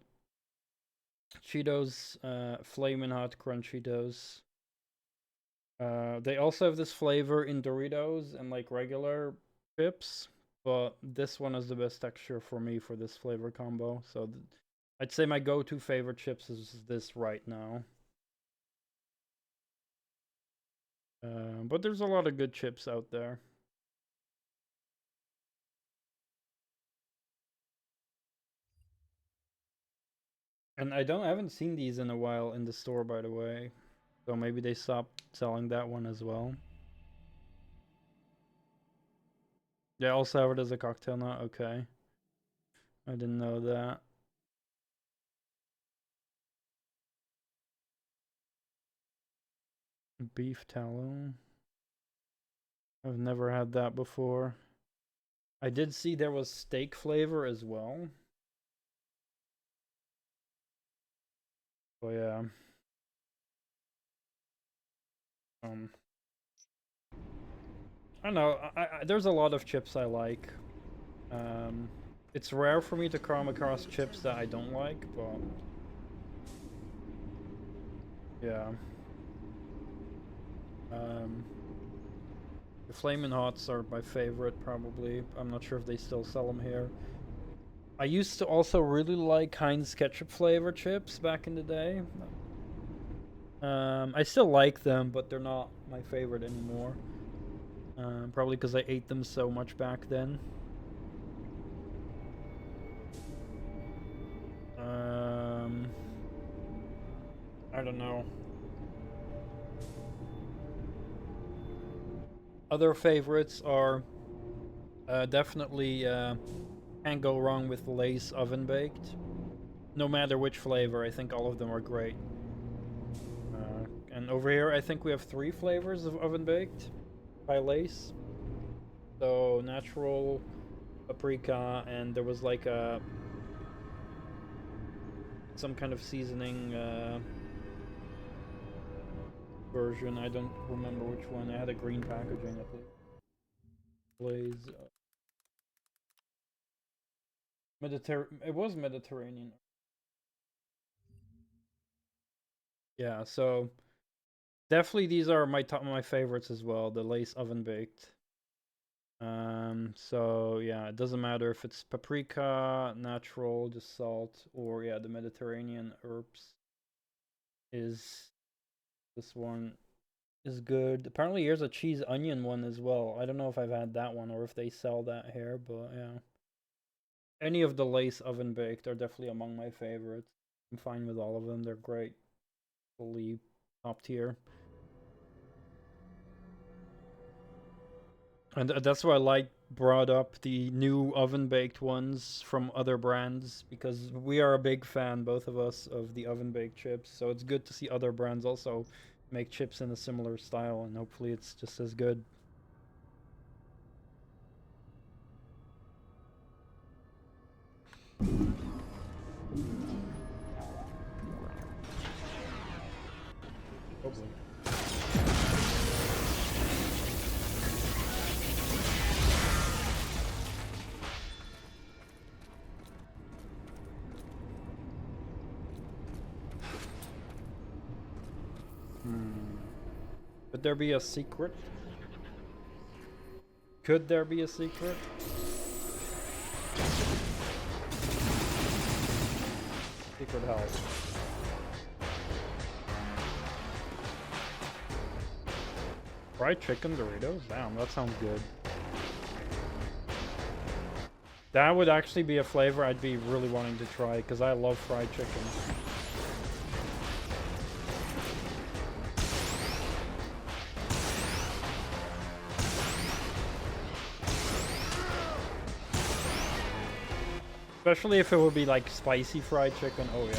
Cheetos, Flamin' Hot Crunchitos. They also have this flavor in Doritos and like regular chips, but this one is the best texture for me for this flavor combo. So I'd say my go-to favorite chips is this right now. But there's a lot of good chips out there. And I haven't seen these in a while in the store, by the way. So maybe they stopped selling that one as well. Yeah, also have it as a cocktail now. Okay. I didn't know that. Beef tallow. I've never had that before. I did see there was steak flavor as well. But yeah. I don't know. There's a lot of chips I like. It's rare for me to come across chips that I don't like, but yeah. The Flamin' Hots are my favorite, probably. I'm not sure if they still sell them here. I used to also really like Heinz ketchup flavor chips back in the day. I still like them, but they're not my favorite anymore. Probably because I ate them so much back then. I don't know. Other favorites are definitely can't go wrong with Lay's oven baked. No matter which flavor, I think all of them are great. And over here, I think we have 3 flavors of oven baked by Lay's. So natural, paprika, and there was like a some kind of seasoning version. I don't remember which one. I had a green packaging, I think. Lay's it was Mediterranean. Yeah, so definitely these are my favorites as well, the Lay's oven baked. So yeah, it doesn't matter if it's paprika, natural, just salt, or yeah, the Mediterranean herbs is this one is good. Apparently here's a cheese onion one as well. I don't know if I've had that one or if they sell that here, but yeah. Any of the Lay's oven baked are definitely among my favorites. I'm fine with all of them. They're great. Fully top tier. And that's why I brought up the new oven baked ones from other brands, because we are a big fan, both of us, of the oven baked chips. So it's good to see other brands also make chips in a similar style, and hopefully it's just as good. Hopefully. Could there be a secret? Could there be a secret? Secret help. Fried chicken Doritos? Damn, that sounds good. That would actually be a flavor I'd be really wanting to try, because I love fried chicken. Especially if it would be like spicy fried chicken. Oh yeah.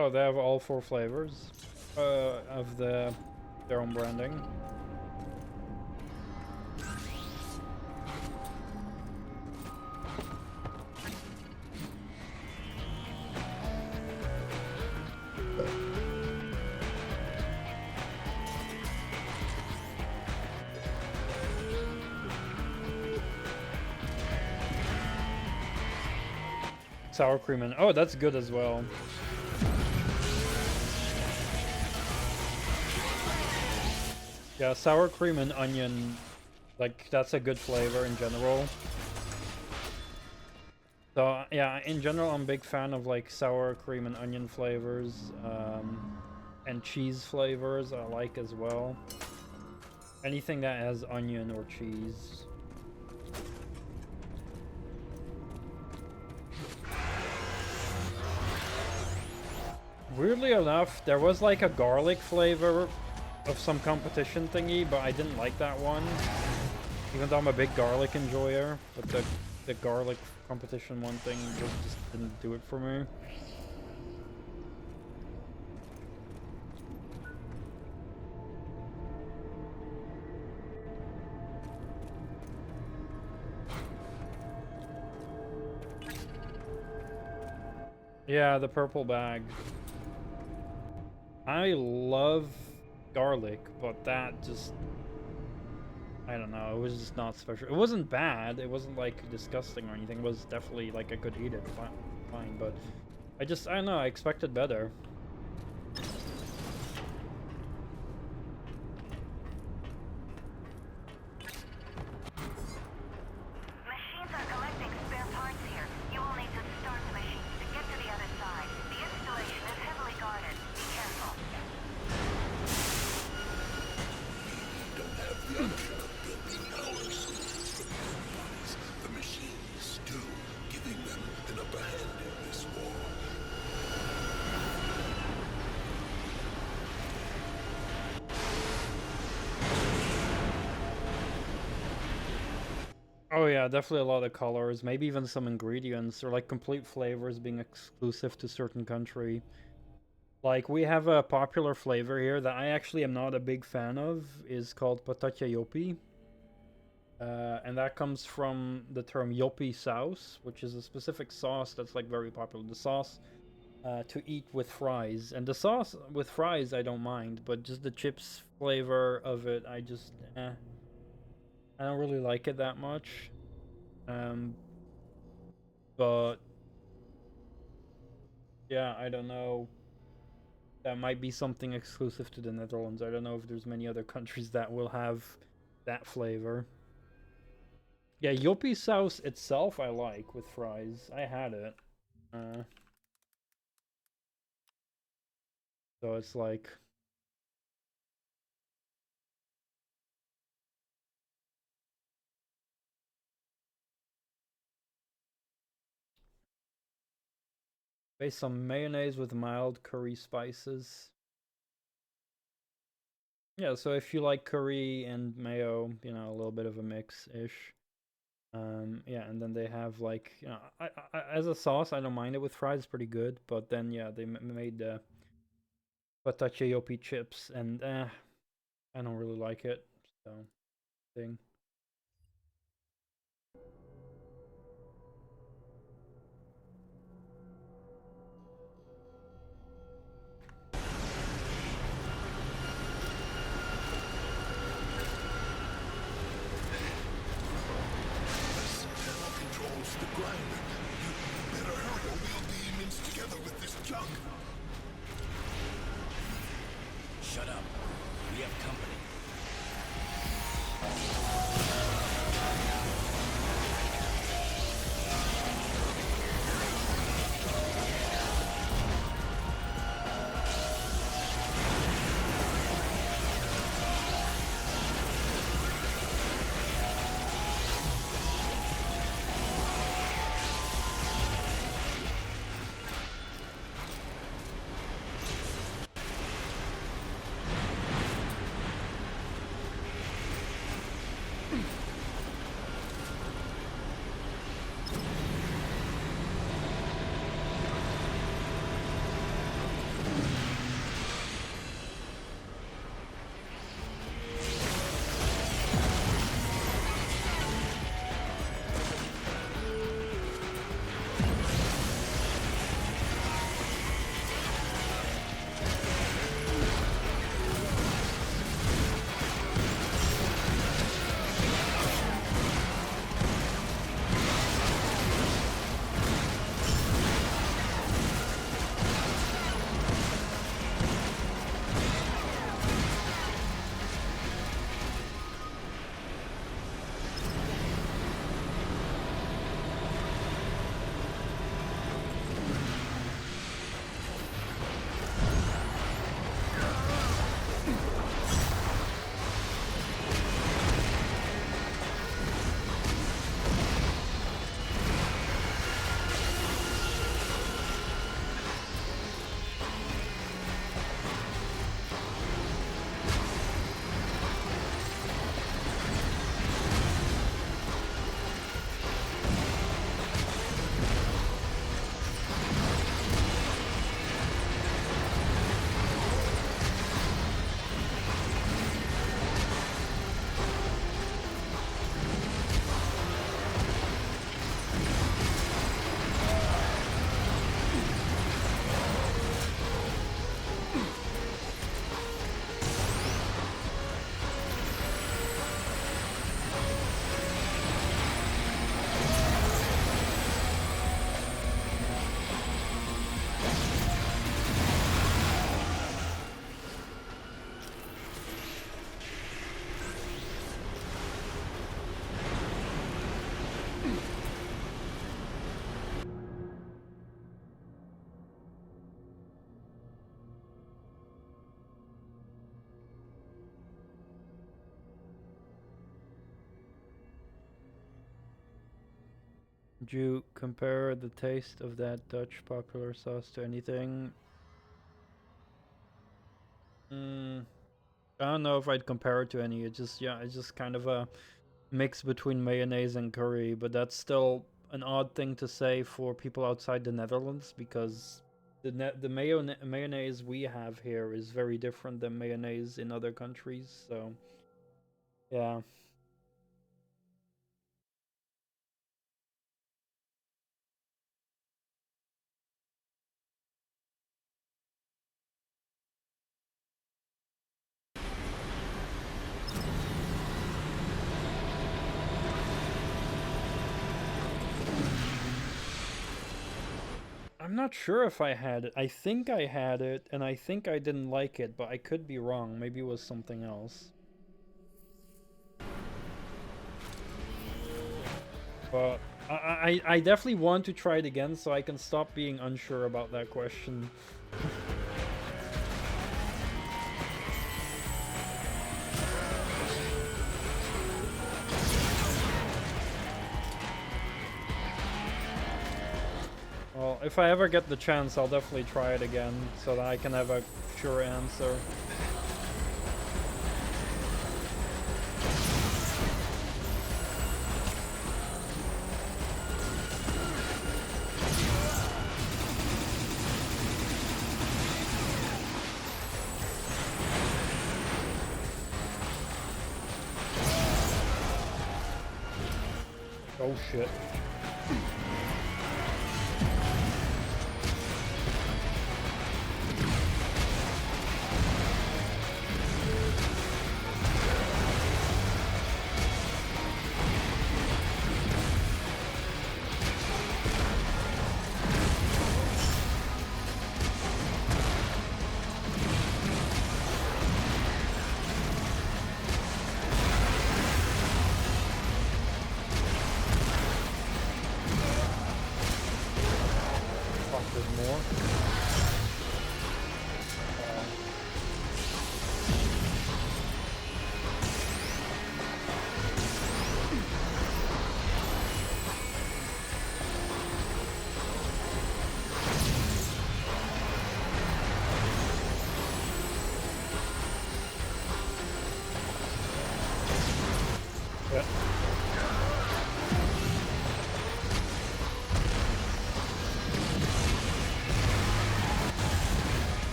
Oh, they have all 4 flavors of their own branding. Sour cream and oh, that's good as well. Yeah, sour cream and onion, like, that's a good flavor in general. So, yeah, in general, I'm a big fan of, like, sour cream and onion flavors, and cheese flavors I like as well. Anything that has onion or cheese. Weirdly enough, there was, like, a garlic flavor of some competition thingy, but I didn't like that one. Even though I'm a big garlic enjoyer, but the garlic competition one thing just didn't do it for me. Yeah, the purple bag. I love garlic, but that just, I don't know, it was just not special. It wasn't bad, it wasn't like disgusting or anything, it was definitely like I could eat it fine, but I don't know, I expected better. Oh yeah, definitely a lot of colors, maybe even some ingredients or like complete flavors being exclusive to certain country. Like we have a popular flavor here that I actually am not a big fan of is called patata yopi. And that comes from the term yopi sauce, which is a specific sauce that's like very popular. The sauce to eat with fries. And the sauce with fries I don't mind, but just the chips flavor of it, I just I don't really like it that much. Um, but yeah, I don't know. That might be something exclusive to the Netherlands. I don't know if there's many other countries that will have that flavor. Yeah, Yopi sauce itself I like with fries. I had it. Uh, so it's like based on mayonnaise with mild curry spices. Yeah, so if you like curry and mayo, you know, a little bit of a mix-ish. Yeah, and then they have like, you know, as a sauce, I don't mind it with fries, it's pretty good. But then, yeah, they made the patachayopi chips, and I don't really like it. So, thing. Panel controls the grinder. You better hurry or we'll be minced together with this junk. Shut up. We have company. Would you compare the taste of that Dutch popular sauce to anything? I don't know if I'd compare it to any. It's just, yeah, it's just kind of a mix between mayonnaise and curry, but that's still an odd thing to say for people outside the Netherlands because the mayonnaise we have here is very different than mayonnaise in other countries. So yeah. I'm not sure if I had it. I think I had it, and I think I didn't like it, but I could be wrong. Maybe it was something else. But I definitely want to try it again so I can stop being unsure about that question. Well, if I ever get the chance, I'll definitely try it again so that I can have a sure answer. Oh shit.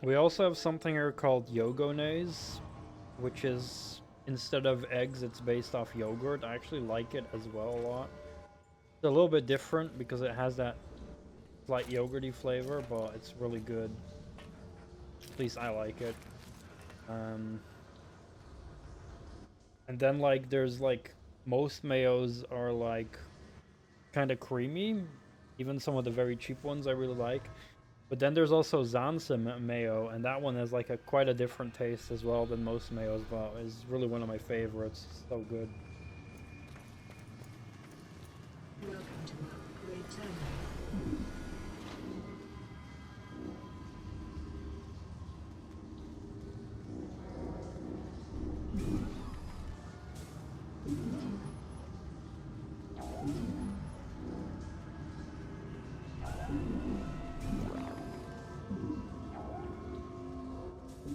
We also have something here called Yogonaise, which is, instead of eggs, it's based off yogurt. I actually like it as well a lot. It's a little bit different because it has that slight yogurty flavor, but it's really good. At least I like it. And then, like, there's, like, most mayos are, like, kind of creamy. Even some of the very cheap ones I really like. But then there's also Zansa mayo, and that one has like quite a different taste as well than most mayos, but is really one of my favorites. So good. Welcome to our great terminal.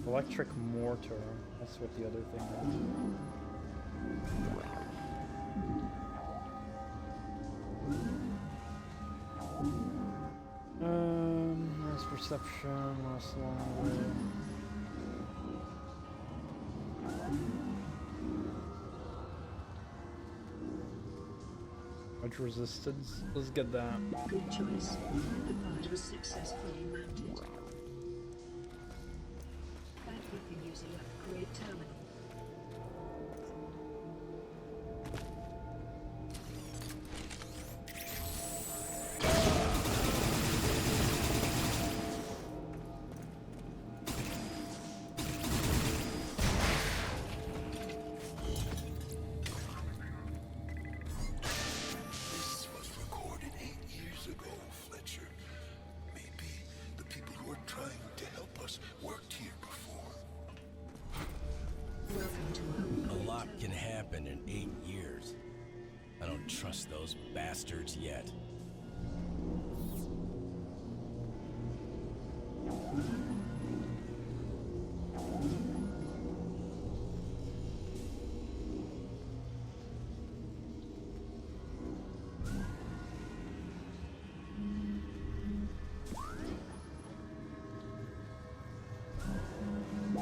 Electric mortar. That's what the other thing is. perception lasts longer. Much resistance. Let's get that. Good choice. The part was successfully mounted. Thank you for using upgrade terminal. This was recorded 8 years ago, Fletcher. Maybe the people who are trying to help us worked here before. Welcome to A upgrade lot can terminal. happen in 8 years. I don't trust those bastards yet.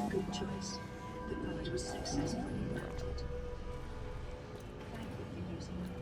Good choice. The part was successfully mounted. Thank you for using upgrade.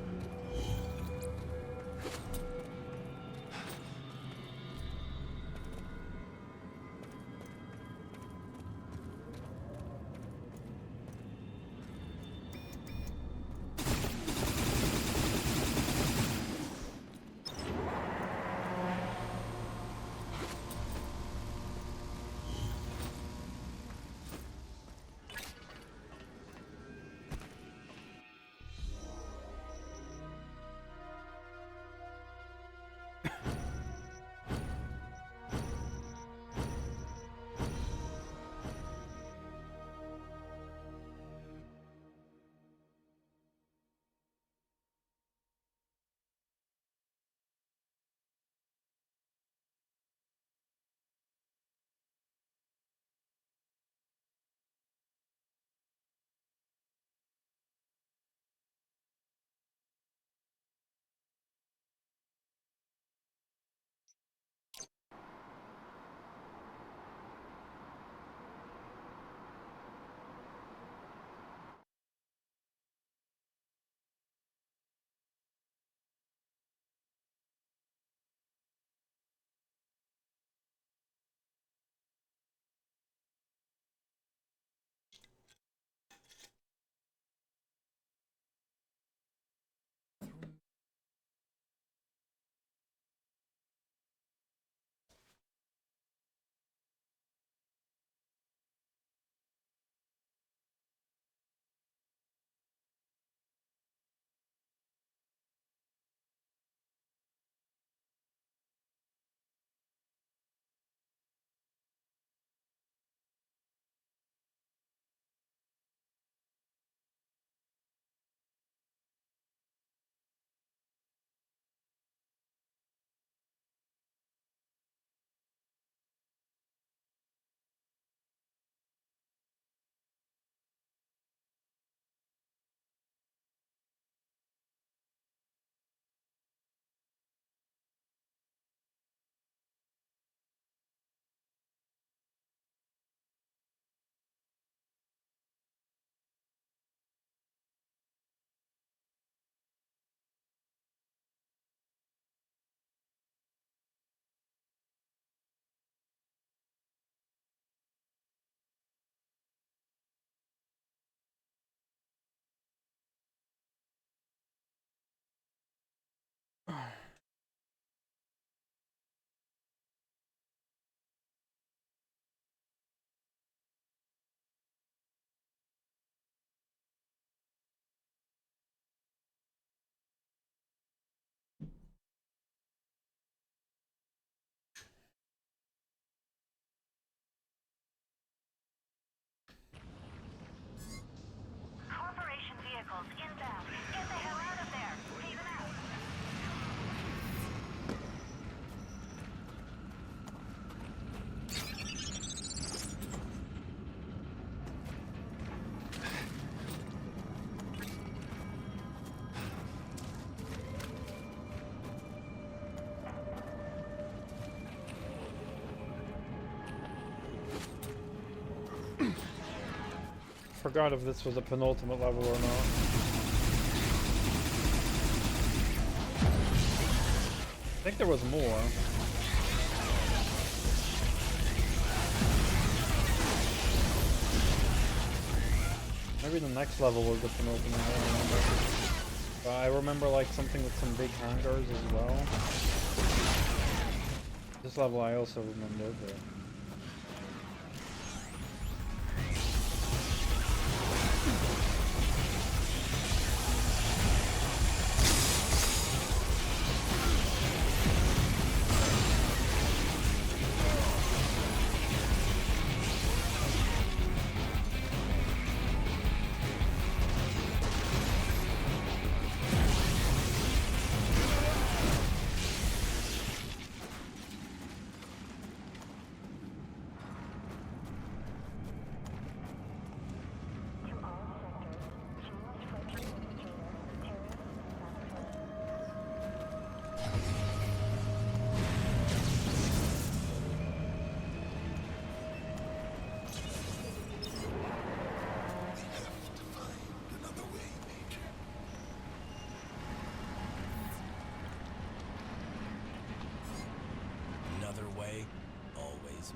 forgot if this was a penultimate level or not. I think there was more. Maybe the next level was the penultimate, I don't remember. But I remember like something with some big hangars as well. This level I also remember, but...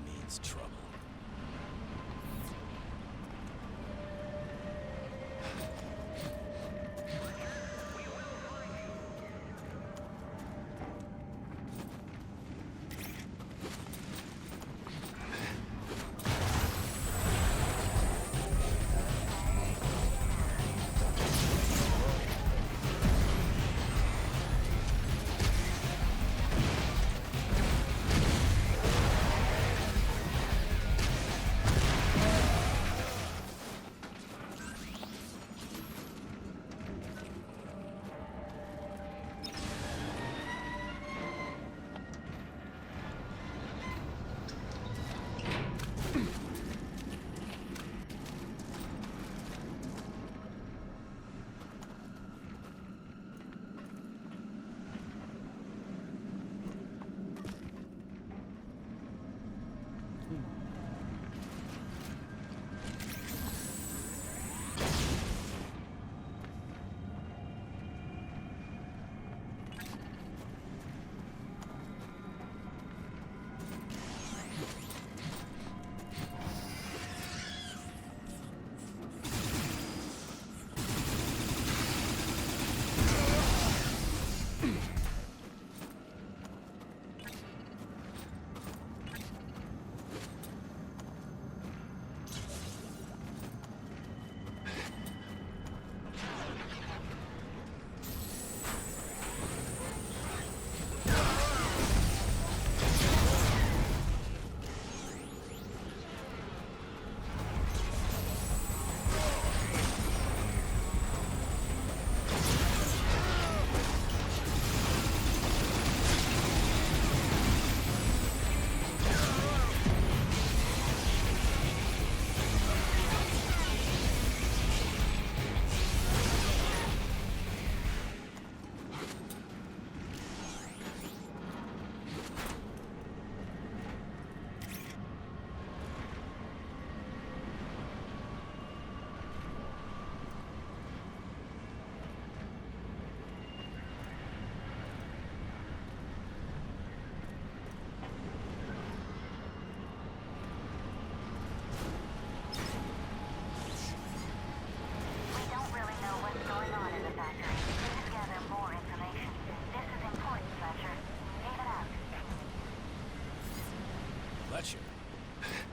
Means trouble.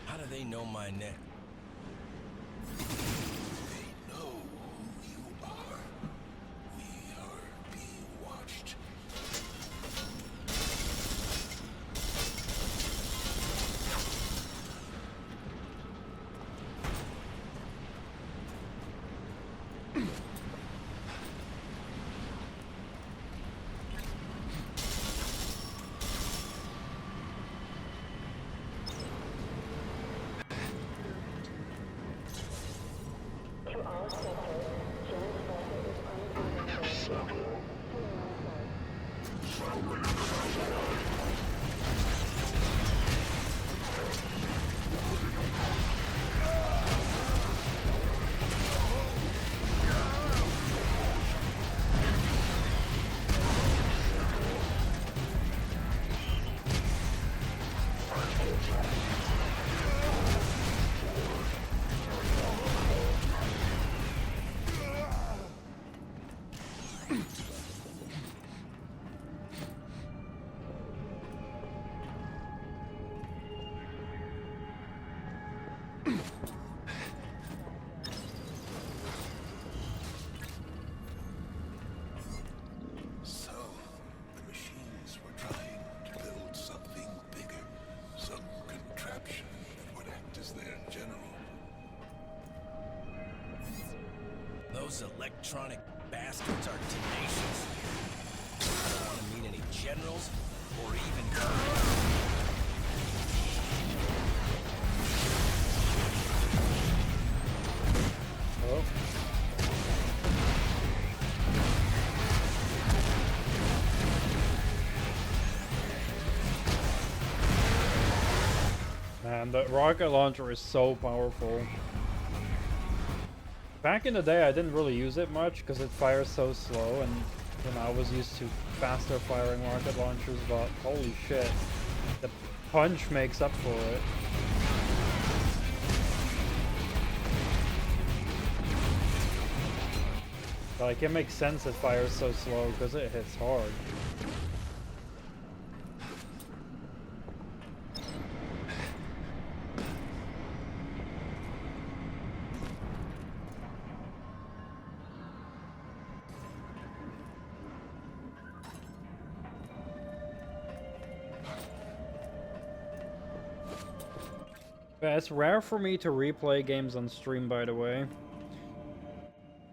How do they know my name? They know who you are. We are being watched. electronic bastards are tenacious. I don't want to meet any generals or even Oh. Man, the rocket launcher is so powerful. Back in the day, I didn't really use it much because it fires so slow, and you know, I was used to faster firing rocket launchers, but holy shit, the punch makes up for it. Like, it makes sense it fires so slow because it hits hard. Yeah, it's rare for me to replay games on stream, by the way.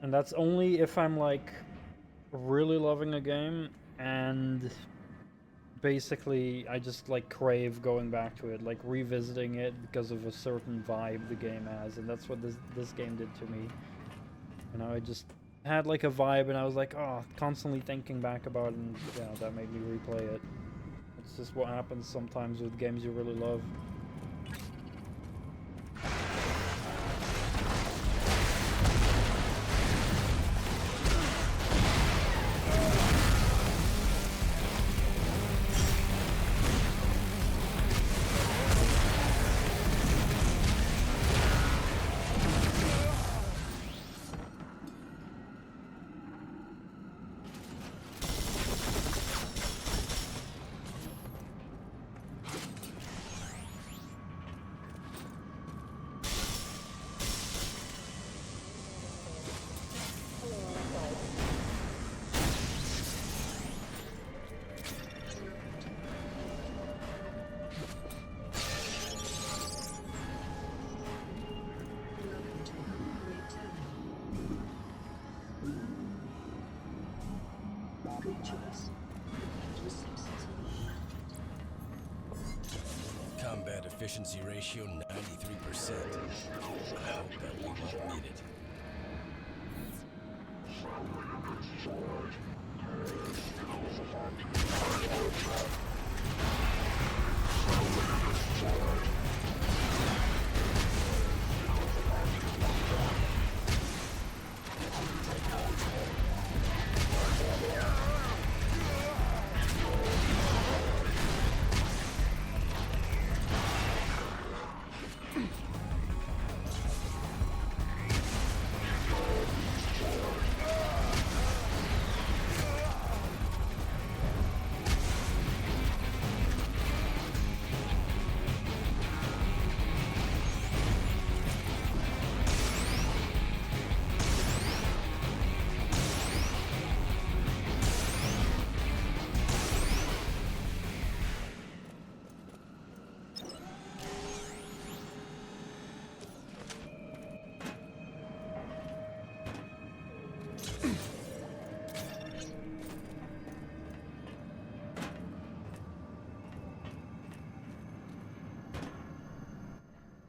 And that's only if I'm, like, really loving a game and basically I just, like, crave going back to it, like, revisiting it because of a certain vibe the game has, and that's what this game did to me. You know, I just had, like, a vibe and I was like, oh, constantly thinking back about it, and yeah, that made me replay it. It's just what happens sometimes with games you really love. combat efficiency ratio 93%. I hope that we won't need it.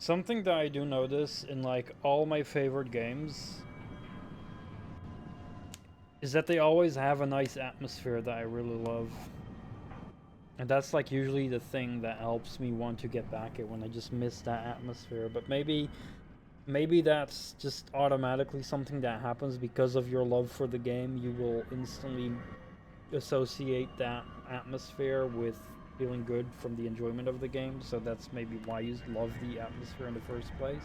Something that I do notice in like all my favorite games is that they always have a nice atmosphere that I really love. And that's like usually the thing that helps me want to get back at when I just miss that atmosphere. But maybe that's just automatically something that happens because of your love for the game. You will instantly associate that atmosphere with feeling good from the enjoyment of the game, so that's maybe why you love the atmosphere in the first place.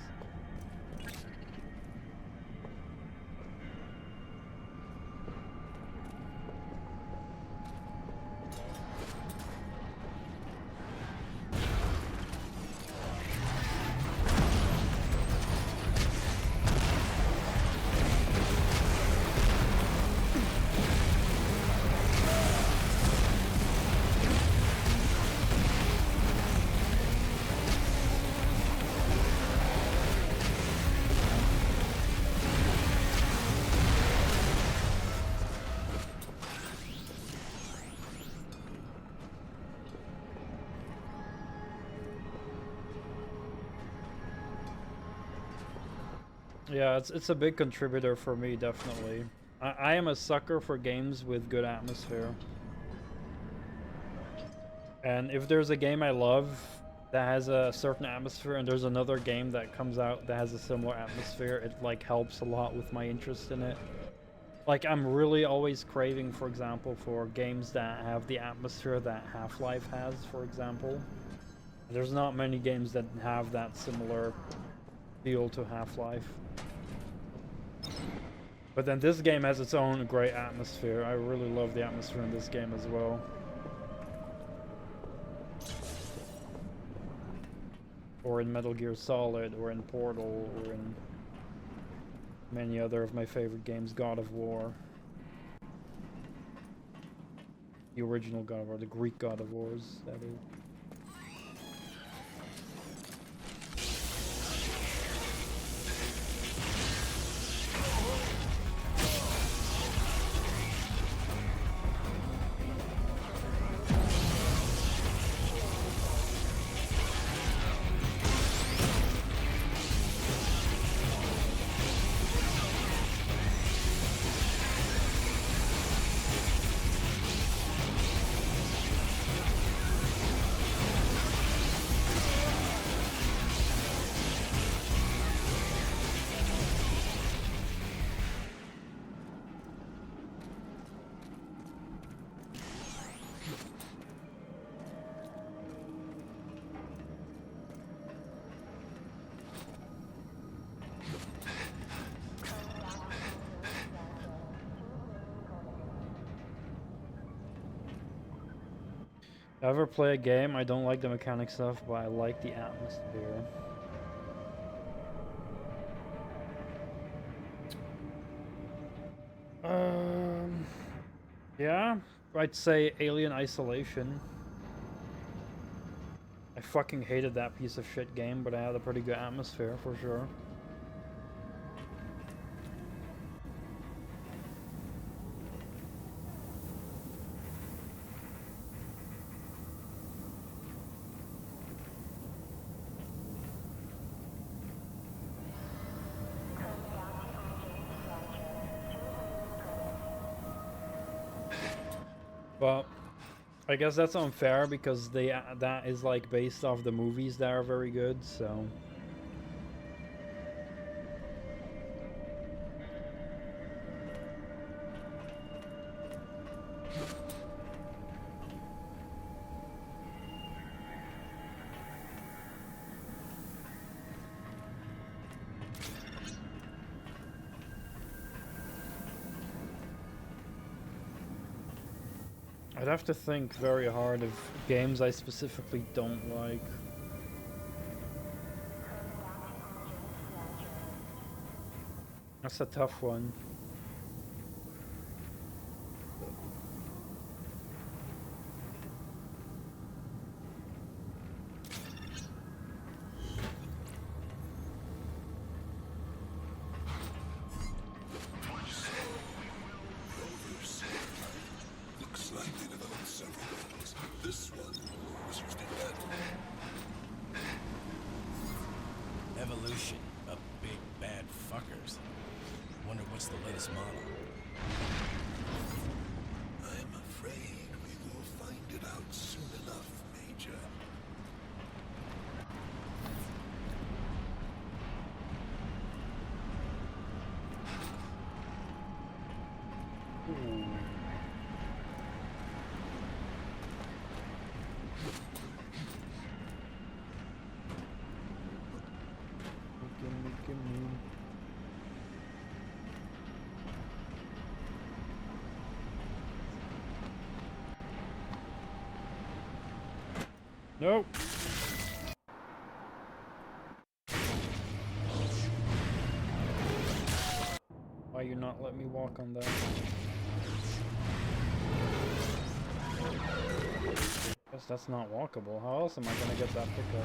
Yeah, it's a big contributor for me, definitely. I am a sucker for games with good atmosphere. And if there's a game I love that has a certain atmosphere and there's another game that comes out that has a similar atmosphere, it like helps a lot with my interest in it. Like, I'm really always craving, for example, for games that have the atmosphere that Half-Life has, for example. There's not many games that have that similar feel to Half-Life. But then this game has its own great atmosphere. I really love the atmosphere in this game as well. Or in Metal Gear Solid, or in Portal, or in many other of my favorite games, God of War. The original God of War, the Greek God of Wars, that is. If I ever play a game, I don't like the mechanic stuff, but I like the atmosphere. Yeah, I'd say Alien Isolation. I fucking hated that piece of shit game, but I had a pretty good atmosphere for sure. But I guess that's unfair because that is like based off the movies that are very good, so. I'd have to think very hard of games I specifically don't like. That's a tough one. Evolution of big bad fuckers. Wonder what's the latest model. I'm afraid we will find it out soon enough, Major. Nope. Why you not let me walk on that? Guess that's not walkable. How else am I gonna get that pickup?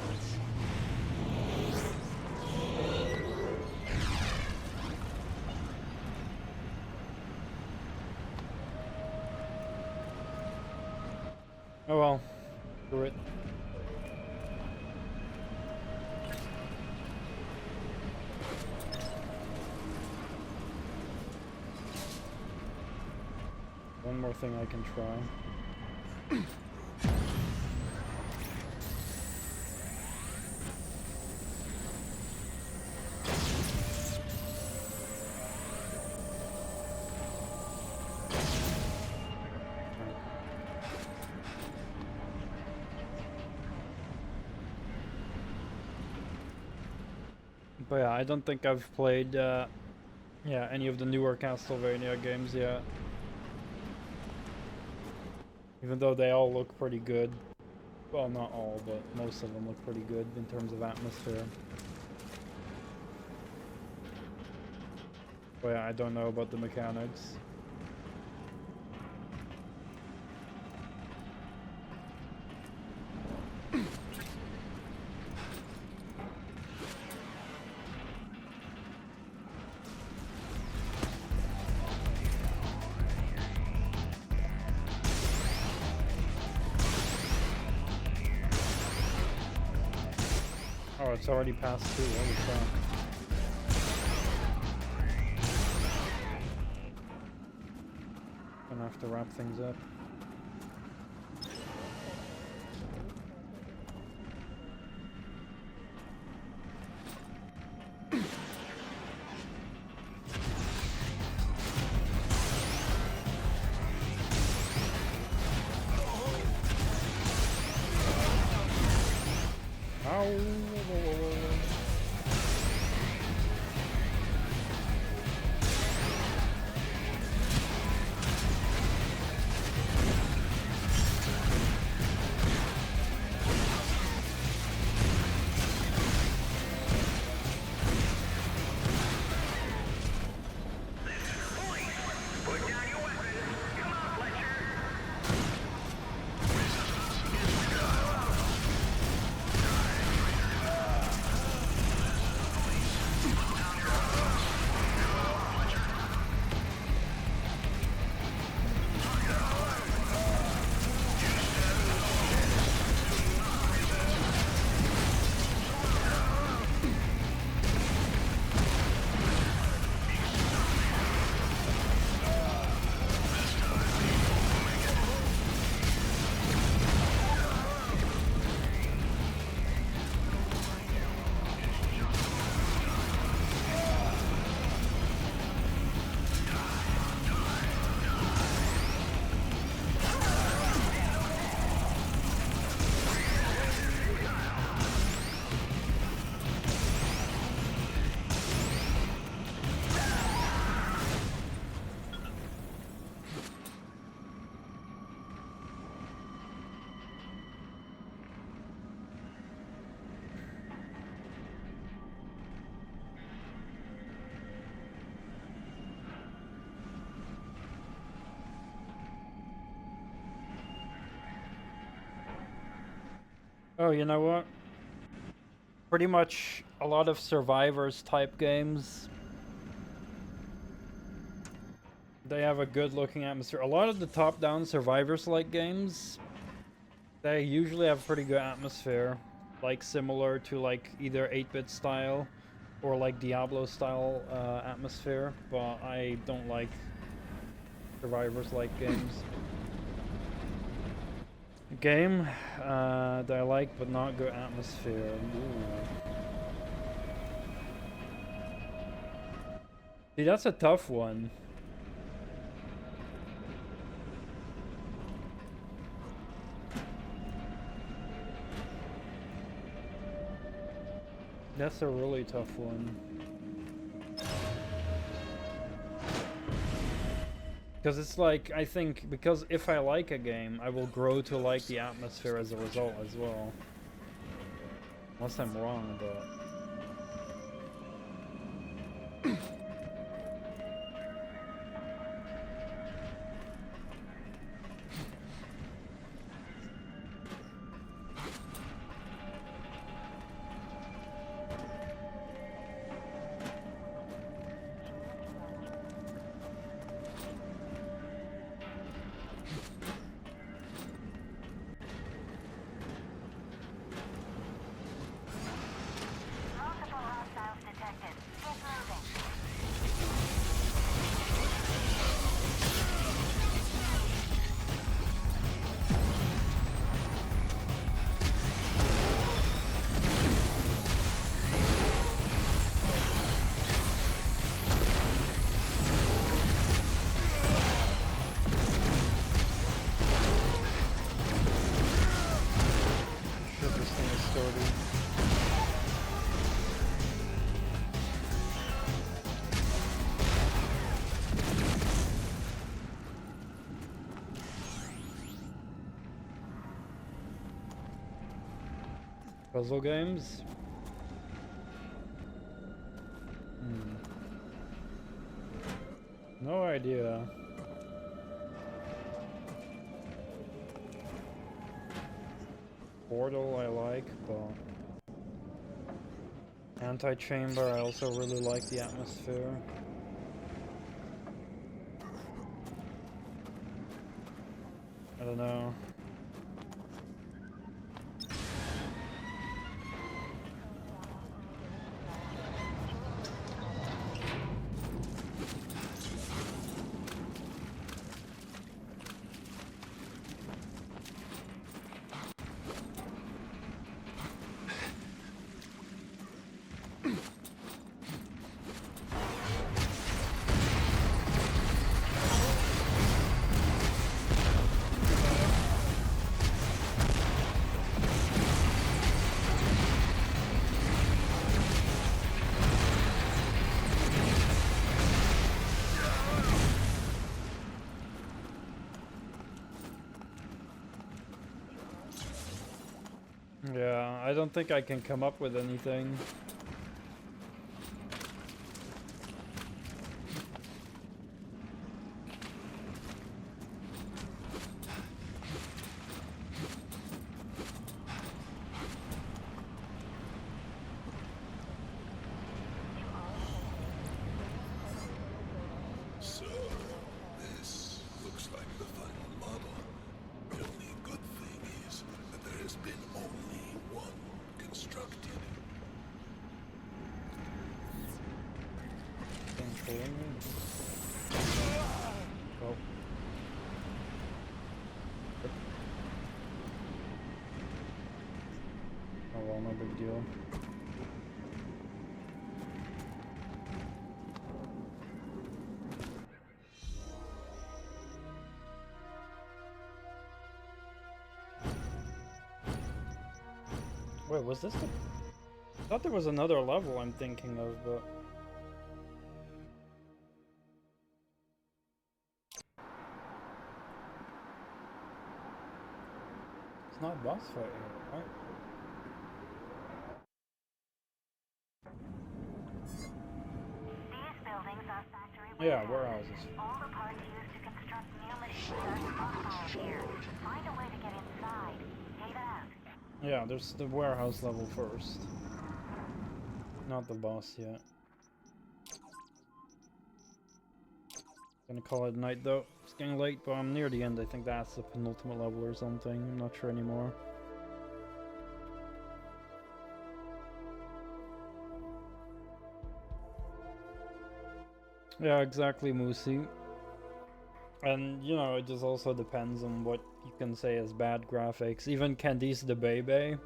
Oh well. Screw it. one more thing I can try. But yeah, I don't think I've played any of the newer Castlevania games yet. Even though they all look pretty good. Well, not all, but most of them look pretty good in terms of atmosphere. But yeah, I don't know about the mechanics. Oh, it's already past 2. Holy crap. Gonna have to wrap things up. Oh, you know what? Pretty much a lot of Survivors type games, they have a good looking atmosphere. A lot of the top-down Survivors-like games, they usually have pretty good atmosphere. Like similar to like either 8-bit style or like Diablo style atmosphere, but I don't like Survivors-like games. Game that I like, but not good atmosphere. Ooh. See, that's a tough one. That's a really tough one. Because it's like, I think, because if I like a game, I will grow to like the atmosphere as a result as well. Unless I'm wrong, but... thing is sturdy. Puzzle games? No idea. Portal I like, but Anti-Chamber I also really like the atmosphere. I don't know. Yeah, I don't think I can come up with anything. So, this looks like the final model. The only good thing is that there has been only one constructed. Oh. Oh well, no big deal. Wait, was this the... I thought there was another level I'm thinking of, but... It's not boss fight here, right? These buildings are factory Yeah, warehouses. All the parts used to construct new machines are stockpiled here. Find a way to get inside. Data out. Yeah, there's the warehouse level first. Not the boss yet. Gonna call it night though. It's getting late, but I'm near the end. I think that's the penultimate level or something. I'm not sure anymore. Yeah, exactly, Moosey. And, you know, it just also depends on what you can say is bad graphics. Even Candice the Bebe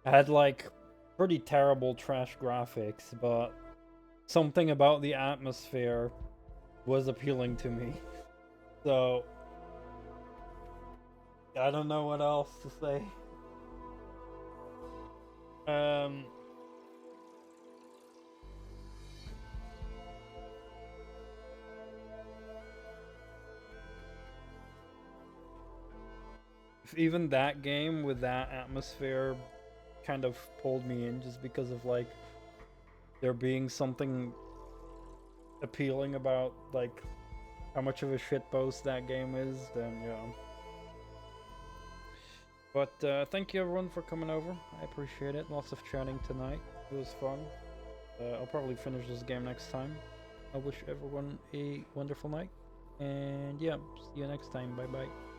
had, like, pretty terrible trash graphics, but something about the atmosphere was appealing to me. So, I don't know what else to say. Even that game with that atmosphere kind of pulled me in just because of like there being something appealing about like how much of a shitpost that game is, then yeah. But thank you everyone for coming over. I appreciate it. Lots of chatting tonight. It was fun. I'll probably finish this game next time. I wish everyone a wonderful night. And yeah, see you next time. Bye bye.